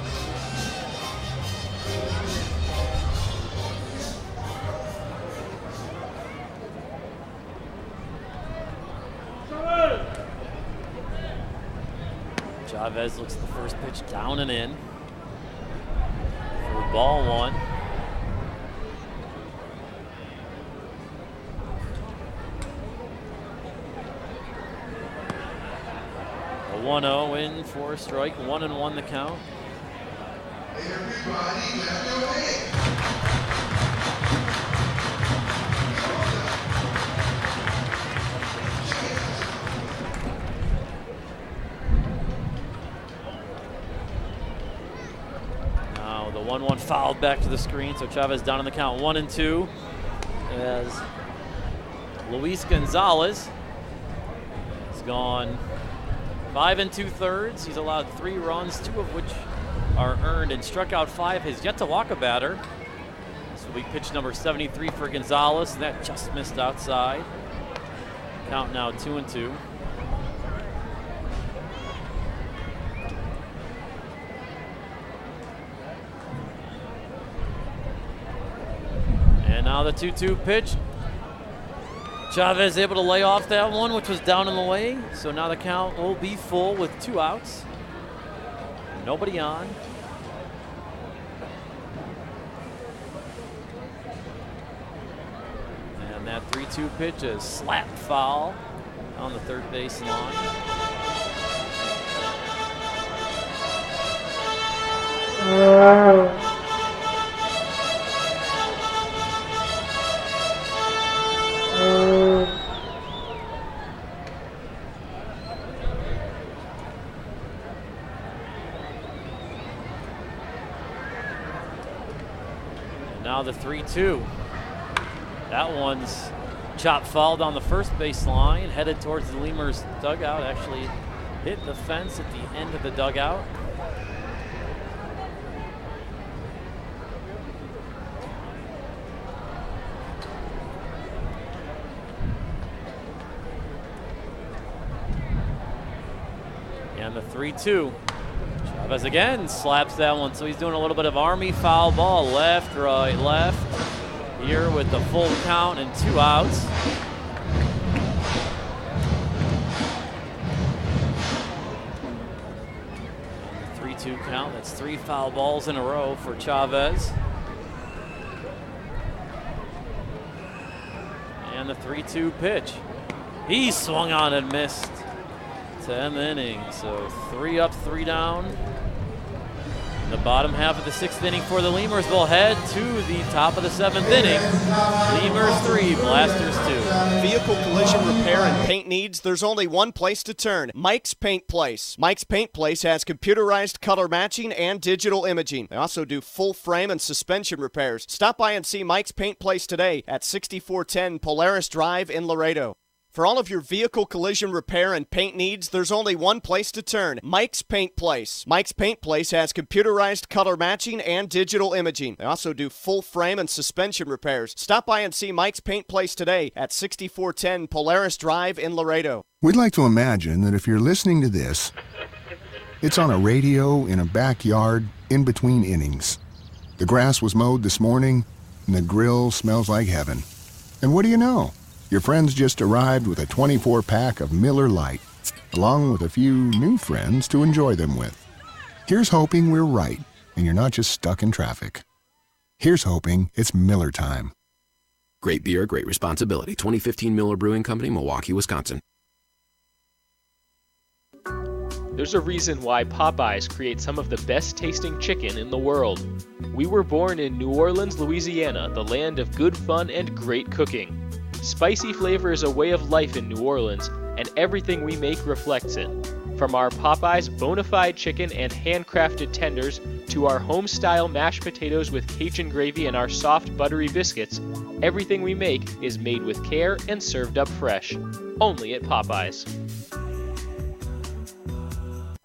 Chavez looks at the first pitch down and in for ball 1. A 1-0 in for a strike, 1-1 the count. Now the 1-1 fouled back to the screen, so Chavez down on the count, 1-2 as Luis Gonzalez has gone 5 2/3. He's allowed 3 runs, 2 of which are earned, and struck out 5. Has yet to walk a batter. This will be pitch number 73 for Gonzalez, and that just missed outside. Count now 2-2. And now the 2-2 pitch. Chavez able to lay off that one, which was down in the way. So now the count will be full with 2 outs. Nobody on. And that 3-2 pitch is slap foul on the third base line. Now the 3-2. That one's chop fouled on the first base line, headed towards the Lemurs dugout. Actually hit the fence at the end of the dugout. And the 3-2. Chavez again slaps that one, so he's doing a little bit of Army foul ball, left, right, left. Here with the full count and 2 outs. And the 3-2 count, that's 3 foul balls in a row for Chavez. And the 3-2 pitch. He swung on and missed. 10th inning, so 3 up, 3 down. In the bottom half of the 6th inning for the Lemurs, will head to the top of the 7th inning. Lemurs 3, Blasters 2. Vehicle collision repair and paint needs, there's only one place to turn, Mike's Paint Place. Mike's Paint Place has computerized color matching and digital imaging. They also do full frame and suspension repairs. Stop by and see Mike's Paint Place today at 6410 Polaris Drive in Laredo. For all of your vehicle collision repair and paint needs, there's only one place to turn, Mike's Paint Place. Mike's Paint Place has computerized color matching and digital imaging. They also do full frame and suspension repairs. Stop by and see Mike's Paint Place today at 6410 Polaris Drive in Laredo. We'd like to imagine that if you're listening to this, it's on a radio in a backyard in between innings. The grass was mowed this morning, and the grill smells like heaven. And what do you know? Your friends just arrived with a 24-pack of Miller Lite, along with a few new friends to enjoy them with. Here's hoping we're right, and you're not just stuck in traffic. Here's hoping it's Miller time. Great beer, great responsibility. 2015 Miller Brewing Company, Milwaukee, Wisconsin. There's a reason why Popeyes creates some of the best tasting chicken in the world. We were born in New Orleans, Louisiana, the land of good fun and great cooking. Spicy flavor is a way of life in New Orleans, and everything we make reflects it. From our Popeyes bona fide chicken and handcrafted tenders to our home-style mashed potatoes with Cajun gravy and our soft, buttery biscuits, everything we make is made with care and served up fresh. Only at Popeyes.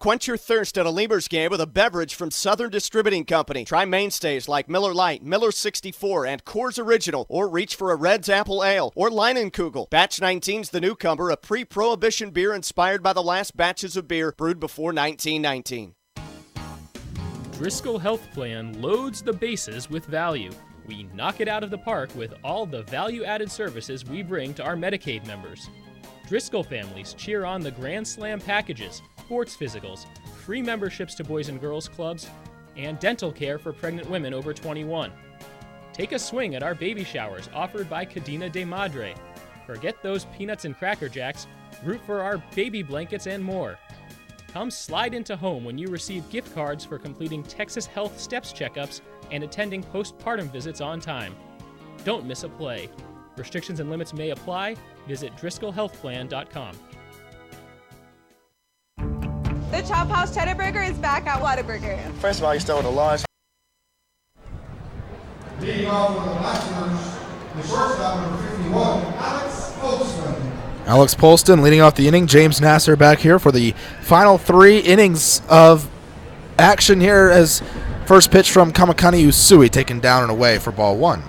Quench your thirst at a Lemurs game with a beverage from Southern Distributing Company. Try mainstays like Miller Lite, Miller 64, and Coors Original, or reach for a Red's Apple Ale or Leinenkugel. Batch 19's the newcomer, a pre-prohibition beer inspired by the last batches of beer brewed before 1919. Driscoll Health Plan loads the bases with value. We knock it out of the park with all the value-added services we bring to our Medicaid members. Driscoll families cheer on the Grand Slam packages, sports physicals, free memberships to Boys and Girls Clubs, and dental care for pregnant women over 21. Take a swing at our baby showers offered by Cadena de Madre. Forget those peanuts and Cracker Jacks, root for our baby blankets and more. Come slide into home when you receive gift cards for completing Texas Health Steps checkups and attending postpartum visits on time. Don't miss a play. Restrictions and limits may apply. Visit DriscollHealthPlan.com. The Chop House Cheddar Burger is back at Whataburger. First of all, you start with a large. Leading off with the Blasters, the shortstop, number 51, Alex Olson. Alex Polston leading off the inning. James Nasser back here for the final 3 innings of action here as first pitch from Kamakani Usui taken down and away for ball 1.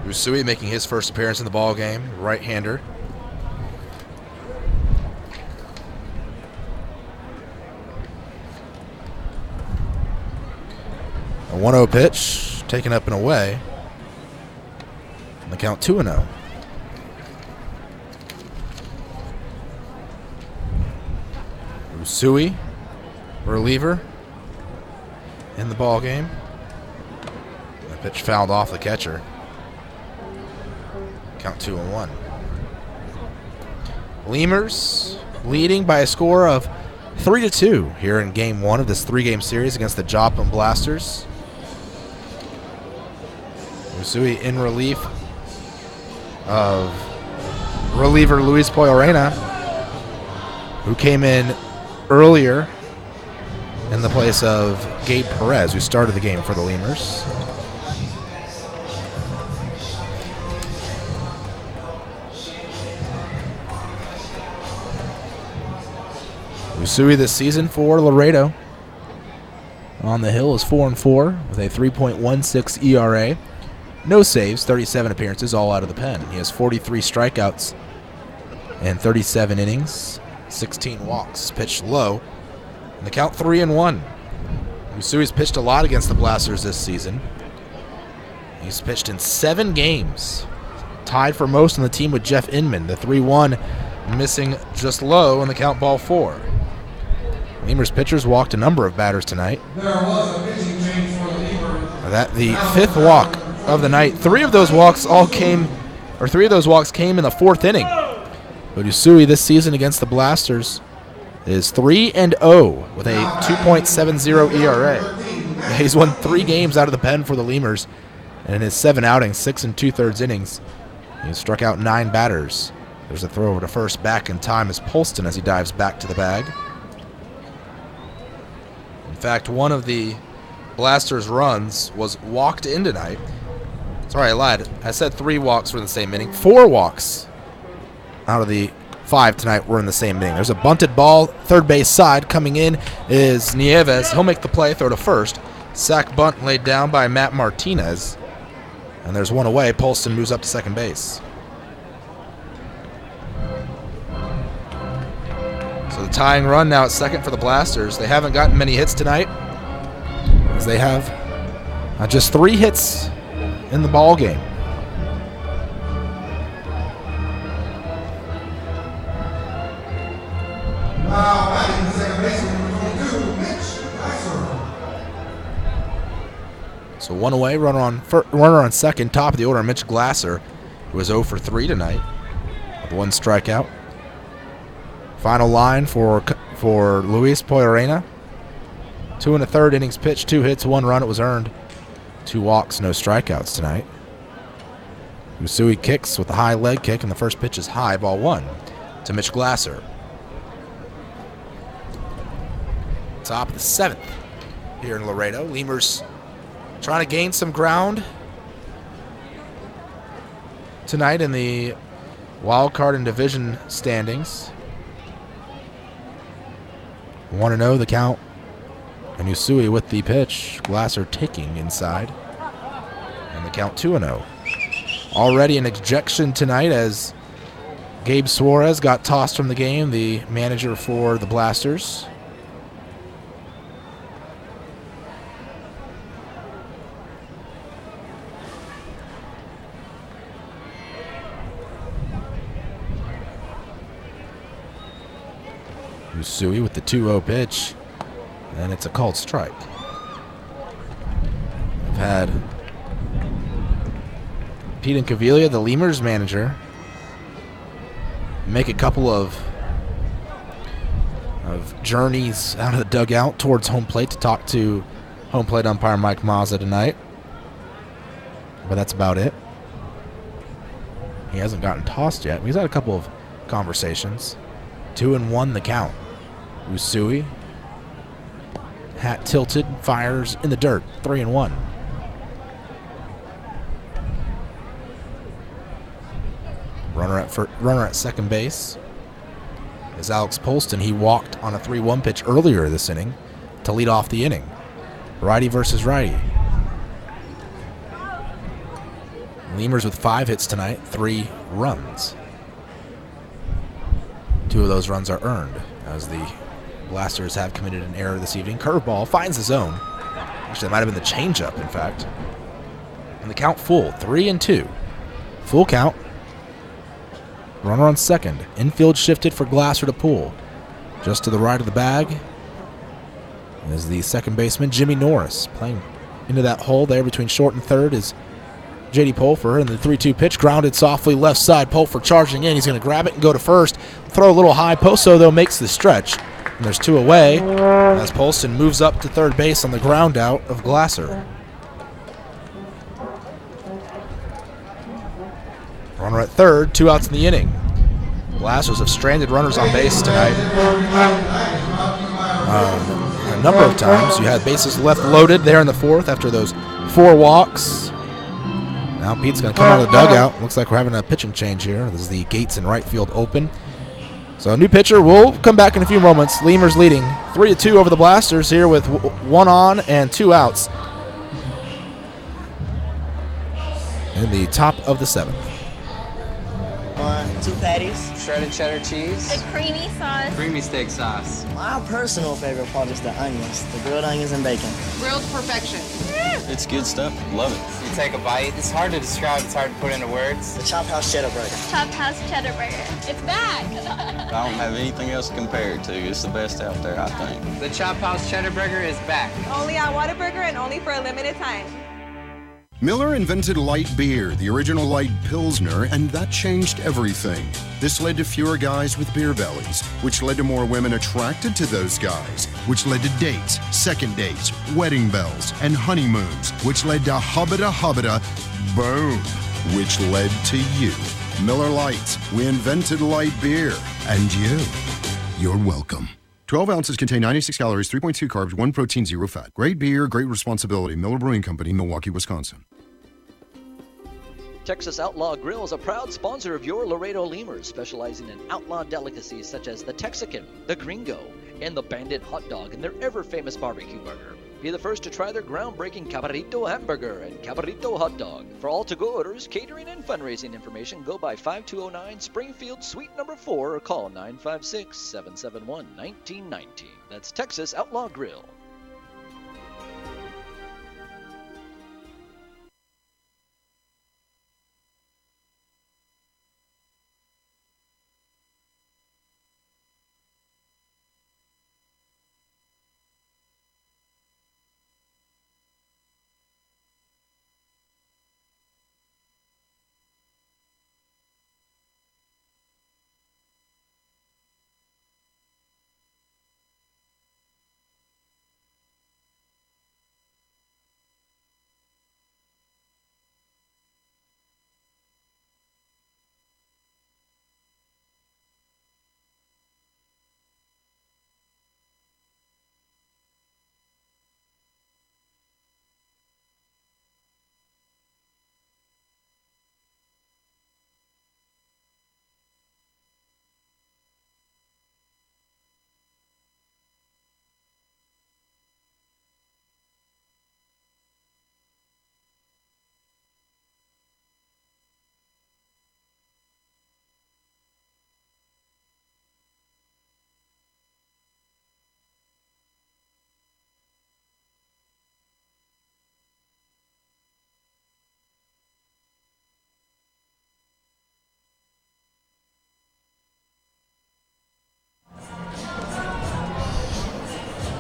Usui making his first appearance in the ball game, right-hander. A 1-0 pitch taken up and away. And the count 2-0. Usui, reliever, in the ball game. The pitch fouled off the catcher. Count 2-1. Lemurs leading by a score of 3-2 here in Game 1 of this 3-game series against the Joplin Blasters. Usui in relief of reliever Luis Poyorena, who came in earlier in the place of Gabe Perez, who started the game for the Lemurs. Usui this season for Laredo on the hill is 4-4 with a 3.16 ERA. No saves, 37 appearances, all out of the pen. He has 43 strikeouts and 37 innings, 16 walks. Pitched low, and the count 3-1. Usui's pitched a lot against the Blasters this season. He's pitched in 7 games, tied for most on the team with Jeff Inman. The 3-1 missing just low, and the count ball 4. Lemurs pitchers walked a number of batters tonight. There was a pitching change for the Lemurs. That the 5th walk of the night. 3 of those walks came in the 4th inning. But Usui this season against the Blasters is 3-0 with a 2.70 ERA. He's won 3 games out of the pen for the Lemurs, and in his 7 outings, 6 2/3 innings, he struck out 9 batters. There's a throw over to first, back in time as Polston as he dives back to the bag. In fact, one of the Blasters' runs was walked in tonight. Sorry, I lied. I said 3 walks were in the same inning. 4 walks out of the 5 tonight were in the same inning. There's a bunted ball, third base side. Coming in is Nieves. He'll make the play, throw to first. Sack bunt laid down by Matt Martinez. And there's one away. Polston moves up to second base. So the tying run now at second for the Blasters. They haven't gotten many hits tonight, as they have just 3 hits in the ball game. Now batting the second baseman, number 22, Mitch Glasser. So one away, runner on second, top of the order, Mitch Glasser, who was 0 for 3 tonight with 1 strikeout. Final line for Luis Poyorena. 2 1/3 innings pitched, 2 hits, 1 run. It was earned. 2 walks, no strikeouts tonight. Usui kicks with a high leg kick, and the first pitch is high, ball 1 to Mitch Glasser. Top of the 7th here in Laredo. Lemurs trying to gain some ground tonight in the wild card and division standings. 1-0 the count. And Usui with the pitch. Glasser taking inside. And the count 2-0. Already an ejection tonight as Gabe Suarez got tossed from the game, the manager for the Blasters. Usui with the 2-0 pitch, and it's a called strike. We've had Pete Incaviglia, the Lemurs manager, make a couple of journeys out of the dugout towards home plate to talk to home plate umpire Mike Mazza tonight. But that's about it. He hasn't gotten tossed yet. He's had a couple of conversations. 2-1 the count. Usui, hat tilted, fires in the dirt. 3-1. Runner at second base is Alex Polston. He walked on a 3-1 pitch earlier this inning to lead off the inning. Righty versus righty. Lemurs with 5 hits tonight, 3 runs. 2 of those runs are earned as the Blasters have committed an error this evening. Curveball finds the zone. Actually, that might have been the changeup, in fact. And the count full, 3-2. Full count. Runner on second. Infield shifted for Glasser to pull. Just to the right of the bag is the second baseman, Jimmy Norris. Playing into that hole there between short and third is J.D. Pulfer, and the 3-2 pitch grounded softly left side. Pulfer charging in. He's going to grab it and go to first. Throw a little high. Poso, though, makes the stretch. And there's 2 away as Polston moves up to third base on the ground out of Glasser. Runner at third, 2 outs in the inning. Blasters have stranded runners on base tonight. A number of times. You had bases left loaded there in the fourth after those 4 walks. Now Pete's going to come out of the dugout. Looks like we're having a pitching change here. This is the gates in right field open. So a new pitcher will come back in a few moments. Lemurs leading 3-2 over the Blasters here with 1 on and 2 outs in the top of the 7th. 2 patties. Shredded cheddar cheese. The creamy sauce. Creamy steak sauce. My personal favorite part is the onions, the grilled onions and bacon. Grilled perfection. It's good stuff. Love it. You take a bite. It's hard to describe. It's hard to put into words. The Chop House Cheddar Burger. Chop House Cheddar Burger. It's back. I don't have anything else to compare it to. It's the best out there, I think. The Chop House Cheddar Burger is back. Only on Whataburger and only for a limited time. Miller invented light beer, the original light Pilsner, and that changed everything. This led to fewer guys with beer bellies, which led to more women attracted to those guys, which led to dates, second dates, wedding bells, and honeymoons, which led to hubbada, boom, which led to you. Miller Lite, we invented light beer, and you're welcome. 12 ounces contain 96 calories, 3.2 carbs, 1 protein, 0 fat. Great beer, great responsibility. Miller Brewing Company, Milwaukee, Wisconsin. Texas Outlaw Grill is a proud sponsor of your Laredo Lemurs, specializing in outlaw delicacies such as the Texican, the Gringo, and the Bandit Hot Dog and their ever-famous barbecue burger. Be the first to try their groundbreaking Cabrito Hamburger and Cabrito Hot Dog. For all to-go orders, catering, and fundraising information, go by 5209 Springfield Suite number 4 or call 956-771-1919. That's Texas Outlaw Grill.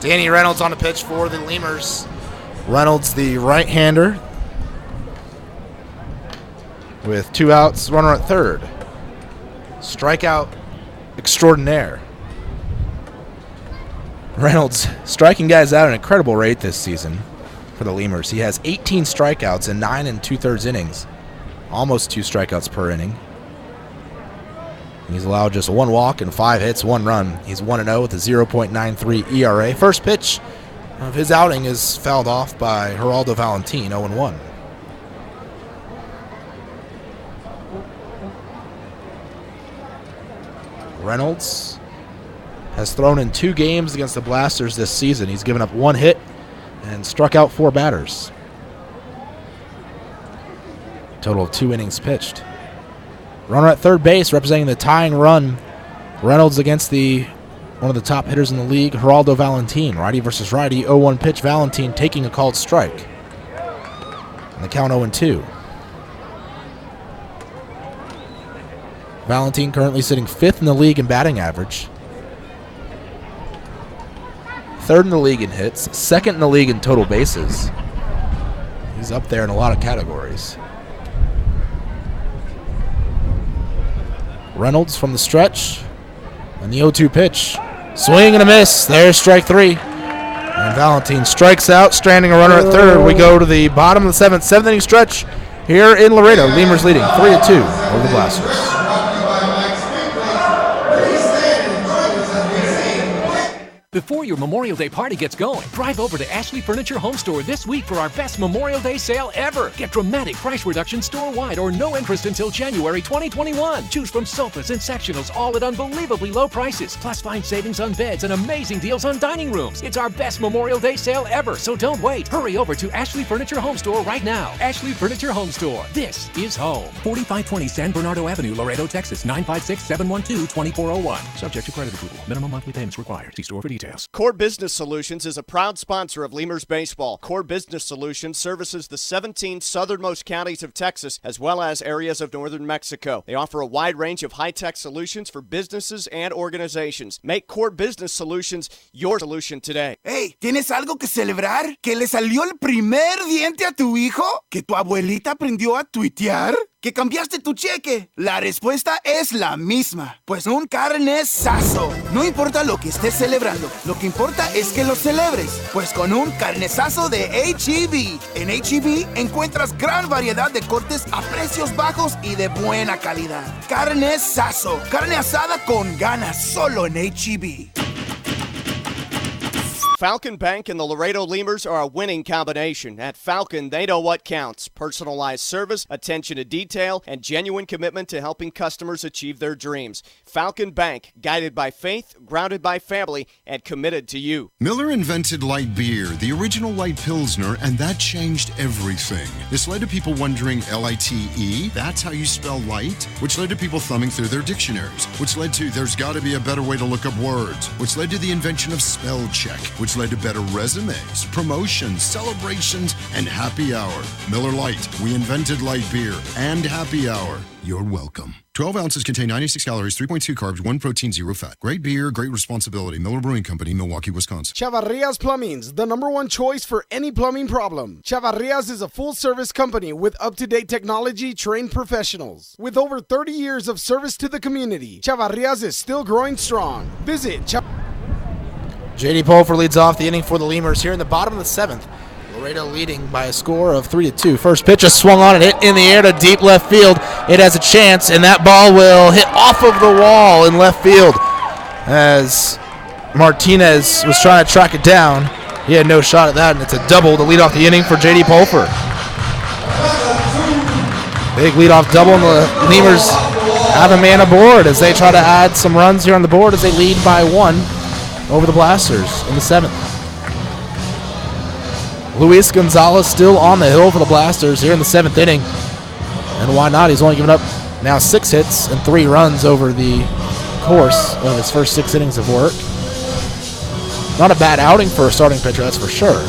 Danny Reynolds on the pitch for the Lemurs. Reynolds, the right-hander, with 2 outs, runner at third. Strikeout extraordinaire. Reynolds striking guys out at an incredible rate this season for the Lemurs. He has 18 strikeouts in 9 2/3 innings, almost 2 strikeouts per inning. He's allowed just 1 walk and 5 hits, 1 run. He's 1-0 with a 0.93 ERA. First pitch of his outing is fouled off by Geraldo Valentin, 0-1. Reynolds has thrown in 2 games against the Blasters this season. He's given up 1 hit and struck out 4 batters. Total of 2 innings pitched. Runner at third base representing the tying run. Reynolds against one of the top hitters in the league, Geraldo Valentin. Righty versus righty, 0-1 pitch. Valentin taking a called strike. And the count 0-2. Valentin currently sitting 5th in the league in batting average. 3rd in the league in hits. 2nd in the league in total bases. He's up there in a lot of categories. Reynolds from the stretch. And the 0-2 pitch. Swing and a miss. There's strike 3. And Valentin strikes out, stranding a runner at third. We go to the bottom of the 7th inning stretch here in Laredo. Lemurs leading 3-2 over the Blasters. Before your Memorial Day party gets going, drive over to Ashley Furniture Home Store this week for our best Memorial Day sale ever. Get dramatic price reduction store-wide or no interest until January 2021. Choose from sofas and sectionals, all at unbelievably low prices. Plus find savings on beds and amazing deals on dining rooms. It's our best Memorial Day sale ever, so don't wait. Hurry over to Ashley Furniture Home Store right now. Ashley Furniture Home Store. This is home. 4520 San Bernardo Avenue, Laredo, Texas, 956-712-2401. Subject to credit approval. Minimum monthly payments required. See store for details. Core Business Solutions is a proud sponsor of Lemurs Baseball. Core Business Solutions services the 17 southernmost counties of Texas as well as areas of northern Mexico. They offer a wide range of high-tech solutions for businesses and organizations. Make Core Business Solutions your solution today. Hey, ¿tienes algo que celebrar? ¿Que le salió el primer diente a tu hijo? ¿Que tu abuelita aprendió a tuitear? ¿Que cambiaste tu cheque? La respuesta es la misma, pues un carnesazo. No importa lo que estés celebrando, lo que importa es que lo celebres, pues con un carnesazo de H-E-B. En H-E-B encuentras gran variedad de cortes a precios bajos y de buena calidad. Carnesazo, carne asada con ganas, solo en H-E-B. Falcon Bank and the Laredo Lemurs are a winning combination. At Falcon, they know what counts. Personalized service, attention to detail, and genuine commitment to helping customers achieve their dreams. Falcon Bank, guided by faith, grounded by family, and committed to you. Miller invented light beer, the original light Pilsner, and that changed everything. This led to people wondering L-I-T-E, that's how you spell light, which led to people thumbing through their dictionaries, which led to there's got to be a better way to look up words, which led to the invention of spell check, which led to better resumes, promotions, celebrations, and happy hour. Miller Lite, we invented light beer and happy hour. You're welcome. 12 ounces contain 96 calories, 3.2 carbs, 1 protein, 0 fat. Great beer, great responsibility. Miller Brewing Company, Milwaukee, Wisconsin. Chavarrias Plumbing's the #1 choice for any plumbing problem. Chavarrias is a full-service company with up-to-date technology, trained professionals. With over 30 years of service to the community, Chavarrias is still growing strong. Visit J.D. Pulfer leads off the inning for the Lemurs here in the bottom of the 7th. Laredo leading by a score of 3-2. First pitch is swung on and hit in the air to deep left field. It has a chance, and that ball will hit off of the wall in left field. As Martinez was trying to track it down, he had no shot at that, and it's a double to lead off the inning for J.D. Pulfer. Big leadoff double, and the Lemurs have a man aboard as they try to add some runs here on the board as they lead by 1 over the Blasters in the 7th. Luis Gonzalez still on the hill for the Blasters here in the 7th inning. And why not? He's only given up now 6 hits and 3 runs over the course of his first 6 innings of work. Not a bad outing for a starting pitcher, that's for sure.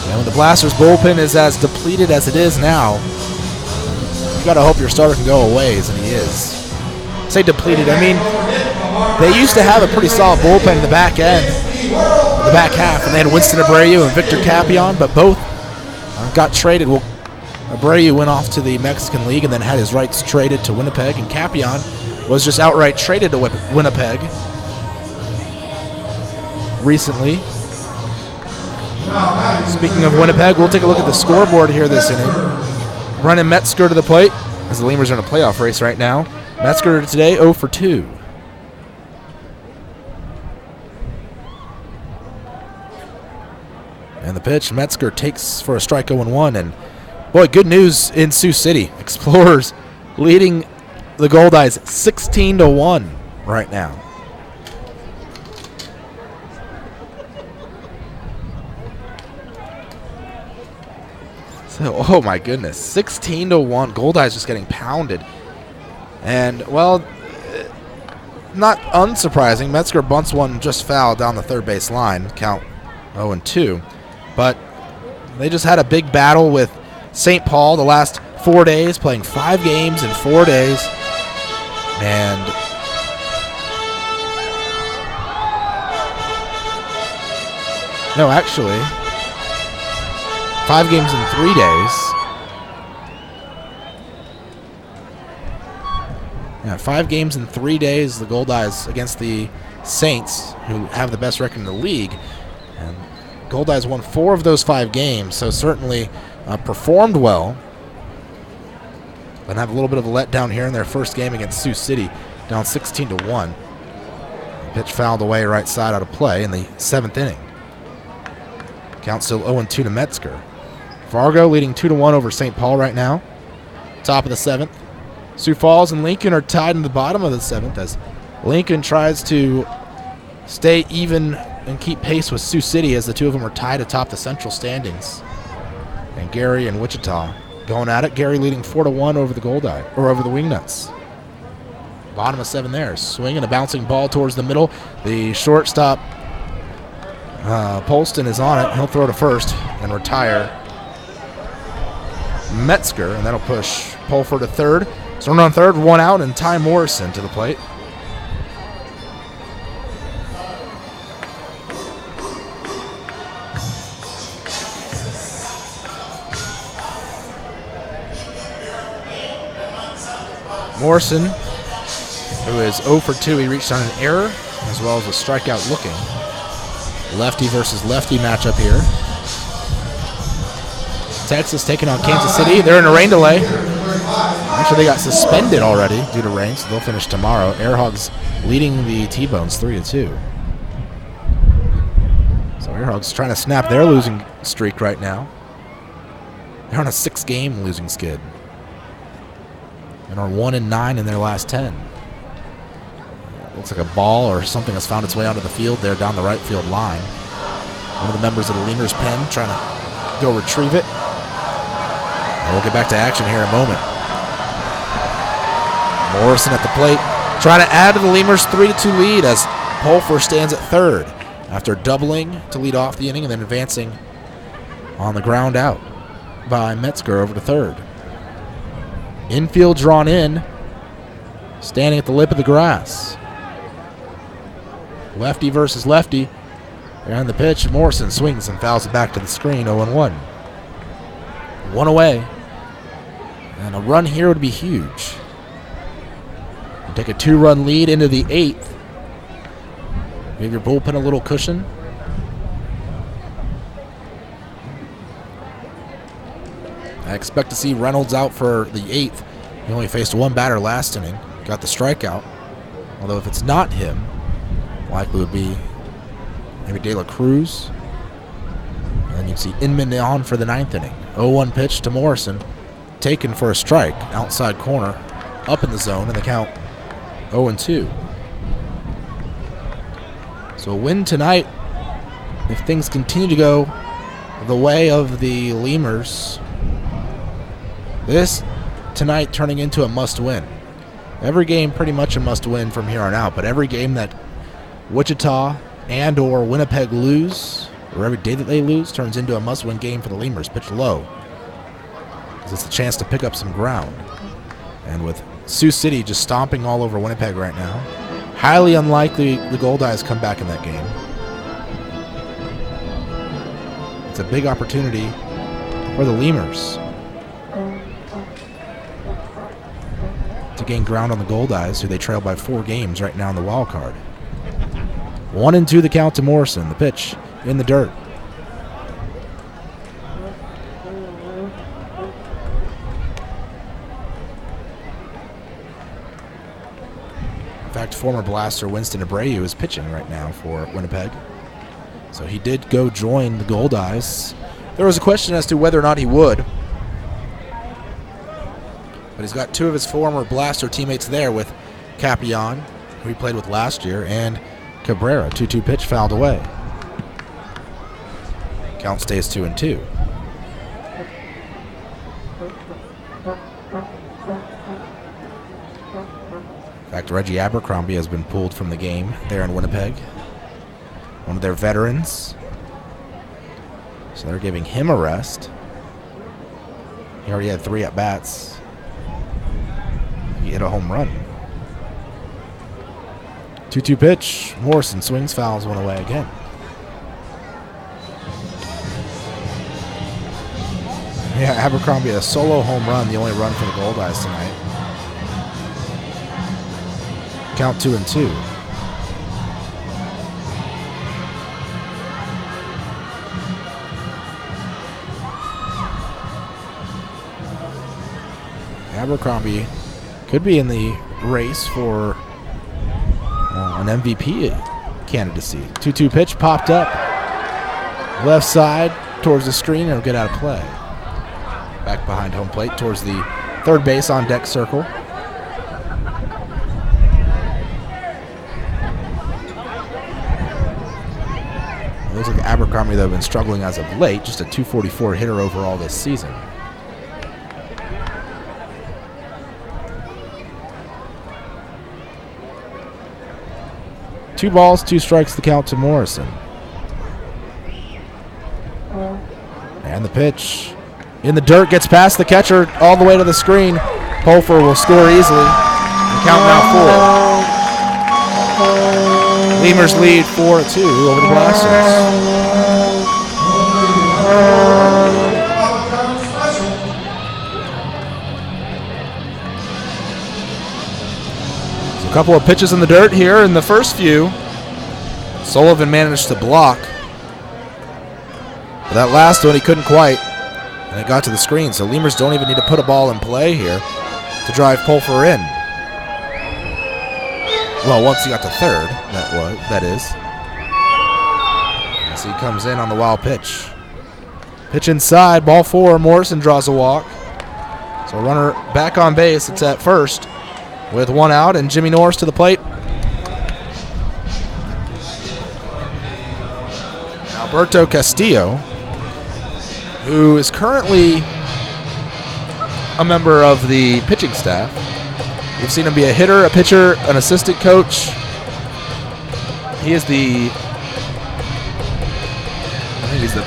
And when the Blasters bullpen is as depleted as it is now, you gotta hope your starter can go a ways, and he is. I say depleted, I mean they used to have a pretty solid bullpen in the back end, the back half, and they had Winston Abreu and Victor Capion, but both got traded. Well, Abreu went off to the Mexican League and then had his rights traded to Winnipeg, and Capion was just outright traded to Winnipeg recently. Speaking of Winnipeg, we'll take a look at the scoreboard here this inning. Brennan Metzger to the plate, as the Lemurs are in a playoff race right now. Metzger today 0 for 2. And the pitch, Metzger takes for a strike 0-1. And boy, good news in Sioux City. Explorers leading the Goldeyes 16-1 right now. So, oh my goodness, 16-1. Goldeyes just getting pounded. And, well, not unsurprising. Metzger bunts one just foul down the third base line, count 0-2. But they just had a big battle with St. Paul the last 4 days, playing 5 games in 4 days. And no, actually, 5 games in 3 days. Yeah, 5 games in 3 days, the Goldeyes against the Saints, who have the best record in the league. And Goldeyes won 4 of those 5 games, so certainly performed well. But have a little bit of a letdown here in their first game against Sioux City, down 16-1. Pitch fouled away right side out of play in the 7th inning. Count still 0-2 to Metzger. Fargo leading 2-1 over St. Paul right now. Top of the 7th. Sioux Falls and Lincoln are tied in the bottom of the 7th as Lincoln tries to stay even and keep pace with Sioux City as the two of them are tied atop the central standings. And Gary and Wichita going at it. Gary leading 4-1 over the Goldeye, or over the Wingnuts. Bottom of 7 there. Swinging a bouncing ball towards the middle. The shortstop, Polston, is on it. He'll throw to first and retire Metzger, and that'll push Pulford to third. So run on third, 1 out, and Ty Morrison to the plate. Morrison, who is 0 for 2, he reached on an error as well as a strikeout looking. Lefty versus lefty matchup here. Texas taking on Kansas City. They're in a rain delay. Actually, they got suspended already due to rain, so they'll finish tomorrow. Airhogs leading the T-Bones 3-2. So Airhogs trying to snap their losing streak right now. They're on a 6-game losing skid and are 1-9 in their last 10. Looks like a ball or something has found its way onto the field there down the right field line. One of the members of the Lemurs pen trying to go retrieve it. And we'll get back to action here in a moment. Morrison at the plate, trying to add to the Lemurs' 3-2 lead as Pulfer stands at third after doubling to lead off the inning and then advancing on the ground out by Metzger over to third. Infield drawn in, standing at the lip of the grass. Lefty versus lefty. And the pitch, Morrison swings and fouls it back to the screen, 0-1. 1 away. And a run here would be huge. You take a 2-run lead into the 8th. Give your bullpen a little cushion. I expect to see Reynolds out for the 8th. He only faced 1 batter last inning. Got the strikeout. Although if it's not him, likely would be maybe De La Cruz. And then you'd see Inman on for the 9th inning. 0-1 pitch to Morrison. Taken for a strike. Outside corner. Up in the zone, and the count 0-2. So a win tonight, if things continue to go the way of the Lemurs, this tonight turning into a must-win. Every game pretty much a must-win from here on out, but every game that Wichita and or Winnipeg lose, or every day that they lose, turns into a must-win game for the Lemurs. Pitch low, because it's a chance to pick up some ground. And with Sioux City just stomping all over Winnipeg right now, Highly unlikely the Goldeyes come back in that game. It's a big opportunity for the Lemurs to gain ground on the Goldeyes, who they trail by 4 games right now in the wild card. 1-2 the count to Morrison. The pitch in the dirt. In fact, former Blaster Winston Abreu is pitching right now for Winnipeg. So he did go join the Goldeyes. There was a question as to whether or not he would. But he's got 2 of his former Blaster teammates there with Capion, who he played with last year, and Cabrera. 2-2 pitch fouled away. Count stays 2-2. In fact, Reggie Abercrombie has been pulled from the game there in Winnipeg. One of their veterans. So they're giving him a rest. He already had 3 at-bats. He hit a home run. 2-2 pitch. Morrison swings, fouls one away again. Yeah, Abercrombie a solo home run, the only run for the Goldeyes tonight. Count 2-2. Abercrombie could be in the race for an MVP candidacy. 2-2 pitch popped up. Left side towards the screen, and it'll get out of play. Back behind home plate towards the third base on deck circle. It looks like Abercrombie, though, have been struggling as of late. Just a .244 hitter overall this season. Two balls, 2 strikes, the count to Morrison. And the pitch in the dirt, gets past the catcher all the way to the screen. Pulfer will score easily. The count now 4. Lemurs lead 4-2 over the Blasters. A couple of pitches in the dirt here in the first few. Sullivan managed to block. But that last one he couldn't quite, and it got to the screen. So Lemurs don't even need to put a ball in play here to drive Pulfer in. Well, once he got to third, that is. As he comes in on the wild pitch. Pitch inside, ball 4. Morrison draws a walk. So runner back on base. It's at first with 1 out, and Jimmy Norris to the plate. Alberto Castillo, who is currently a member of the pitching staff. We've seen him be a hitter, a pitcher, an assistant coach. He is the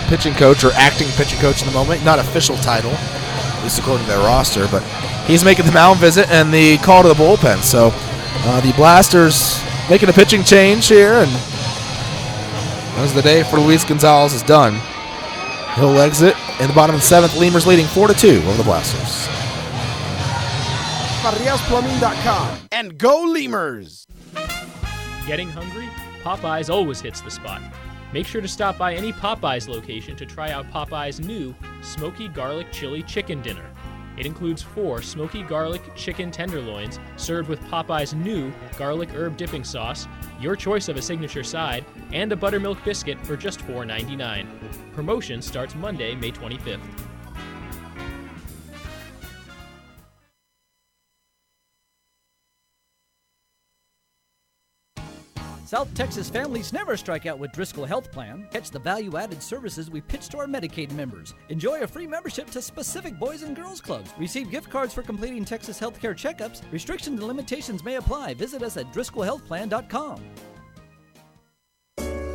pitching coach or acting pitching coach in the moment. Not official title, at least according to their roster, but he's making the mound visit and the call to the bullpen. So the Blasters making a pitching change here, and as the day for Luis Gonzalez is done, he'll exit in the bottom of the 7th. Lemurs leading 4-2 over the Blasters. BarriasPlumbing.com and go Lemurs! Getting hungry? Popeyes always hits the spot. Make sure to stop by any Popeyes location to try out Popeyes' new Smoky Garlic Chili Chicken Dinner. It includes 4 smoky garlic chicken tenderloins served with Popeyes' new garlic herb dipping sauce, your choice of a signature side, and a buttermilk biscuit for just $4.99. Promotion starts Monday, May 25th. South Texas families never strike out with Driscoll Health Plan. Catch the value-added services we pitch to our Medicaid members. Enjoy a free membership to specific boys and girls clubs. Receive gift cards for completing Texas healthcare checkups. Restrictions and limitations may apply. Visit us at DriscollHealthPlan.com.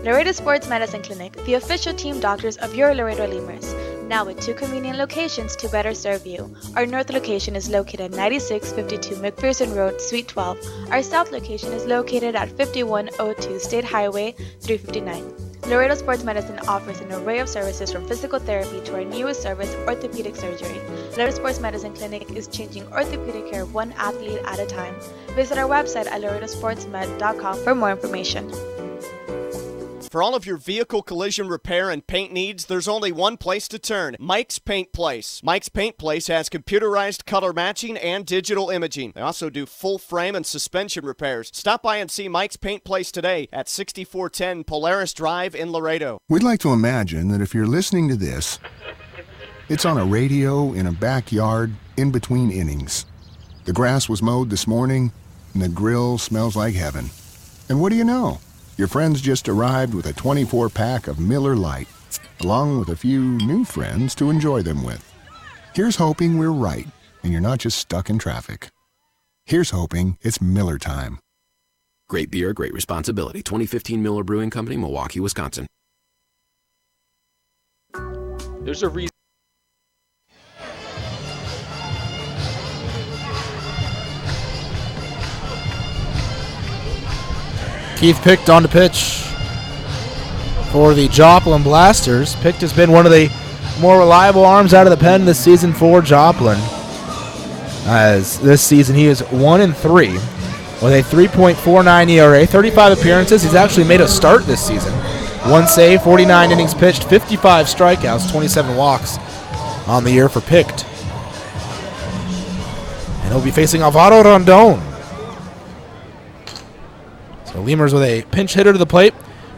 Laredo Sports Medicine Clinic, the official team doctors of your Laredo Lemurs. now with 2 convenient locations to better serve you. Our north location is located at 9652 McPherson Road, Suite 12. Our south location is located at 5102 State Highway 359. Laredo Sports Medicine offers an array of services from physical therapy to our newest service, orthopedic surgery. Laredo Sports Medicine Clinic is changing orthopedic care one athlete at a time. Visit our website at laredosportsmed.com for more information. For all of your vehicle collision repair and paint needs, there's only one place to turn, Mike's Paint Place. Mike's Paint Place has computerized color matching and digital imaging. They also do full frame and suspension repairs. Stop by and see Mike's Paint Place today at 6410 Polaris Drive in Laredo. We'd like to imagine that if you're listening to this, it's on a radio in a backyard in between innings. The grass was mowed this morning, and the grill smells like heaven. And what do you know? Your friends just arrived with a 24-pack of Miller Lite, along with a few new friends to enjoy them with. Here's hoping we're right, and you're not just stuck in traffic. Here's hoping it's Miller time. Great beer, great responsibility. 2015 Miller Brewing Company, Milwaukee, Wisconsin. There's a reason. Keith Picht on the pitch for the Joplin Blasters. Picht has been one of the more reliable arms out of the pen this season for Joplin. As this season he is 1-3 with a 3.49 ERA, 35 appearances. He's actually made a start this season. 1 save, 49 innings pitched, 55 strikeouts, 27 walks on the year for Picht. And he'll be facing Alvaro Rondon. So Lemurs with a pinch hitter to the plate.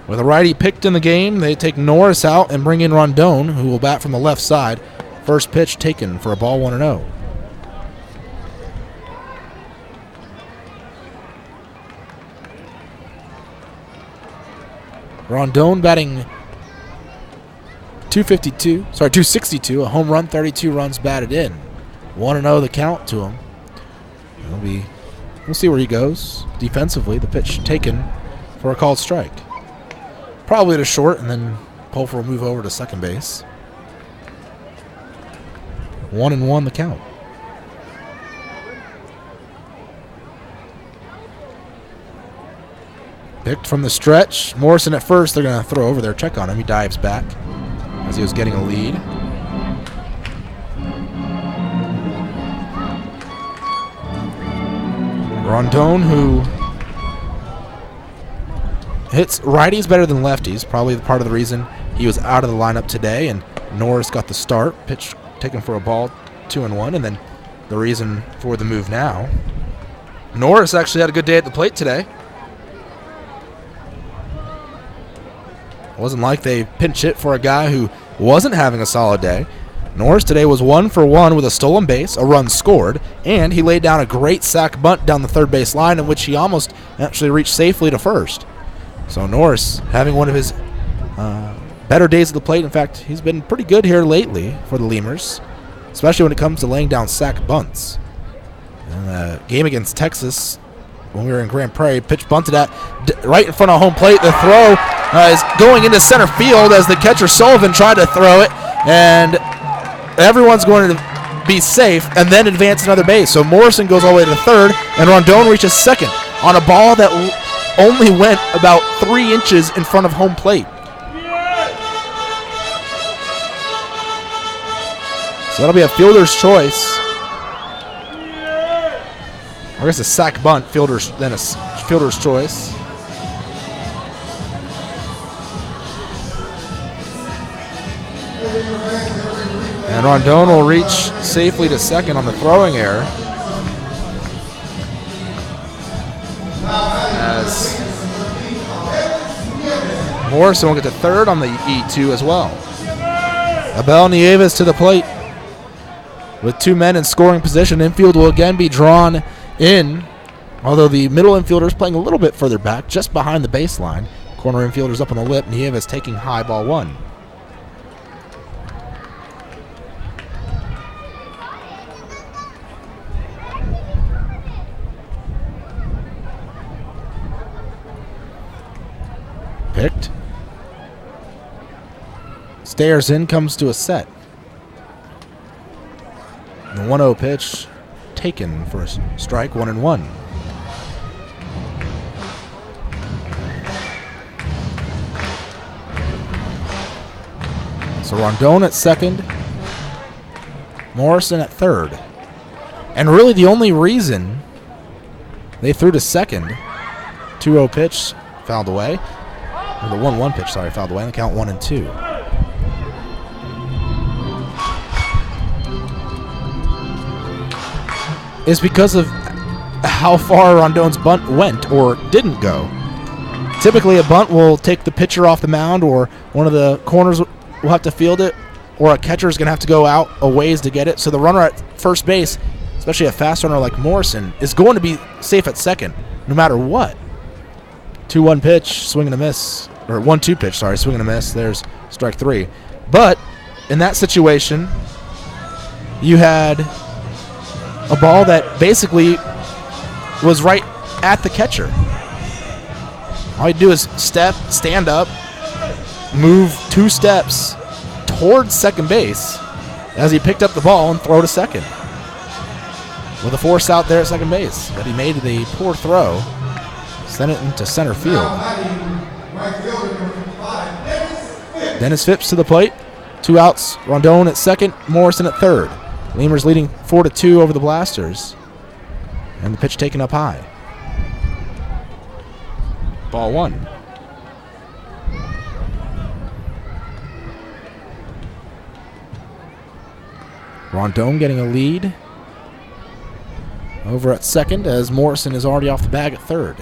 With a righty Picht in the game, they take Norris out and bring in Rondon, who will bat from the left side. First pitch taken for a ball 1-0. Rondon batting 262, a home run, 32 runs batted in. 1-0 the count to him. We'll see where he goes. Defensively, the pitch taken for a called strike. Probably to short, and then Pulver will move over to second base. 1-1 the count. Picked from the stretch. Morrison at first. They're going to throw over there. Check on him. He dives back as he was getting a lead. Rondon, who hits righties better than lefties. Probably part of the reason he was out of the lineup today. And Norris got the start. Pitch taken for a ball, 2-1. And then the reason for the move now. Norris actually had a good day at the plate today. It wasn't like they pinch hit for a guy who wasn't having a solid day. Norris today was 1 for 1 with a stolen base, a run scored, and he laid down a great sac bunt down the third base line in which he almost actually reached safely to first. So Norris having one of his better days at the plate. In fact, he's been pretty good here lately for the Lemurs, especially when it comes to laying down sac bunts. In the game against Texas, when we were in Grand Prairie, pitch bunted at right in front of home plate. The throw is going into center field as the catcher Sullivan tried to throw it, and everyone's going to be safe and then advance another base. So Morrison goes all the way to third, and Rondon reaches second on a ball that only went about 3 inches in front of home plate. So that'll be a fielder's choice. I guess a sac bunt, then a fielder's choice. And Rondon will reach safely to second on the throwing error. As Morrison will get to third on the E2 as well. Abel Nieves to the plate. With 2 men in scoring position, infield will again be drawn in, although the middle infielder is playing a little bit further back, just behind the baseline. Corner infielder's up on the lip. Nieves taking high, ball 1. Picked. Stayers in, comes to a set. The 1-0 pitch taken for a strike, 1-1. So Rondon at second, Morrison at third. And really the only reason they threw to second, 2-0 pitch, fouled away. Or the 1-1 pitch, sorry, fouled away. And the count 1-2. Is because of how far Rondon's bunt went or didn't go. Typically a bunt will take the pitcher off the mound, or one of the corners will have to field it, or a catcher is going to have to go out a ways to get it. So the runner at first base, especially a fast runner like Morrison, is going to be safe at second no matter what. 2-1 pitch, swing and a miss. Or 1-2 pitch, sorry, swing and a miss. There's strike 3. But in that situation, you had a ball that basically was right at the catcher. All you do is stand up, move 2 steps towards second base as he picked up the ball and throw to second. With a force out there at second base. But he made the poor throw, sent it into center field. Dennis Phipps to the plate. 2 outs. Rondon at second, Morrison at third. Lemurs leading 4-2 over the Blasters. And the pitch taken up high. Ball 1. Rondon getting a lead over at second as Morrison is already off the bag at third.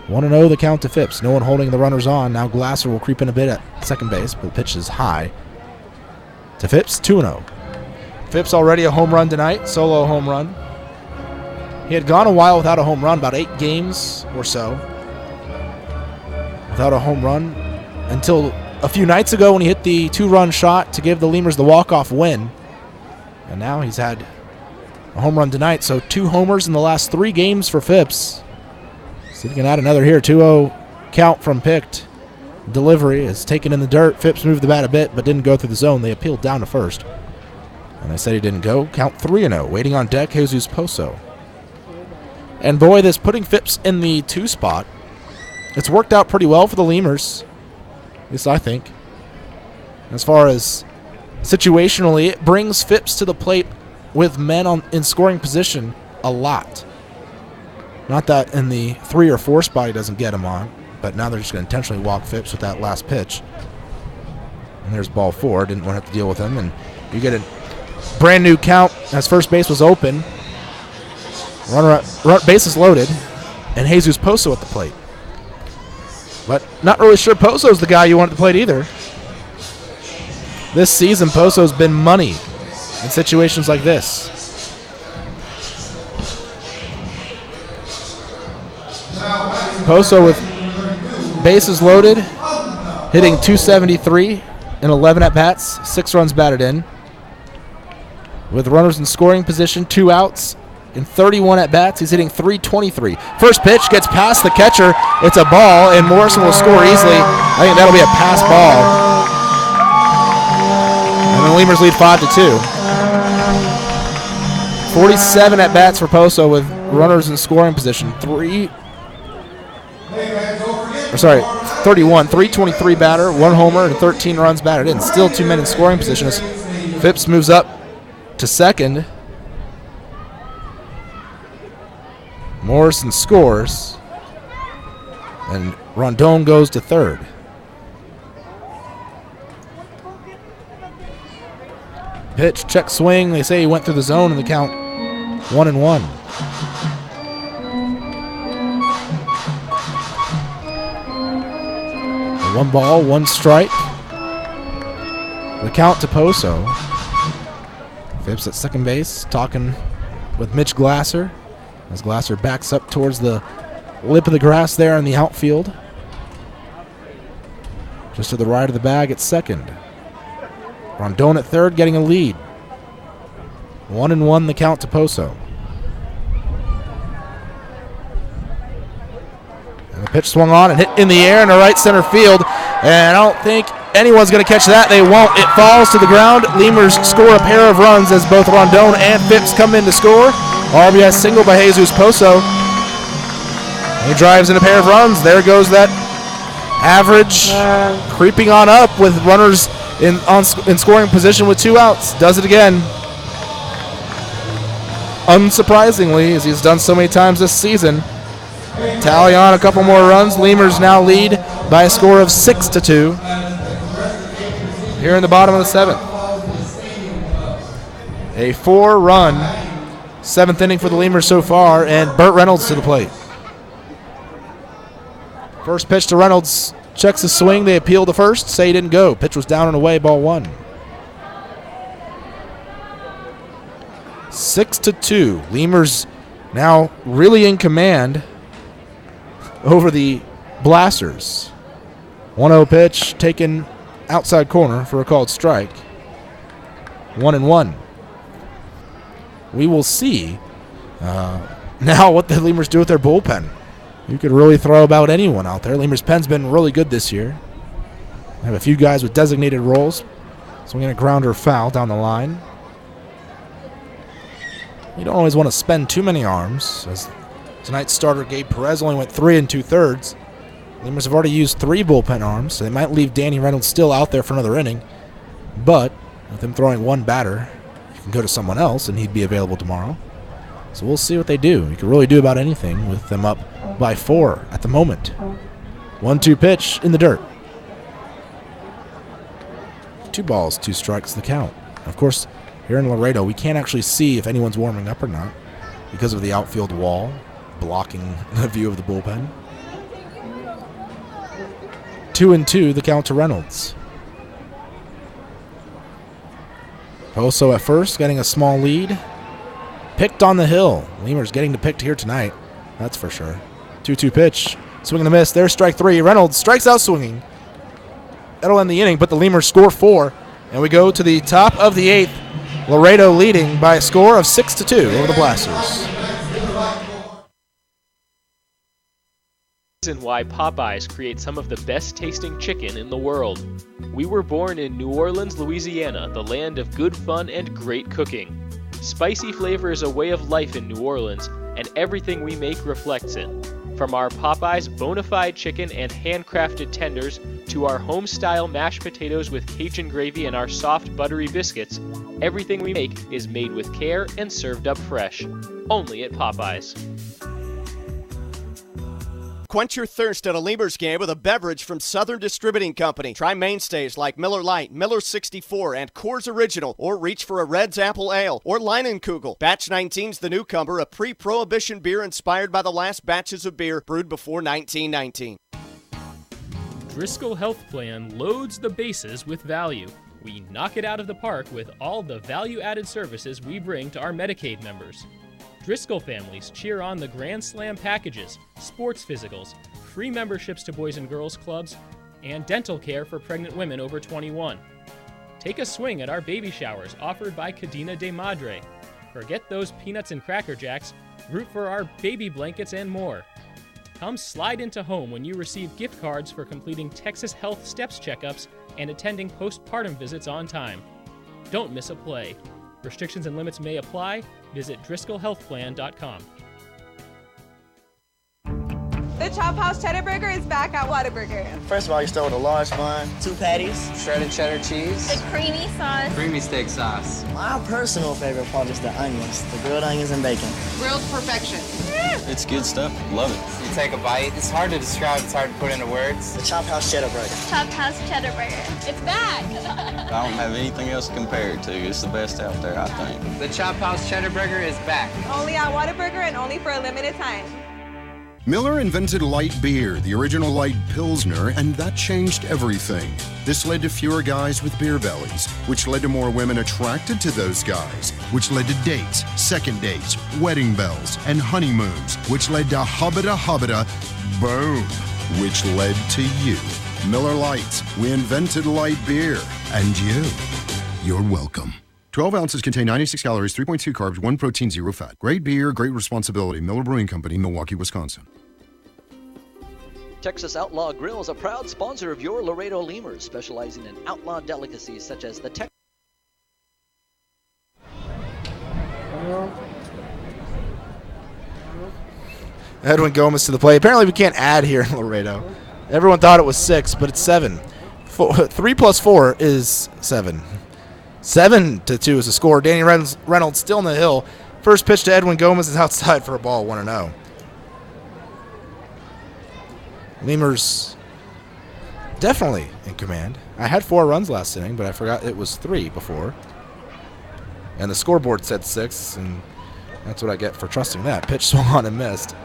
1-0 the count to Phipps. No one holding the runners on. Now Glasser will creep in a bit at second base, but the pitch is high to Phipps, 2-0. Phipps already a home run tonight, solo home run. He had gone a while without a home run, about 8 games or so without a home run, until a few nights ago when he hit the 2-run shot to give the Lemurs the walk-off win. And now he's had a home run tonight, so 2 homers in the last 3 games for Phipps. See if he can add another here. 2-0 count from picked. Delivery is taken in the dirt. Phipps moved the bat a bit, but didn't go through the zone. They appealed down to first. And they said he didn't go. Count 3-0. Waiting on deck, Jesus Poso. And boy, this putting Phipps in the 2 spot, it's worked out pretty well for the Lemurs. At least I think. As far as situationally, it brings Phipps to the plate with men in scoring position a lot. Not that in the 3 or 4 spot he doesn't get him on, but now they're just going to intentionally walk Phipps with that last pitch. And there's ball 4. Didn't want to have to deal with him. And you get a brand new count as first base was open. Base is loaded. And Jesus Poso at the plate. But not really sure Poso's the guy you want at the plate either. This season, Poso's been money in situations like this. Poso with bases loaded, hitting .273 in 11 at-bats, 6 runs batted in. With runners in scoring position, 2 outs, in 31 at-bats, he's hitting .323. First pitch gets past the catcher. It's a ball, and Morrison will score easily. I think that'll be a pass ball. And the Lemurs lead 5-2. 47 at-bats for Poso with runners in scoring position. 31, 323 batter, 1 homer, and 13 runs batted in. Still 2 men in scoring position as Phipps moves up to second. Morrison scores, and Rondon goes to third. Pitch, check swing. They say he went through the zone in the count 1-1. One ball, 1 strike. The count to Poso. Phipps at second base, talking with Mitch Glasser as Glasser backs up towards the lip of the grass there in the outfield. Just to the right of the bag at second. Rondon at third, getting a lead. 1-1 the count to Poso. And the pitch swung on and hit in the air in the right center field. And I don't think anyone's going to catch that. They won't. It falls to the ground. Lemurs score a pair of runs as both Rondon and Phipps come in to score. RBI single by Jesus Poso. He drives in a pair of runs. There goes that average creeping on up with runners in scoring position with 2 outs. Does it again. Unsurprisingly, as he's done so many times this season. Tally on a couple more runs. Lemurs now lead by a score of 6-2 here in the bottom of the 7th. A 4-run 7th inning for the Lemurs so far, and Burt Reynolds to the plate. First pitch to Reynolds, checks his swing. They appeal to first, say he didn't go. Pitch was down and away, ball 1. 6-2. Lemurs now really in command over the Blasters. 1-0 pitch taken outside corner for a called strike. 1-1. We will see now what the Lemurs do with their bullpen. You could really throw about anyone out there. Lemurs' pen's been really good this year. They have a few guys with designated roles. Swinging a grounder foul down the line. You don't always want to spend too many arms, as tonight's starter Gabe Perez only went 3 2/3. Lemurs have already used 3 bullpen arms, so they might leave Danny Reynolds still out there for another inning. But with him throwing 1 batter, he can go to someone else, and he'd be available tomorrow. So we'll see what they do. You can really do about anything with them up by 4 at the moment. 1-2 pitch in the dirt. 2 balls, 2 strikes the count. Of course, here in Laredo, we can't actually see if anyone's warming up or not because of the outfield wall blocking the view of the bullpen. 2-2, the count to Reynolds. Poso at first, getting a small lead. Picked on the hill. Lemurs getting to pick here tonight, that's for sure. 2-2 pitch, swing and a miss. There's strike 3. Reynolds strikes out swinging. That'll end the inning, but the Lemurs score 4, and we go to the top of the 8th. Laredo leading by a score of 6-2 over the Blasters. Reason why Popeyes create some of the best tasting chicken in the world. We were born in New Orleans, Louisiana, the land of good fun and great cooking. Spicy flavor is a way of life in New Orleans, and everything we make reflects it. From our Popeyes bona fide chicken and handcrafted tenders to our home-style mashed potatoes with Cajun gravy and our soft, buttery biscuits, everything we make is made with care and served up fresh. Only at Popeyes. Quench your thirst at a Lemurs game with a beverage from Southern Distributing Company. Try mainstays like Miller Lite, Miller 64, and Coors Original, or reach for a Red's Apple Ale or Leinenkugel. Batch 19's the newcomer, a pre-prohibition beer inspired by the last batches of beer brewed before 1919. Driscoll Health Plan loads the bases with value. We knock it out of the park with all the value-added services we bring to our Medicaid members. Driscoll families cheer on the Grand Slam packages, sports physicals, free memberships to Boys and Girls Clubs, and dental care for pregnant women over 21. Take a swing at our baby showers offered by Cadena de Madre. Forget those peanuts and Cracker Jacks, root for our baby blankets and more. Come slide into home when you receive gift cards for completing Texas Health Steps checkups and attending postpartum visits on time. Don't miss a play. Restrictions and limits may apply. Visit DriscollHealthPlan.com. The Chop House Cheddar Burger is back at Whataburger. First of all, you start with a large bun, 2 patties, Shredded cheddar cheese. The creamy sauce. Creamy steak sauce. My personal favorite part is the onions, the grilled onions and bacon. Grilled perfection. It's good stuff. Love it. You take a bite. It's hard to describe. It's hard to put into words. The Chop House Cheddar Burger. Chop House Cheddar Burger. It's back. I don't have anything else to compare it to. It's the best out there, I think. The Chop House Cheddar Burger is back. Only at Whataburger and only for a limited time. Miller invented light beer, the original light Pilsner, and that changed everything. This led to fewer guys with beer bellies, which led to more women attracted to those guys, which led to dates, second dates, wedding bells, and honeymoons, which led to hubba-da, boom, which led to you. Miller Lights, we invented light beer, and you're welcome. 12 ounces contain 96 calories, 3.2 carbs, 1 protein, 0 fat. Great beer, great responsibility. Miller Brewing Company, Milwaukee, Wisconsin. Texas Outlaw Grill is a proud sponsor of your Laredo Lemurs, specializing in outlaw delicacies such as the Texas. Edwin Gomez to the plate. Apparently we can't add here in Laredo. Everyone thought it was 6, but it's 7. 3 plus 4 is 7. 7-2 is the score. Danny Reynolds still in the hill. First pitch to Edwin Gomez is outside for a ball, 1-0. Lemurs definitely in command. I had 4 runs last inning, but I forgot it was 3 before. And the scoreboard said 6, and that's what I get for trusting that. Pitch swung on and missed.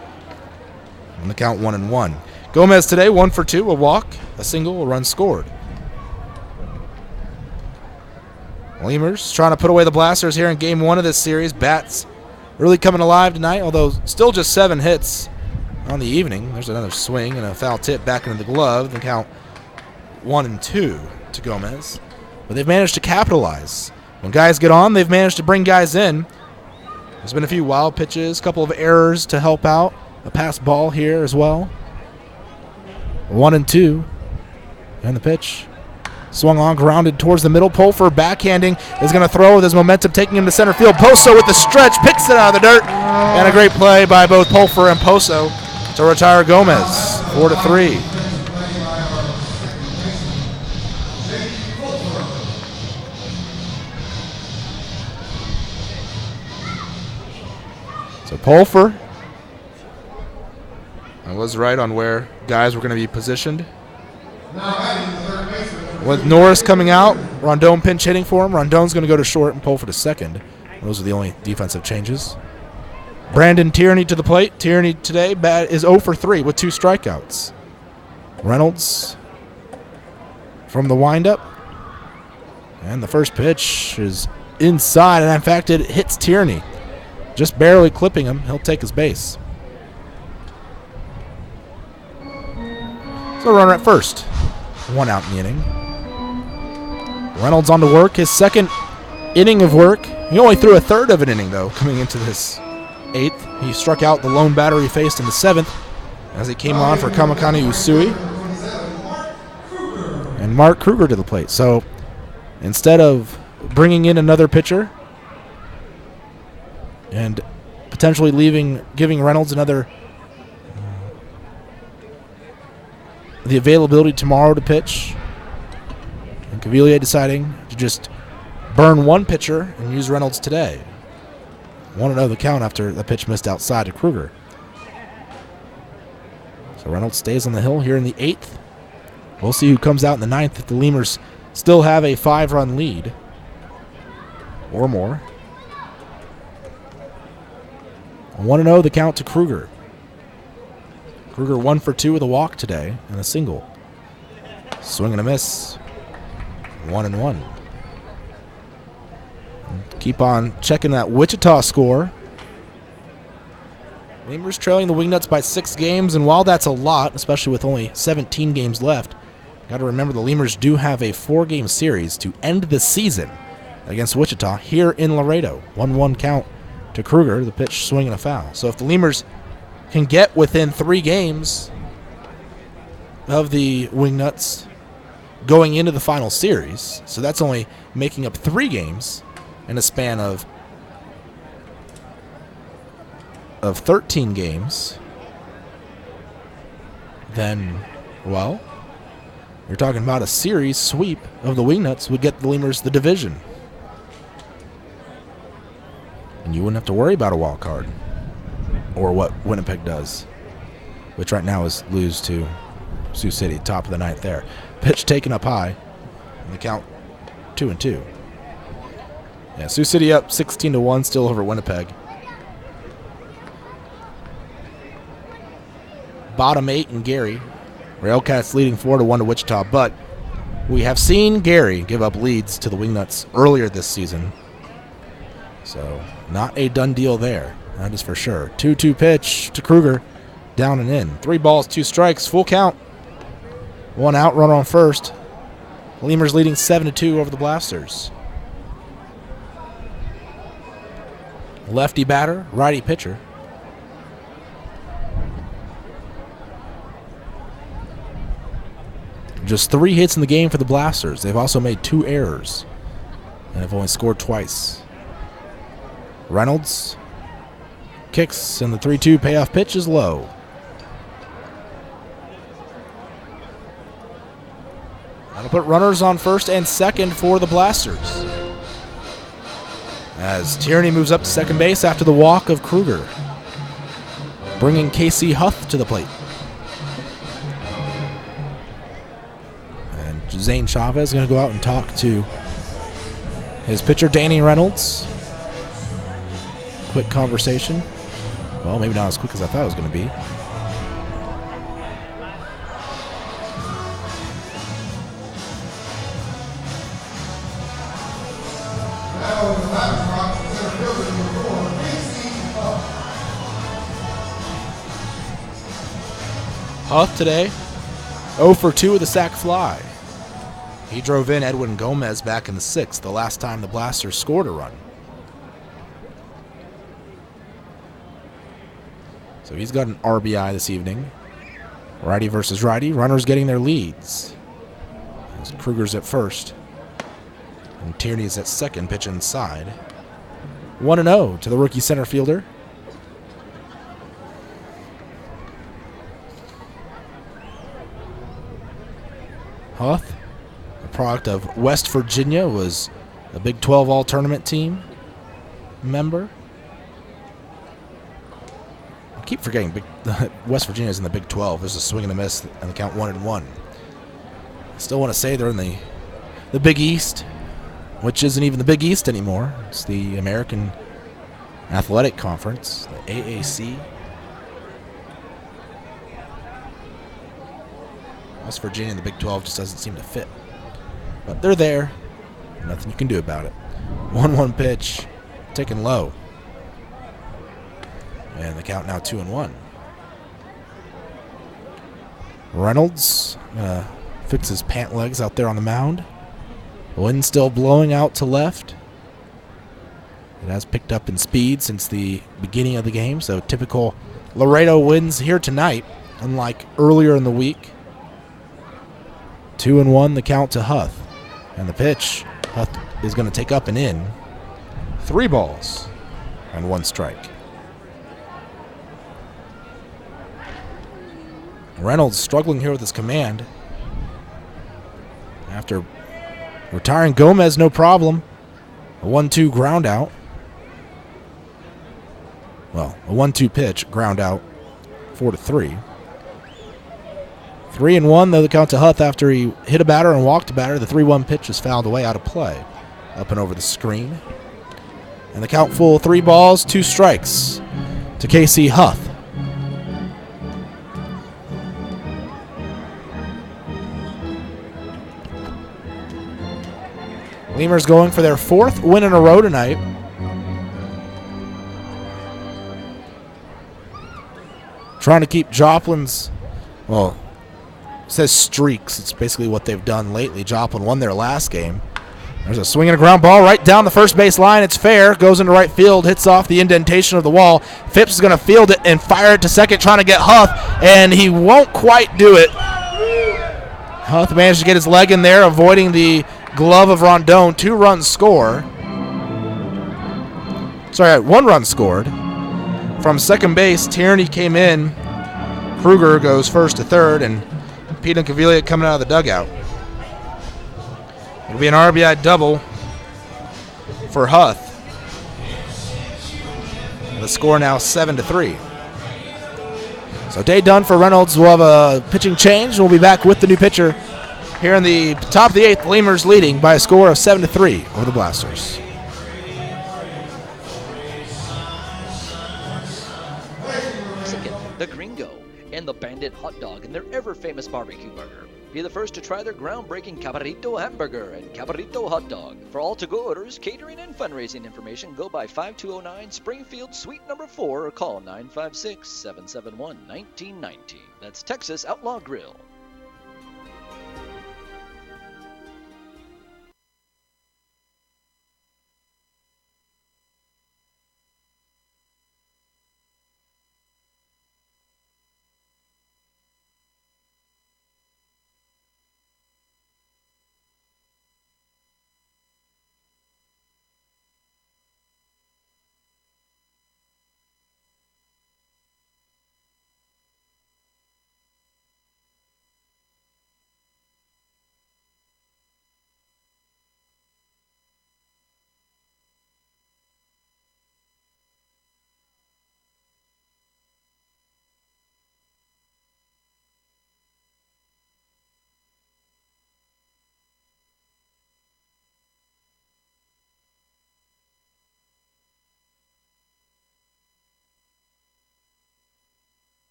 And the count 1-1. Gomez today 1 for 2, a walk, a single, a run scored. Lemurs trying to put away the Blasters here in game 1 of this series. Bats really coming alive tonight, although still just 7 hits on the evening. There's another swing and a foul tip back into the glove. The count 1-2 to Gomez. But they've managed to capitalize. When guys get on, they've managed to bring guys in. There's been a few wild pitches, a couple of errors to help out. A pass ball here as well. 1-2. And the pitch. Swung on, grounded towards the middle. Pulfer backhanding is going to throw with his momentum, taking him to center field. Poso with the stretch, picks it out of the dirt. And a great play by both Pulfer and Poso to retire Gomez. 4-3. So Pulfer, I was right on where guys were going to be positioned. With Norris coming out, Rondon pinch hitting for him. Rondon's going to go to short and Pulfer to second. Those are the only defensive changes. Brandon Tierney to the plate. Tierney today is 0 for 3 with 2 strikeouts. Reynolds from the windup. And the first pitch is inside, and in fact it hits Tierney. Just barely clipping him. He'll take his base. So runner at first. 1 out in the inning. Reynolds on to work. His second inning of work. He only threw a third of an inning, though, coming into this 8th. He struck out the lone batter he faced in the 7th as he came on for Kamakani Usui. And Mark Kruger to the plate. So instead of bringing in another pitcher and potentially giving Reynolds another the availability tomorrow to pitch, and Cavalier deciding to just burn one pitcher and use Reynolds today. 1-0 the count after the pitch missed outside to Kruger. So Reynolds stays on the hill here in the 8th. We'll see who comes out in the 9th if the Lemurs still have a 5-run lead or more. 1-0 the count to Kruger. Kruger 1 for 2 with a walk today and a single. Swing and a miss. 1-1. Keep on checking that Wichita score. Lemurs trailing the Wingnuts by 6 games, and while that's a lot, especially with only 17 games left, got to remember the Lemurs do have a 4-game series to end the season against Wichita here in Laredo. 1-1 count to Kruger, the pitch, swing, and a foul. So if the Lemurs can get within 3 games of the Wingnuts going into the final series, so that's only making up 3 games in a span of 13 games, then, well, you're talking about a series sweep of the Wingnuts would get the Lemurs the division. And you wouldn't have to worry about a wild card or what Winnipeg does, which right now is lose to Sioux City, top of the 9th there. Pitch taken up high, and the count 2-2. Yeah, Sioux City up 16-1, still over Winnipeg. Bottom 8 in Gary. Railcats leading 4-1 to Wichita, but we have seen Gary give up leads to the Wingnuts earlier this season. So not a done deal there, that is for sure. 2-2 pitch to Kruger, down and in. 3 balls, 2 strikes, full count. 1 out, run on first. Lemurs leading 7-2 over the Blasters. Lefty batter, righty pitcher. Just 3 hits in the game for the Blasters. They've also made 2 errors and have only scored twice. Reynolds kicks, and the 3-2 payoff pitch is low. That'll put runners on first and second for the Blasters, as Tierney moves up to second base after the walk of Kruger, bringing Casey Huth to the plate. And Zane Chavez is going to go out and talk to his pitcher, Danny Reynolds. Quick conversation. Well, maybe not as quick as I thought it was going to be. Huth today, 0 for 2 with a sac fly. He drove in Edwin Gomez back in the 6th, the last time the Blasters scored a run. So he's got an RBI this evening. Righty versus righty. Runners getting their leads. As Kruger's at first. And Tierney's at second, pitch inside. 1-0 to the rookie center fielder. Huth, a product of West Virginia, was a Big 12 All-Tournament team member. I keep forgetting West Virginia's in the Big 12. There's a swing and a miss and the count 1-1. I still want to say they're in the Big East, which isn't even the Big East anymore. It's the American Athletic Conference, the AAC. West Virginia in the Big 12 just doesn't seem to fit. But they're there. Nothing you can do about it. 1-1 pitch, taken low. And the count now 2-1. Reynolds fix his pant legs out there on the mound. The wind still blowing out to left. It has picked up in speed since the beginning of the game, so typical Laredo winds here tonight, unlike earlier in the week. 2-1 the count to Huth. And the pitch, Huth is going to take up and in. 3 balls and 1 strike. Reynolds struggling here with his command. After retiring Gomez, no problem. A 1-2 ground out. Well, a 1-2 pitch, ground out, 4-3. 3-1, though, the count to Huth after he hit a batter and walked a batter. The 3-1 pitch is fouled away out of play. Up and over the screen. And the count full, 3 balls, 2 strikes to Casey Huth. Lemurs going for their 4th win in a row tonight. Trying to keep Joplin's, well, it says streaks. It's basically what they've done lately. Joplin won their last game. There's a swing and a ground ball right down the first base line. It's fair. Goes into right field. Hits off the indentation of the wall. Phipps is going to field it and fire it to second, trying to get Huth, and he won't quite do it. Huth managed to get his leg in there, avoiding the glove of Rondon. 2 runs score. Sorry, 1 run scored. From second base, Tierney came in. Kruger goes first to third, and Pete and Caviglia coming out of the dugout. It'll be an RBI double for Huth. The score now 7-3. So day done for Reynolds. We'll have a pitching change. We'll be back with the new pitcher here in the top of the 8th. Lemurs leading by a score of 7-3 over the Blasters. The Gringo, and the Bandit Hot Dog and their ever-famous barbecue burger. Be the first to try their groundbreaking Cabrito hamburger and Cabrito hot dog. For all to-go orders, catering, and fundraising information, go by 5209 Springfield Suite number 4 or call 956-771-1919. That's Texas Outlaw Grill.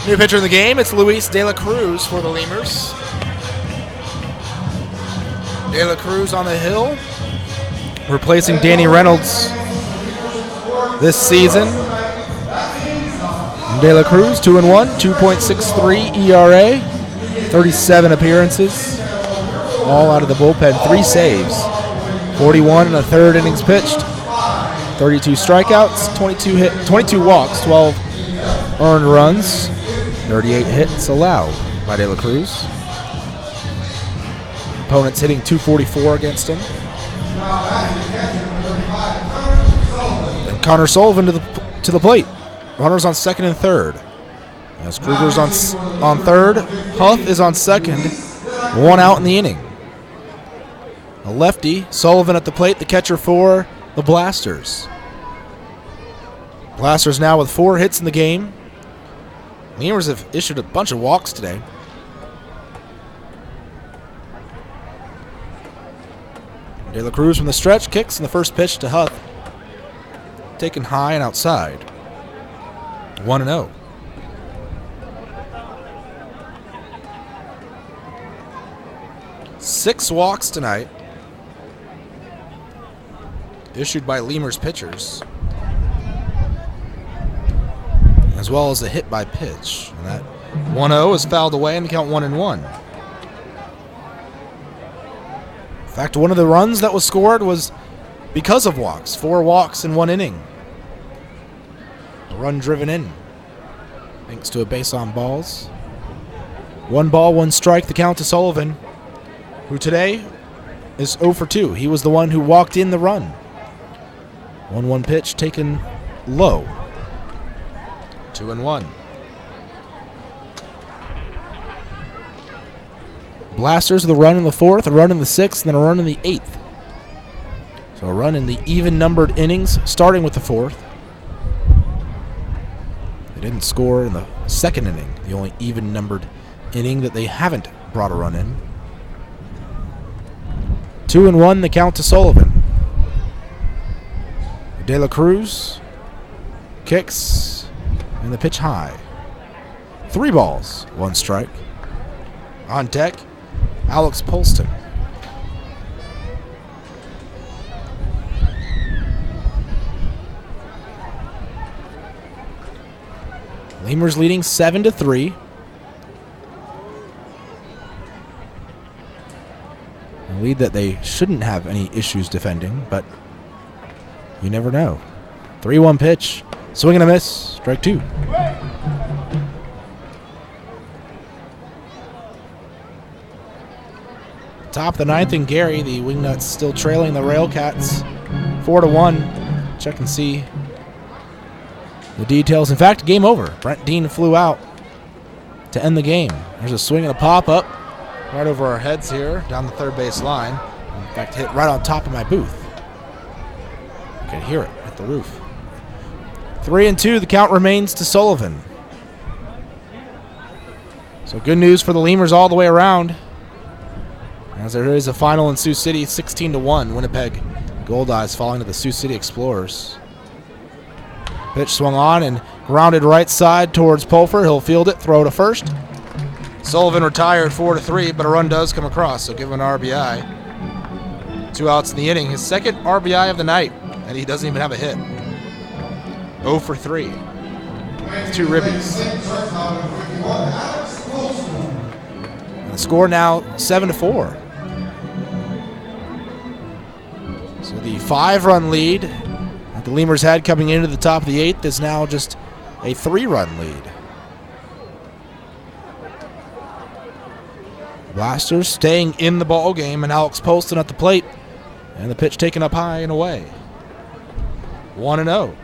New pitcher in the game, it's Luis De La Cruz for the Lemurs. De La Cruz on the hill, replacing Danny Reynolds this season. De La Cruz, 2-1, 2.63 ERA, 37 appearances, all out of the bullpen, 3 saves, 41 and a third innings pitched, 32 strikeouts, 22 walks, 12 earned runs, 38 hits allowed by De La Cruz. Opponents hitting .244 against him. And Connor Sullivan to the plate. Runners on second and third. As Kruger's on third, Huff is on second. 1 out in the inning. A lefty, Sullivan at the plate, the catcher for the Blasters. Blasters now with 4 hits in the game. Lemurs have issued a bunch of walks today. De La Cruz from the stretch kicks in the first pitch to Huff. Taken high and outside. 1-0. Six walks tonight, issued by Lemurs pitchers, as well as a hit by pitch. And that 1-0 is fouled away and the count 1-1. In fact, one of the runs that was scored was because of walks. 4 walks in 1 inning. A run driven in, thanks to a base on balls. 1 ball, 1 strike, the count to Sullivan, who today is 0 for 2. He was the one who walked in the run. 1-1 pitch taken low. 2-1. Blasters with a run in the 4th, a run in the 6th, and then a run in the 8th. So a run in the even-numbered innings, starting with the 4th. They didn't score in the 2nd inning, the only even-numbered inning that they haven't brought a run in. 2-1, the count to Sullivan. De La Cruz kicks, and the pitch high. 3 balls, 1 strike. On deck, Alex Polston. Lemurs leading 7-3. A lead that they shouldn't have any issues defending, but you never know. 3-1 pitch, swing and a miss, strike 2. Top of the 9th, and Gary, the Wingnuts still trailing the Railcats 4-1. Check and see the details. In fact, game over. Brent Dean flew out to end the game. There's a swing and a pop up right over our heads here down the third base line. In fact, hit right on top of my booth. You can hear it at the roof. 3-2, the count remains to Sullivan. So good news for the Lemurs all the way around, as there is a final in Sioux City, 16-1. Winnipeg Goldeyes falling to the Sioux City Explorers. Pitch swung on and grounded right side towards Pulfer. He'll field it, throw to first. Sullivan retired 4-3, but a run does come across, so give him an RBI. 2 outs in the inning, his 2nd RBI of the night, and he doesn't even have a hit. 0 for 3. 2 ribbies. And the score now 7-4. So the 5-run lead that the Lemurs had coming into the top of the 8th is now just a 3-run lead. Blasters staying in the ball game, and Alex Polston at the plate, and the pitch taken up high and away. 1-0.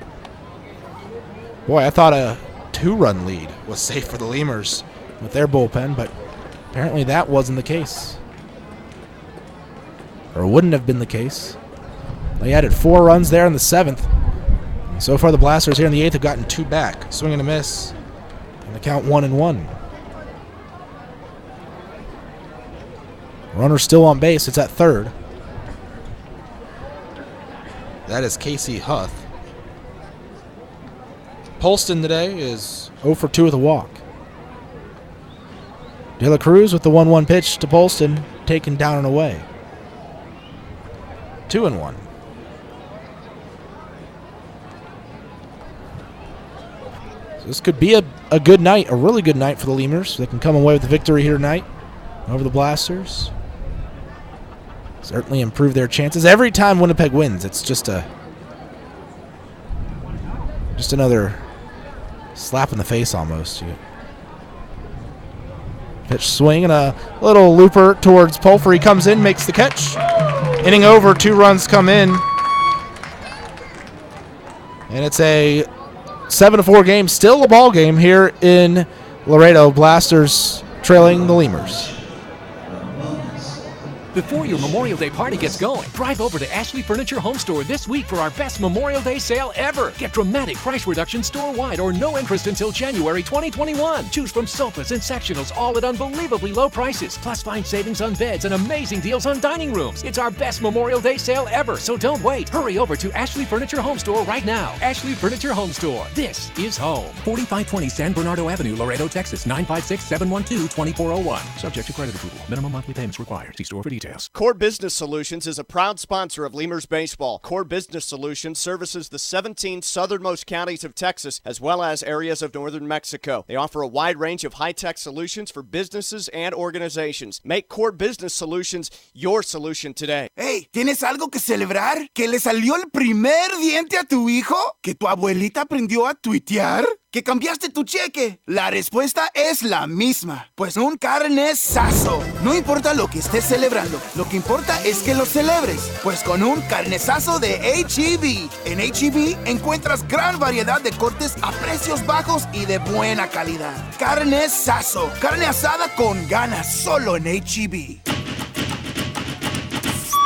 Boy, I thought a 2-run lead was safe for the Lemurs with their bullpen, but apparently that wasn't the case. Or wouldn't have been the case. They added 4 runs there in the 7th. And so far the Blasters here in the 8th have gotten 2 back. Swing and a miss. And the count 1-1. Runner still on base. It's at third. That is Casey Huth. Polston today is 0 for 2 with a walk. De La Cruz with the 1-1 pitch to Polston, taken down and away. 2-1. So this could be a good night, a really good night for the Lemurs. They can come away with the victory here tonight over the Blasters. Certainly improve their chances. Every time Winnipeg wins, it's just another slap in the face almost. Pitch swing and a little looper towards Pulfrey. Comes in, makes the catch. Inning over, 2 runs come in. And it's a 7-4 game, still a ball game here in Laredo. Blasters trailing the Lemurs. Before your Memorial Day party gets going, drive over to Ashley Furniture Home Store this week for our best Memorial Day sale ever. Get dramatic price reduction store-wide or no interest until January 2021. Choose from sofas and sectionals, all at unbelievably low prices. Plus, find savings on beds and amazing deals on dining rooms. It's our best Memorial Day sale ever, so don't wait. Hurry over to Ashley Furniture Home Store right now. Ashley Furniture Home Store. This is home. 4520 San Bernardo Avenue, Laredo, Texas. 956-712-2401. Subject to credit approval. Minimum monthly payments required. See store for details. Core Business Solutions is a proud sponsor of Lemurs Baseball. Core Business Solutions services the 17 southernmost counties of Texas as well as areas of northern Mexico. They offer a wide range of high-tech solutions for businesses and organizations. Make Core Business Solutions your solution today. Hey, ¿tienes algo que celebrar? ¿Que le salió el primer diente a tu hijo? ¿Que tu abuelita aprendió a tuitear? ¿Que cambiaste tu cheque? La respuesta es la misma. Pues un carnesazo. No importa lo que estés celebrando, lo que importa es que lo celebres. Pues con un carnesazo de H-E-B. En H-E-B encuentras gran variedad de cortes a precios bajos y de buena calidad. Carnesazo. Carne asada con ganas solo en H-E-B.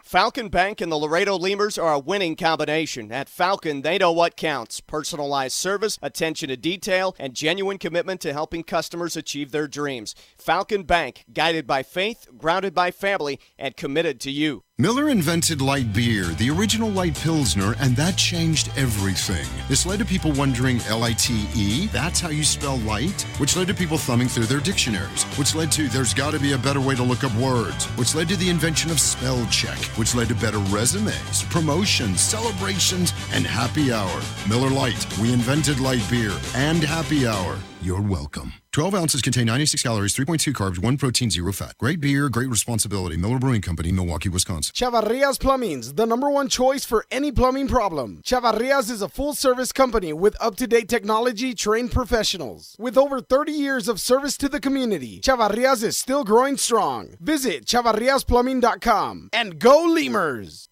Falcon Bank and the Laredo Lemurs are a winning combination. At Falcon, they know what counts. Personalized service, attention to detail, and genuine commitment to helping customers achieve their dreams. Falcon Bank, guided by faith, grounded by family, and committed to you. Miller invented light beer, the original light Pilsner, and that changed everything. This led to people wondering L-I-T-E, that's how you spell light, which led to people thumbing through their dictionaries, which led to there's got to be a better way to look up words, which led to the invention of spell check, which led to better resumes, promotions, celebrations, and happy hour. Miller Lite, we invented light beer and happy hour. You're welcome. 12 ounces contain 96 calories, 3.2 carbs, 1 protein, 0 fat. Great beer, great responsibility. Miller Brewing Company, Milwaukee, Wisconsin. Chavarrias Plumbing's the #1 choice for any plumbing problem. Chavarrias is a full-service company with up-to-date technology, trained professionals. With over 30 years of service to the community, Chavarrias is still growing strong. Visit chavarriasplumbing.com and go Lemurs!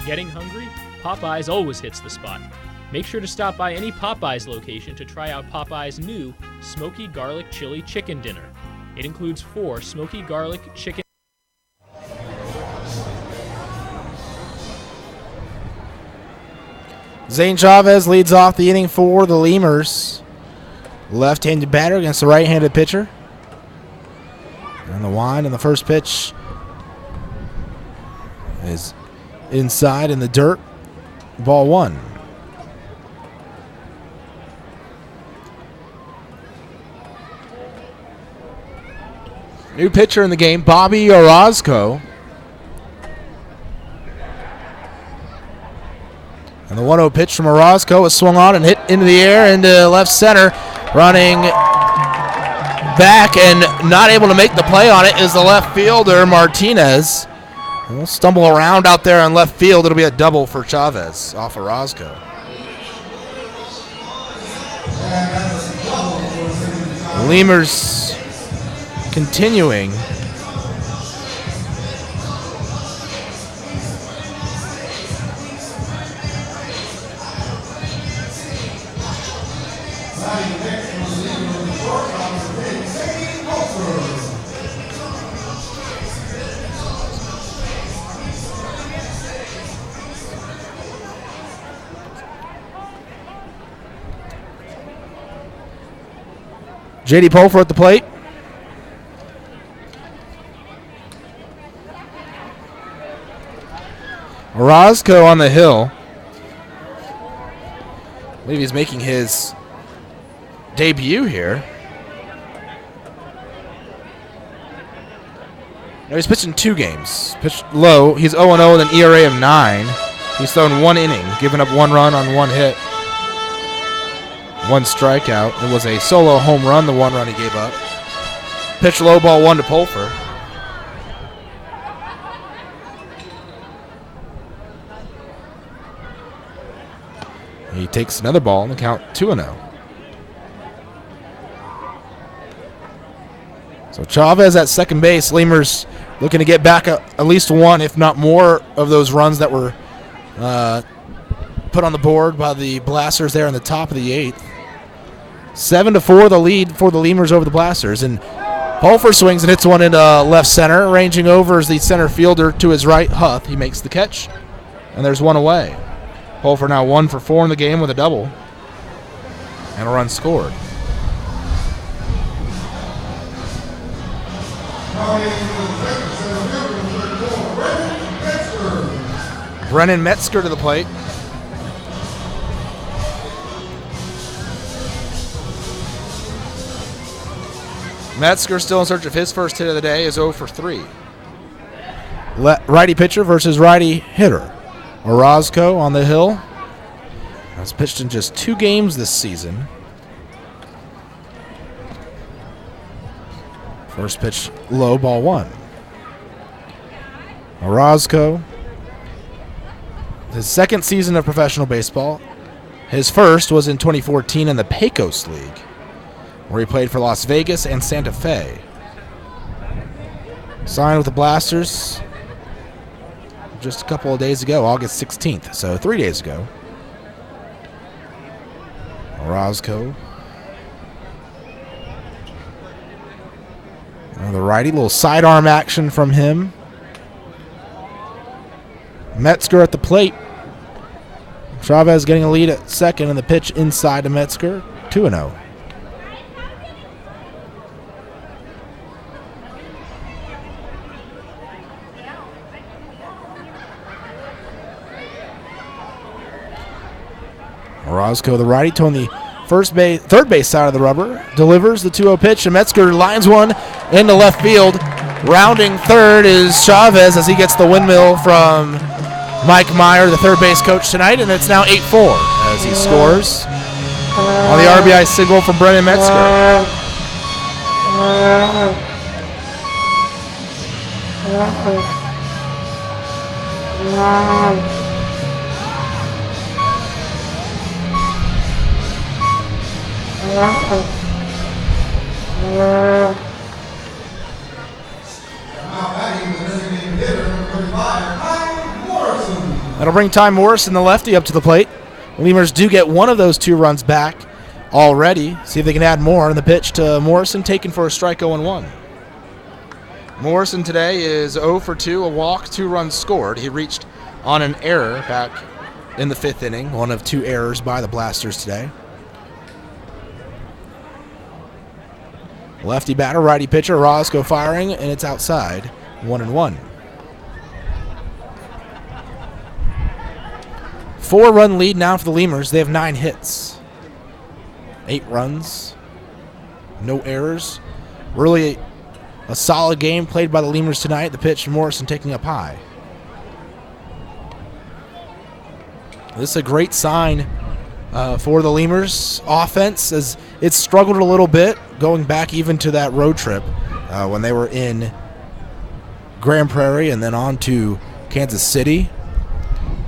Getting hungry? Popeyes always hits the spot. Make sure to stop by any Popeyes location to try out Popeyes' new Smoky Garlic Chili Chicken Dinner. It includes 4 smoky garlic chicken. Zane Chavez leads off the inning for the Lemurs. Left-handed batter against the right-handed pitcher. And the wind on the first pitch is inside in the dirt. Ball 1. New pitcher in the game, Bobby Orozco. And the 1-0 pitch from Orozco is swung on and hit into the air into left center. Running back and not able to make the play on it is the left fielder, Martinez. He'll stumble around out there on left field. It'll be a double for Chavez off Orozco. Lemurs continuing. J.D. Pulfer at the plate. Orozco on the hill. I believe he's making his debut here. No, he's pitched in 2 games. Pitched low. He's 0-0 with an ERA of 9. He's thrown 1 inning, giving up 1 run on 1 hit. 1 strikeout. It was a solo home run, the 1 run he gave up. Pitch low, ball 1 to Pulfer. He takes another ball and the count 2-0. So Chavez at second base. Lemurs looking to get back at least 1, if not more, of those runs that were put on the board by the Blasters there in the top of the 8th. 7-4 the lead for the Lemurs over the Blasters. And Pulfer swings and hits one into left center. Ranging over is the center fielder to his right, Huth. He makes the catch, and there's 1 away. Pulfer now 1 for 4 in the game with a double and a run scored. Brennan Metzger to the plate. Metzger still in search of his first hit of the day, is 0 for 3. Righty pitcher versus righty hitter. Orozco on the hill. Has pitched in just 2 games this season. First pitch low, ball 1. Orozco, his second season of professional baseball. His first was in 2014 in the Pecos League, where he played for Las Vegas and Santa Fe. Signed with the Blasters just a couple of days ago, August 16th, so 3 days ago. Orozco. The righty, little sidearm action from him. Metzger at the plate. Chavez getting a lead at second, and the pitch inside to Metzger, 2-0. Orozco, the righty, towing the third base side of the rubber, delivers the 2-0 pitch, and Metzger lines one into left field. Rounding third is Chavez as he gets the windmill from Mike Meyer, the third base coach tonight, and it's now 8-4 as he scores on the RBI single from Brennan Metzger. That'll bring Ty Morrison, the lefty, up to the plate. Lemurs do get one of those 2 runs back already. See if they can add more. And the pitch to Morrison, taken for a strike, 0-1. Morrison today is 0 for 2, a walk, 2 runs scored. He reached on an error back in the 5th inning, one of 2 errors by the Blasters today. Lefty batter, righty pitcher, Orozco firing, and it's outside, 1-1. 4-run lead now for the Lemurs. They have 9 hits, 8 runs, no errors. Really a solid game played by the Lemurs tonight. The pitch, Morrison taking up high. This is a great sign for the Lemurs offense, as it's struggled a little bit going back even to that road trip when they were in Grand Prairie and then on to Kansas City.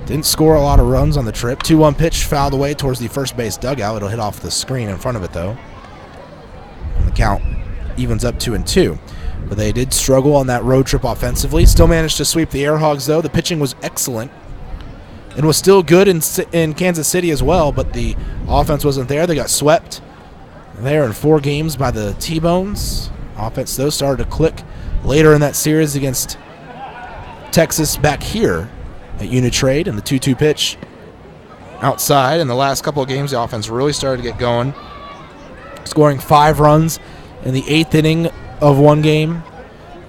Didn't score a lot of runs on the trip. 2-1 pitch fouled away towards the first base dugout. It'll hit off the screen in front of it, though. And the count evens up 2-2. But they did struggle on that road trip offensively. Still managed to sweep the Air Hogs, though. The pitching was excellent and was still good in Kansas City as well, but the offense wasn't there. They got swept there in 4 games by the T-Bones. Offense, though, started to click later in that series against Texas back here at Uni-Trade, and the 2-2 pitch outside. In the last couple of games, the offense really started to get going, scoring 5 runs in the 8th inning of one game.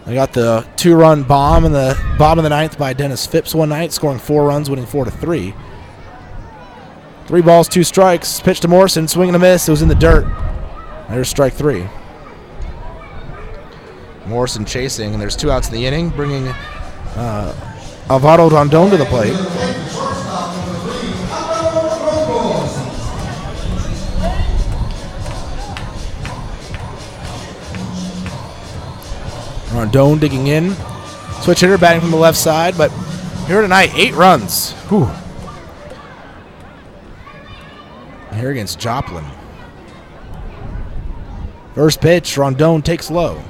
They got the 2-run bomb in the bottom of the 9th by Dennis Phipps one night, scoring 4 runs, winning 4-3. 3 balls, 2 strikes. Pitch to Morrison, swing and a miss. It was in the dirt. There's strike 3. Morrison chasing, and there's 2 outs in the inning, bringing Alvaro Rondon to the plate. Rondon digging in. Switch hitter batting from the left side, but here tonight, 8 runs. Whew. Here against Joplin. First pitch, Rondon takes low.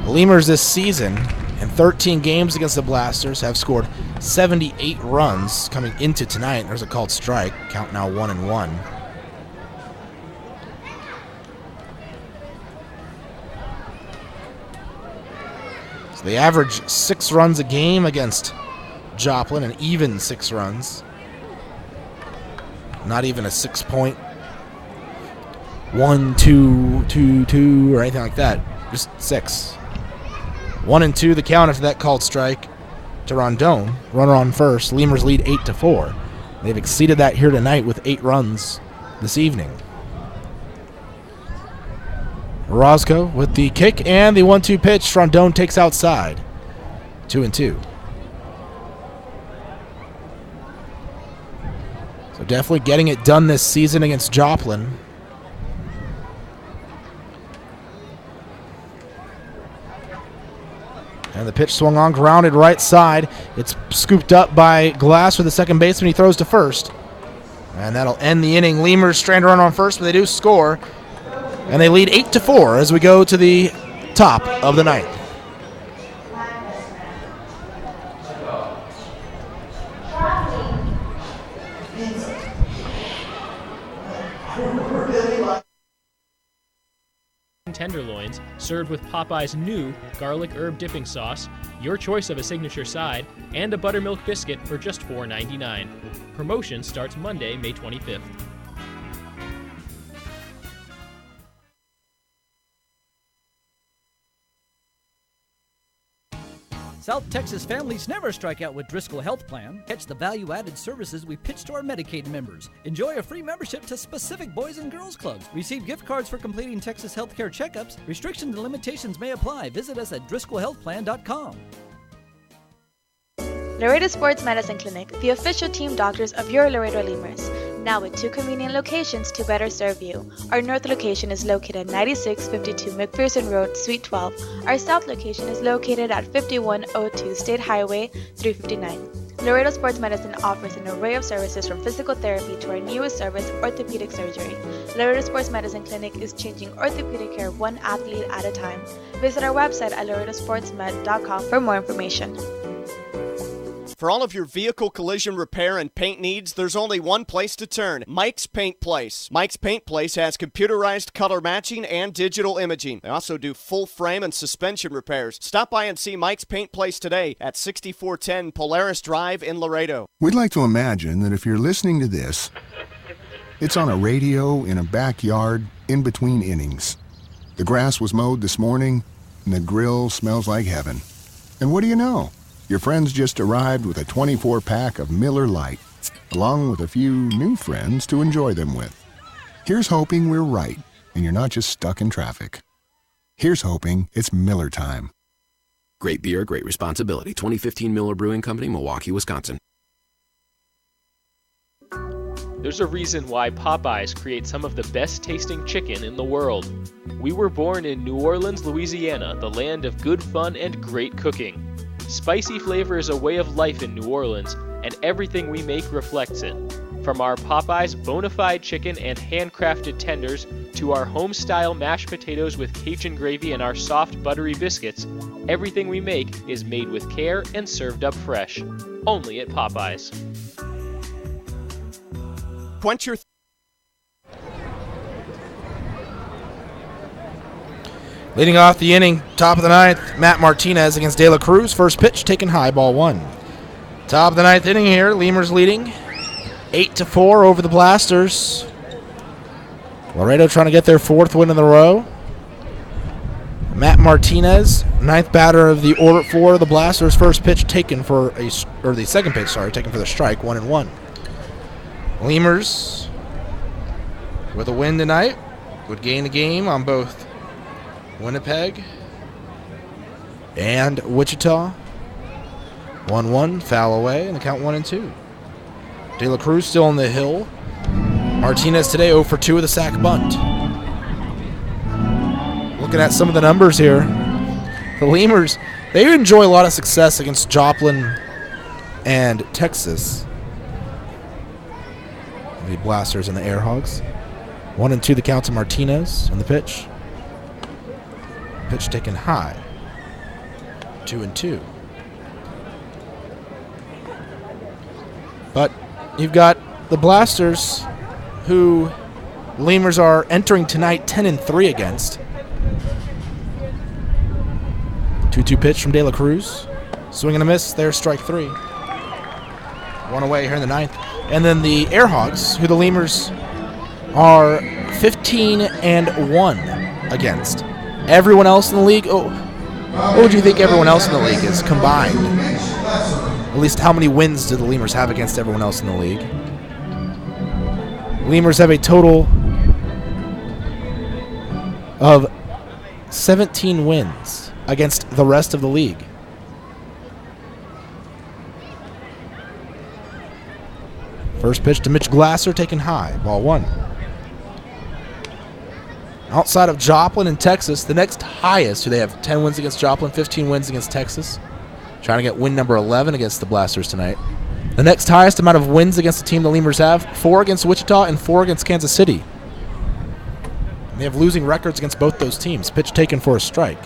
The Lemurs this season, in 13 games against the Blasters, have scored 78 runs coming into tonight. There's a called strike. Count now 1-1. So they average 6 runs a game against Joplin, and even 6 runs. Not even a 6.1-2-2-2 or anything like that. Just 6. 1-2 the count after that called strike to Rondon. Runner on first. Lemurs lead 8-4. They've exceeded that here tonight with 8 runs this evening. Orozco with the kick and the 1-2 pitch. Rondon takes outside. 2-2. So definitely getting it done this season against Joplin. And the pitch swung on, grounded right side. It's scooped up by Glass for the second baseman. He throws to first. And that'll end the inning. Lemurs strand a run on first, but they do score. And they lead 8-4 as we go to the top of the ninth. Tenderloins served with Popeye's new garlic herb dipping sauce, your choice of a signature side, and a buttermilk biscuit for just $4.99. Promotion starts Monday, May 25th. South Texas families never strike out with Driscoll Health Plan. Catch the value-added services we pitch to our Medicaid members. Enjoy a free membership to specific boys and girls clubs. Receive gift cards for completing Texas healthcare checkups. Restrictions and limitations may apply. Visit us at DriscollHealthPlan.com. Laredo Sports Medicine Clinic, the official team doctors of your Laredo Lemurs. Now with 2 convenient locations to better serve you. Our north location is located at 9652 McPherson Road, Suite 12. Our south location is located at 5102 State Highway 359. Laredo Sports Medicine offers an array of services from physical therapy to our newest service, orthopedic surgery. Laredo Sports Medicine Clinic is changing orthopedic care one athlete at a time. Visit our website at laredosportsmed.com for more information. For all of your vehicle collision repair and paint needs, there's only one place to turn, Mike's Paint Place. Mike's Paint Place has computerized color matching and digital imaging. They also do full frame and suspension repairs. Stop by and see Mike's Paint Place today at 6410 Polaris Drive in Laredo. We'd like to imagine that if you're listening to this, it's on a radio in a backyard in between innings. The grass was mowed this morning, and the grill smells like heaven. And what do you know? Your friends just arrived with a 24-pack of Miller Lite, along with a few new friends to enjoy them with. Here's hoping we're right, and you're not just stuck in traffic. Here's hoping it's Miller time. Great beer, great responsibility. 2015 Miller Brewing Company, Milwaukee, Wisconsin. There's a reason why Popeyes creates some of the best tasting chicken in the world. We were born in New Orleans, Louisiana, the land of good fun and great cooking. Spicy flavor is a way of life in New Orleans, and everything we make reflects it. From our Popeyes bona fide chicken and handcrafted tenders to our home-style mashed potatoes with Cajun gravy and our soft buttery biscuits, everything we make is made with care and served up fresh. Only at Popeyes. Quench your Leading off the inning, top of the ninth, Matt Martinez against De La Cruz. First pitch taken high, ball 1. Top of the ninth inning here, Lemurs leading 8-4 over the Blasters. Laredo trying to get their 4th win in a row. Matt Martinez, ninth batter of the order for the Blasters. First pitch taken for the second pitch, taken for the strike, 1-1. Lemurs with a win tonight would gain a game on both Winnipeg and Wichita. 1-1, foul away, and the count 1-2. De La Cruz still on the hill. Martinez today 0 for 2 with a sac bunt. Looking at some of the numbers here, the Lemurs, they enjoy a lot of success against Joplin and Texas. The Blasters and the Airhogs. 1-2 the count to Martinez on the pitch. Pitch taken high. 2-2. But you've got the Blasters, who Lemurs are entering tonight 10-3 against. 2-2 pitch from De La Cruz. Swing and a miss. There's strike 3. One away here in the ninth. And then the Airhogs, who the Lemurs are 15-1 against. Everyone else in the league, what would you think everyone else in the league is combined? At least how many wins do the Lemurs have against everyone else in the league? Lemurs have a total of 17 wins against the rest of the league. First pitch to Mitch Glasser, taken high, ball 1. Outside of Joplin and Texas, the next highest, who they have 10 wins against Joplin, 15 wins against Texas. Trying to get win number 11 against the Blasters tonight. The next highest amount of wins against the team the Lemurs have, 4 against Wichita and 4 against Kansas City. And they have losing records against both those teams. Pitch taken for a strike.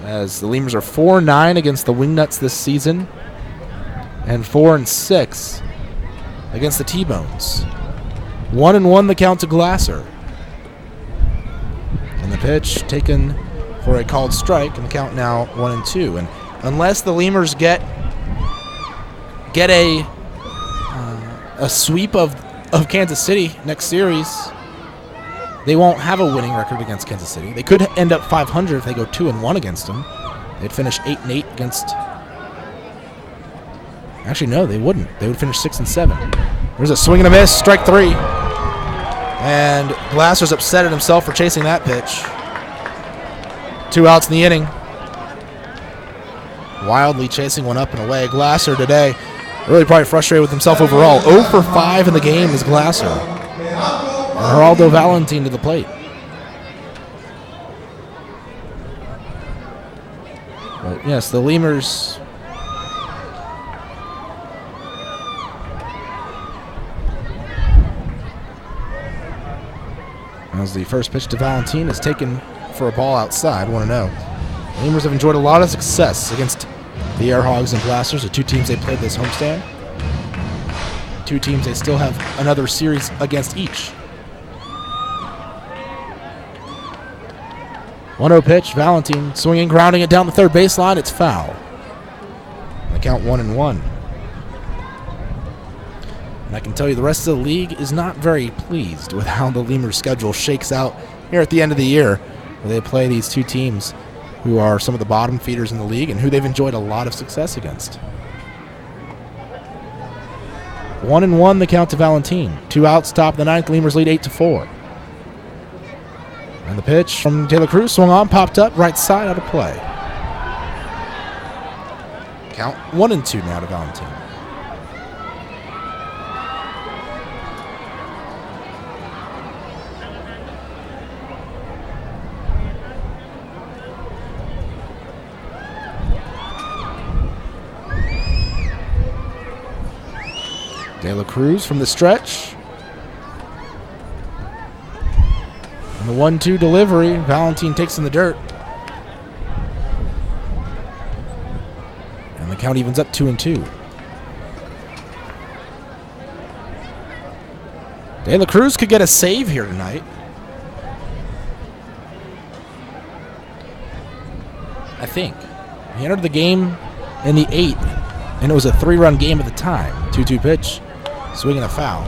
As the Lemurs are 4-9 against the Wingnuts this season and 4-6 against the T-Bones. 1-1 the count to Glasser. And the pitch taken for a called strike, and the count now 1-2. And unless the Lemurs get a sweep of Kansas City next series, they won't have a winning record against Kansas City. They could end up 500 if they go 2-1 against them. They'd finish 8-8 against. Actually, no, they wouldn't. They would finish 6-7. There's a swing and a miss, strike 3. And Glasser's upset at himself for chasing that pitch. 2 outs in the inning. Wildly chasing one up and away. Glasser today really probably frustrated with himself overall. 0 for 5 in the game is Glasser. And Geraldo Valentin to the plate. But yes, the Lemurs. As the first pitch to Valentin is taken for a ball outside, 1-0. The Lemurs have enjoyed a lot of success against the Airhogs and Blasters, the 2 teams they played this homestand. 2 teams they still have another series against each. 1-0 pitch, Valentin swinging, grounding it down the third baseline. It's foul. The count 1-1. And I can tell you the rest of the league is not very pleased with how the Lemurs schedule shakes out here at the end of the year, where they play these 2 teams who are some of the bottom feeders in the league and who they've enjoyed a lot of success against. 1-1 the count to Valentin. 2 outs, top of the ninth. Lemurs lead 8-4. And the pitch from De La Cruz swung on, popped up, right side, out of play. Count 1-2 now to Valentin. De La Cruz from the stretch. And the 1-2 delivery. Valentin takes in the dirt. And the count evens up 2-2. De La Cruz could get a save here tonight. I think. He entered the game in the 8th, and it was a 3-run game at the time. 2-2 pitch. Swinging a foul.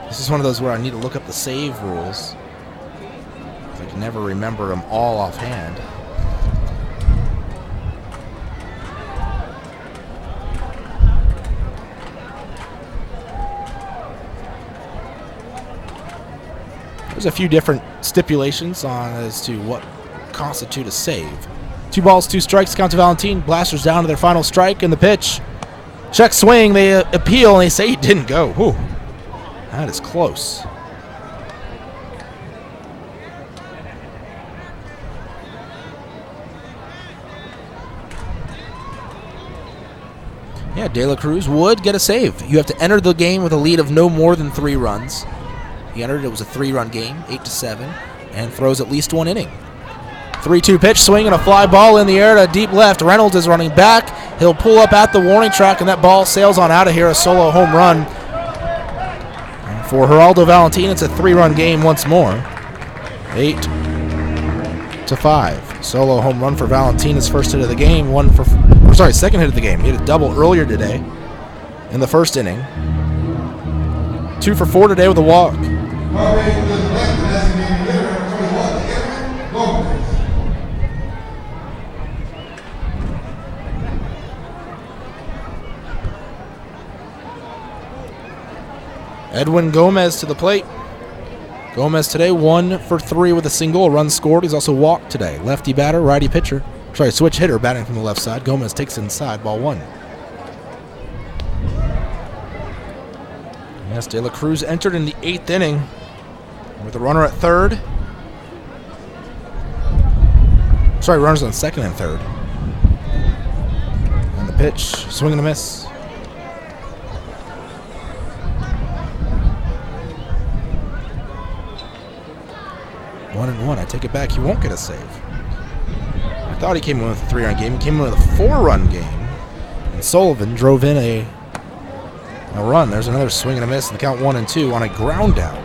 This is one of those where I need to look up the save rules. I can never remember them all offhand. There's a few different stipulations on as to what constitute a save. 2 balls, 2 strikes, count to Valentin. Blasters down to their final strike in the pitch. Check swing, they appeal, and they say he didn't go. Whew. That is close. Yeah, De La Cruz would get a save. You have to enter the game with a lead of no more than 3 runs. He entered, it was a 3-run game, 8-7, and throws at least 1 inning. 3-2 pitch, swing and a fly ball in the air to deep left. Reynolds is running back. He'll pull up at the warning track, and that ball sails on out of here, a solo home run. And for Geraldo Valentin, it's a 3-run game once more. 8-5. Solo home run for Valentin, his first hit of the game. Second hit of the game. He hit a double earlier today in the first inning. 2 for 4 today with a walk. Edwin Gomez to the plate. Gomez today 1 for 3 with a single, a run scored. He's also walked today. Lefty batter, righty pitcher. Switch hitter batting from the left side. Gomez takes inside, ball 1. Yes, De La Cruz entered in the 8th inning with a runner at third. Runners on second and third. And the pitch, swing and a miss. 1-1. I take it back. He won't get a save. I thought he came in with a 3-run game. He came in with a 4-run game. And Sullivan drove in a run. There's another swing and a miss. And the count 1-2 on a ground out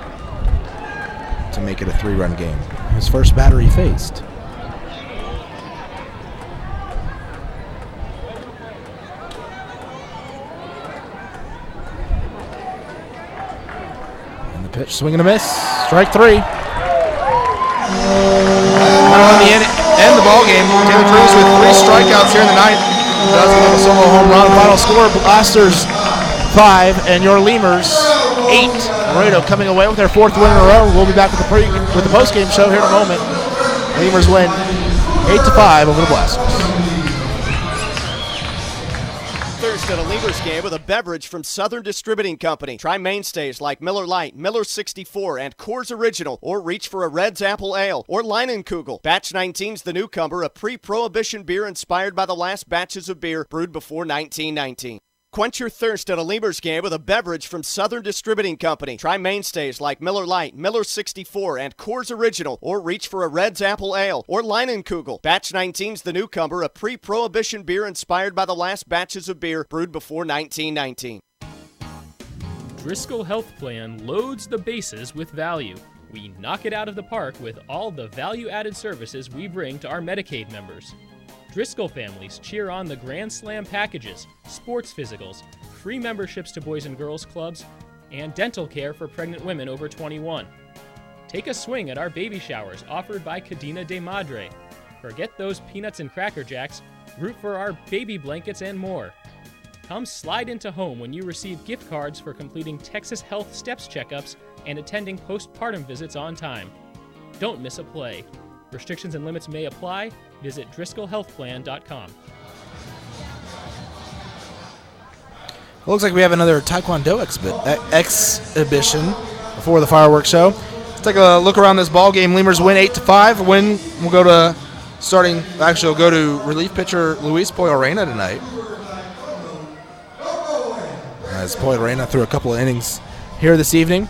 to make it a 3-run game. His first batter he faced. And the pitch, swing and a miss. Strike 3. End the ball game. De La Cruz with 3 strikeouts here in the 9th. Does get a solo home run. Final score: Blasters 5 and your Lemurs 8. Laredo coming away with their 4th win in a row. We'll be back with the post-game show here in a moment. Lemurs win 8-5 over the Blasters. Thursday, the Lemurs game with a beverage from Southern Distributing Company. Try mainstays like Miller Lite, Miller 64, and Coors Original, or reach for a Red's Apple Ale or Leinenkugel. Batch 19's the newcomer, a pre-prohibition beer inspired by the last batches of beer brewed before 1919. Quench your thirst at a Lemurs game with a beverage from Southern Distributing Company. Try mainstays like Miller Lite, Miller 64, and Coors Original, or reach for a Red's Apple Ale or Leinenkugel. Batch 19's the newcomer, a pre-prohibition beer inspired by the last batches of beer brewed before 1919. Driscoll Health Plan loads the bases with value. We knock it out of the park with all the value-added services we bring to our Medicaid members. Driscoll families cheer on the Grand Slam packages, sports physicals, free memberships to Boys and Girls Clubs, and dental care for pregnant women over 21. Take a swing at our baby showers offered by Cadena de Madre. Forget those peanuts and Cracker Jacks, root for our baby blankets and more. Come slide into home when you receive gift cards for completing Texas Health Steps checkups and attending postpartum visits on time. Don't miss a play. Restrictions and limits may apply. Visit DriscollHealthPlan.com. It looks like we have another Taekwondo exhibition before the fireworks show. Let's take a look around this ball game. Lemurs win 8-5. Win will go to we'll go to relief pitcher Luis Poirena tonight. As Poirena threw a couple of innings here this evening.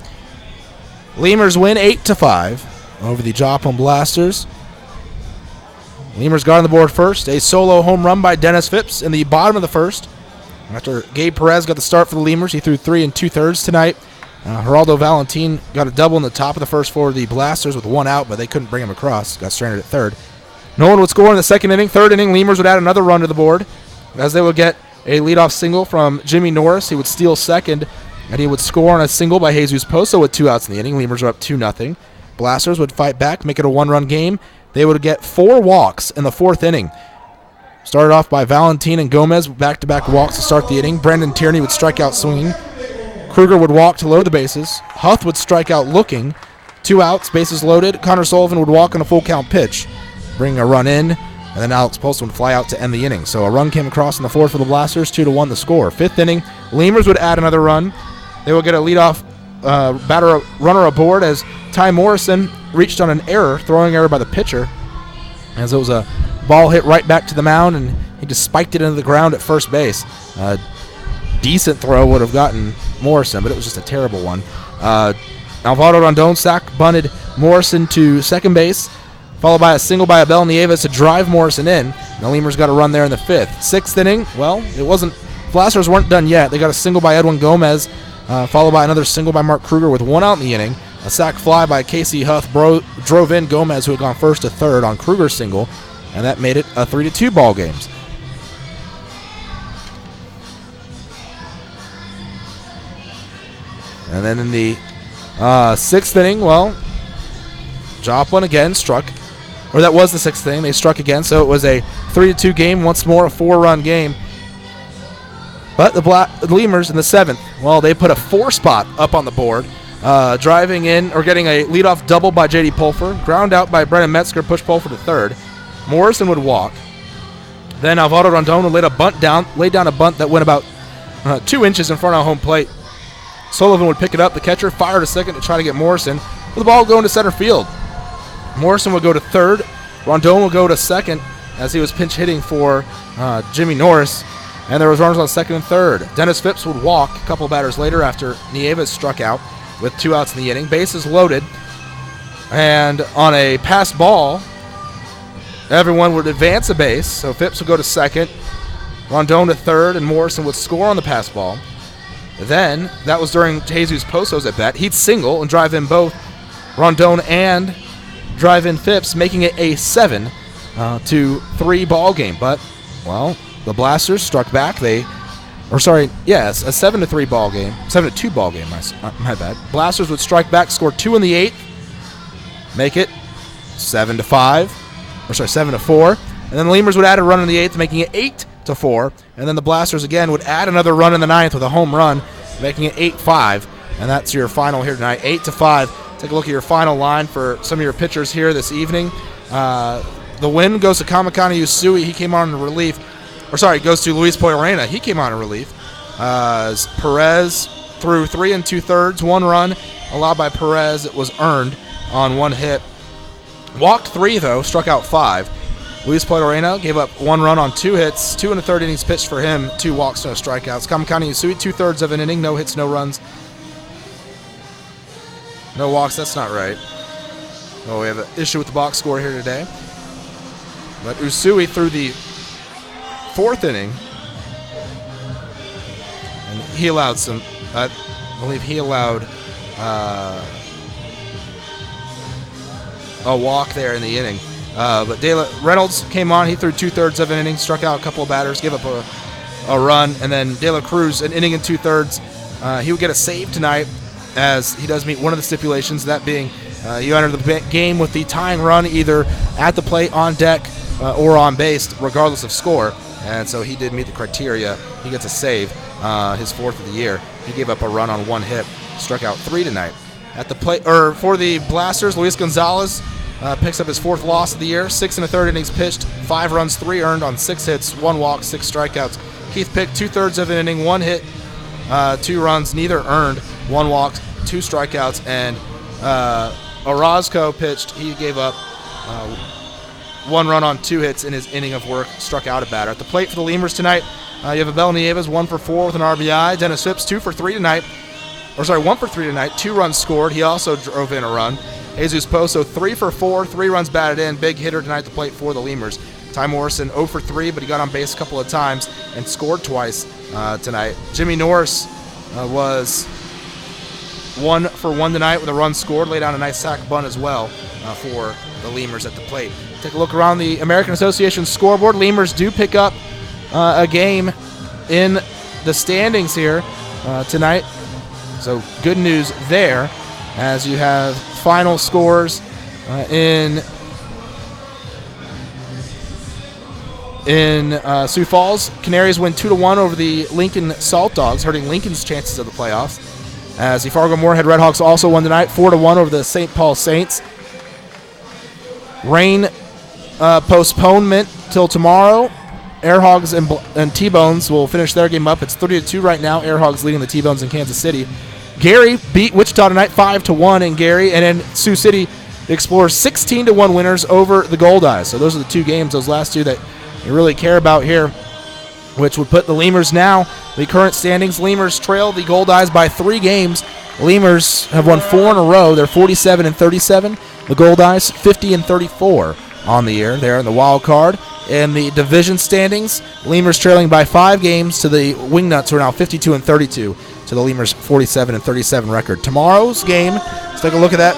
Lemurs win 8-5 over the Joplin Blasters. Lemurs got on the board first. A solo home run by Dennis Phipps in the bottom of the first. After Gabe Perez got the start for the Lemurs, he threw 3 2/3 tonight. Geraldo Valentin got a double in the top of the first for the Blasters with 1 out, but they couldn't bring him across. Got stranded at third. No one would score in the second inning. Third inning, Lemurs would add another run to the board as they would get a leadoff single from Jimmy Norris. He would steal second and he would score on a single by Jesus Poso with 2 outs in the inning. Lemurs are up 2-0. Blasters would fight back, make it a 1-run game. They would get 4 walks in the 4th inning. Started off by Valentin and Gomez, back-to-back walks to start the inning. Brandon Tierney would strike out swinging. Kruger would walk to load the bases. Huth would strike out looking. 2 outs, bases loaded. Connor Sullivan would walk on a full count pitch, bring a run in, and then Alex Polson would fly out to end the inning. So a run came across in the 4th for the Blasters, 2-1 the score. 5th inning, Lemurs would add another run. They would get a leadoff runner aboard as Ty Morrison reached on an error, throwing error by the pitcher, as it was a ball hit right back to the mound, and he just spiked it into the ground at first base. Decent throw would have gotten Morrison, but it was just a terrible one. Alvaro Rondon sack bunted Morrison to second base, followed by a single by Abel Nieves to drive Morrison in. The Lemurs got a run there in the 5th. 6th inning, well, it wasn't. Blasters weren't done yet. They got a single by Edwin Gomez, followed by another single by Mark Kruger with 1 out in the inning. A sac fly by Casey Huth drove in Gomez, who had gone first to third on Kruger's single, and that made it a 3-2 ball games. And then in the 6th inning, well, Joplin again struck, or that was the 6th inning. They struck again, so it was a 3-2 game, once more a 4-run game. But the Lemurs in the 7th, well, they put a 4 spot up on the board, driving in, or getting a leadoff double by J.D. Pulfer, ground out by Brennan Metzger, push Pulfer to third. Morrison would walk. Then Alvaro Rondon would lay down a bunt that went about 2 inches in front of home plate. Sullivan would pick it up. The catcher fired to second to try to get Morrison, with the ball going to center field. Morrison would go to third. Rondon would go to second as he was pinch hitting for Jimmy Norris. And there was runners on second and third. Dennis Phipps would walk a couple batters later after Nieves struck out with 2 outs in the inning. Bases loaded. And on a pass ball, everyone would advance a base. So Phipps would go to second, Rondon to third, and Morrison would score on the pass ball. Then, that was during Jesus Poso's at bat. He'd single and drive in both Rondon and drive in Phipps, making it a 7-3 ball game. But, well, the Blasters struck back. A 7-3 ball game. 7-2 ball game, my bad. Blasters would strike back, score 2 in the 8th, make it 7-4. And then the Lemurs would add a run in the 8th, making it 8-4. And then the Blasters again would add another run in the 9th with a home run, making it 8-5. And that's your final here tonight, 8-5. Take a look at your final line for some of your pitchers here this evening. The win goes to Kamakani Usui. He came on in relief. Goes to Luis Poirena. He came on in relief. As Perez threw 3 2/3, 1 run allowed by Perez. It was earned on 1 hit. Walked 3, though, struck out 5. Luis Poirena gave up 1 run on 2 hits, 2 1/3 innings pitched for him, 2 walks, no strikeouts. Kamakani Usui, 2/3 of an inning, no hits, no runs. No walks, that's not right. Oh, we have an issue with the box score here today. But Usui through the 4th inning, and he allowed I believe he allowed a walk there in the inning. But Reynolds came on. He threw 2/3 of an inning, struck out a couple of batters, gave up a run, and then De La Cruz, an inning and 2/3. He would get a save tonight, as he does meet one of the stipulations, that being you enter the game with the tying run either at the plate, on deck, or on base, regardless of score. And so he did meet the criteria. He gets a save, his 4th of the year. He gave up a run on 1 hit, struck out 3 tonight. At the plate, or for the Blasters, Luis Gonzalez picks up his 4th loss of the year. 6 1/3 innings pitched, 5 runs, 3 earned on 6 hits, 1 walk, 6 strikeouts. Keith Pick, 2/3 of an inning, 1 hit, 2 runs, neither earned, 1 walk, 2 strikeouts, and Orozco pitched. He gave up 1 run on 2 hits in his inning of work, struck out a batter. At the plate for the Lemurs tonight, you have Abel Nieves, 1 for 4 with an RBI. Dennis Phipps, 2 for 3 tonight. 1 for 3 tonight, 2 runs scored. He also drove in a run. Jesus Poso, 3 for 4, 3 runs batted in. Big hitter tonight at the plate for the Lemurs. Ty Morrison, 0 for 3, but he got on base a couple of times and scored twice tonight. Jimmy Norris was 1 for 1 tonight with a run scored. Laid down a nice sac bunt as well for the Lemurs at the plate. Take a look around the American Association scoreboard. Lemurs do pick up a game in the standings here tonight. So good news there, as you have final scores in Sioux Falls. Canaries win 2-1 over the Lincoln Salt Dogs, hurting Lincoln's chances of the playoffs. As the Fargo-Moorhead Redhawks also won tonight, 4-1 over the St. Paul Saints. Rain postponement till tomorrow. Airhogs and T-Bones will finish their game up. It's 3-2 right now. Airhogs leading the T-Bones in Kansas City. Gary beat Wichita tonight 5-1 in Gary, and then Sioux City Explorers 16-1 winners over the Goldeyes. So those are the two games, those last two that you really care about here, which would put the Lemurs now, the current standings. Lemurs trail the Goldeyes by 3 games. Lemurs have won 4 in a row. They're 47-37. The Goldeyes 50-34 on the year. They're in the wild card. In the division standings, Lemurs trailing by 5 games to the Wingnuts, who are now 52-32 to the Lemurs 47-37 record. Tomorrow's game, let's take a look at that,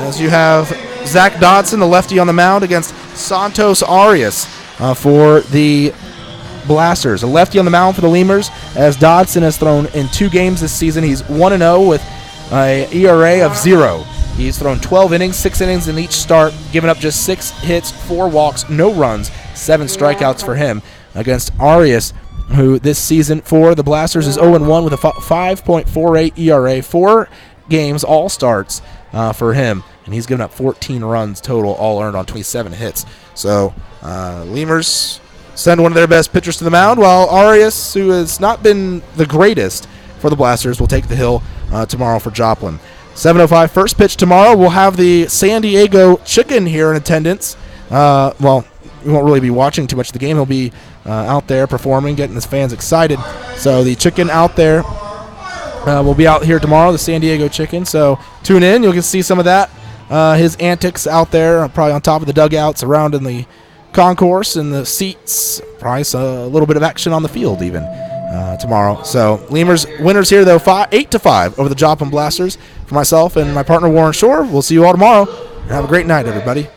as you have Zach Dodson, the lefty, on the mound against Santos Arias for the Blasters. A lefty on the mound for the Lemurs, as Dodson has thrown in 2 games this season. He's 1-0 with an ERA of 0. He's thrown 12 innings, 6 innings in each start, giving up just 6 hits, 4 walks, no runs, 7 strikeouts for him against Arias, who this season for the Blasters is 0-1 with a 5.48 ERA. 4 games, all starts for him, and he's given up 14 runs total, all earned on 27 hits. So Lemurs send one of their best pitchers to the mound, while Arias, who has not been the greatest for the Blasters, will take the hill tomorrow for Joplin. 7:05 first pitch tomorrow. We'll have the San Diego Chicken here in attendance. Well, we won't really be watching too much of the game. He'll be out there performing, getting his fans excited. So the Chicken out there will be out here tomorrow, the San Diego Chicken. So tune in. You'll get to see some of that. His antics out there, probably on top of the dugouts, around in the concourse and the seats. Probably a little bit of action on the field even tomorrow. So Lemurs winners here, though, 8-5 over the Joplin Blasters. For myself and my partner Warren Shore, we'll see you all tomorrow. And have a great night, everybody.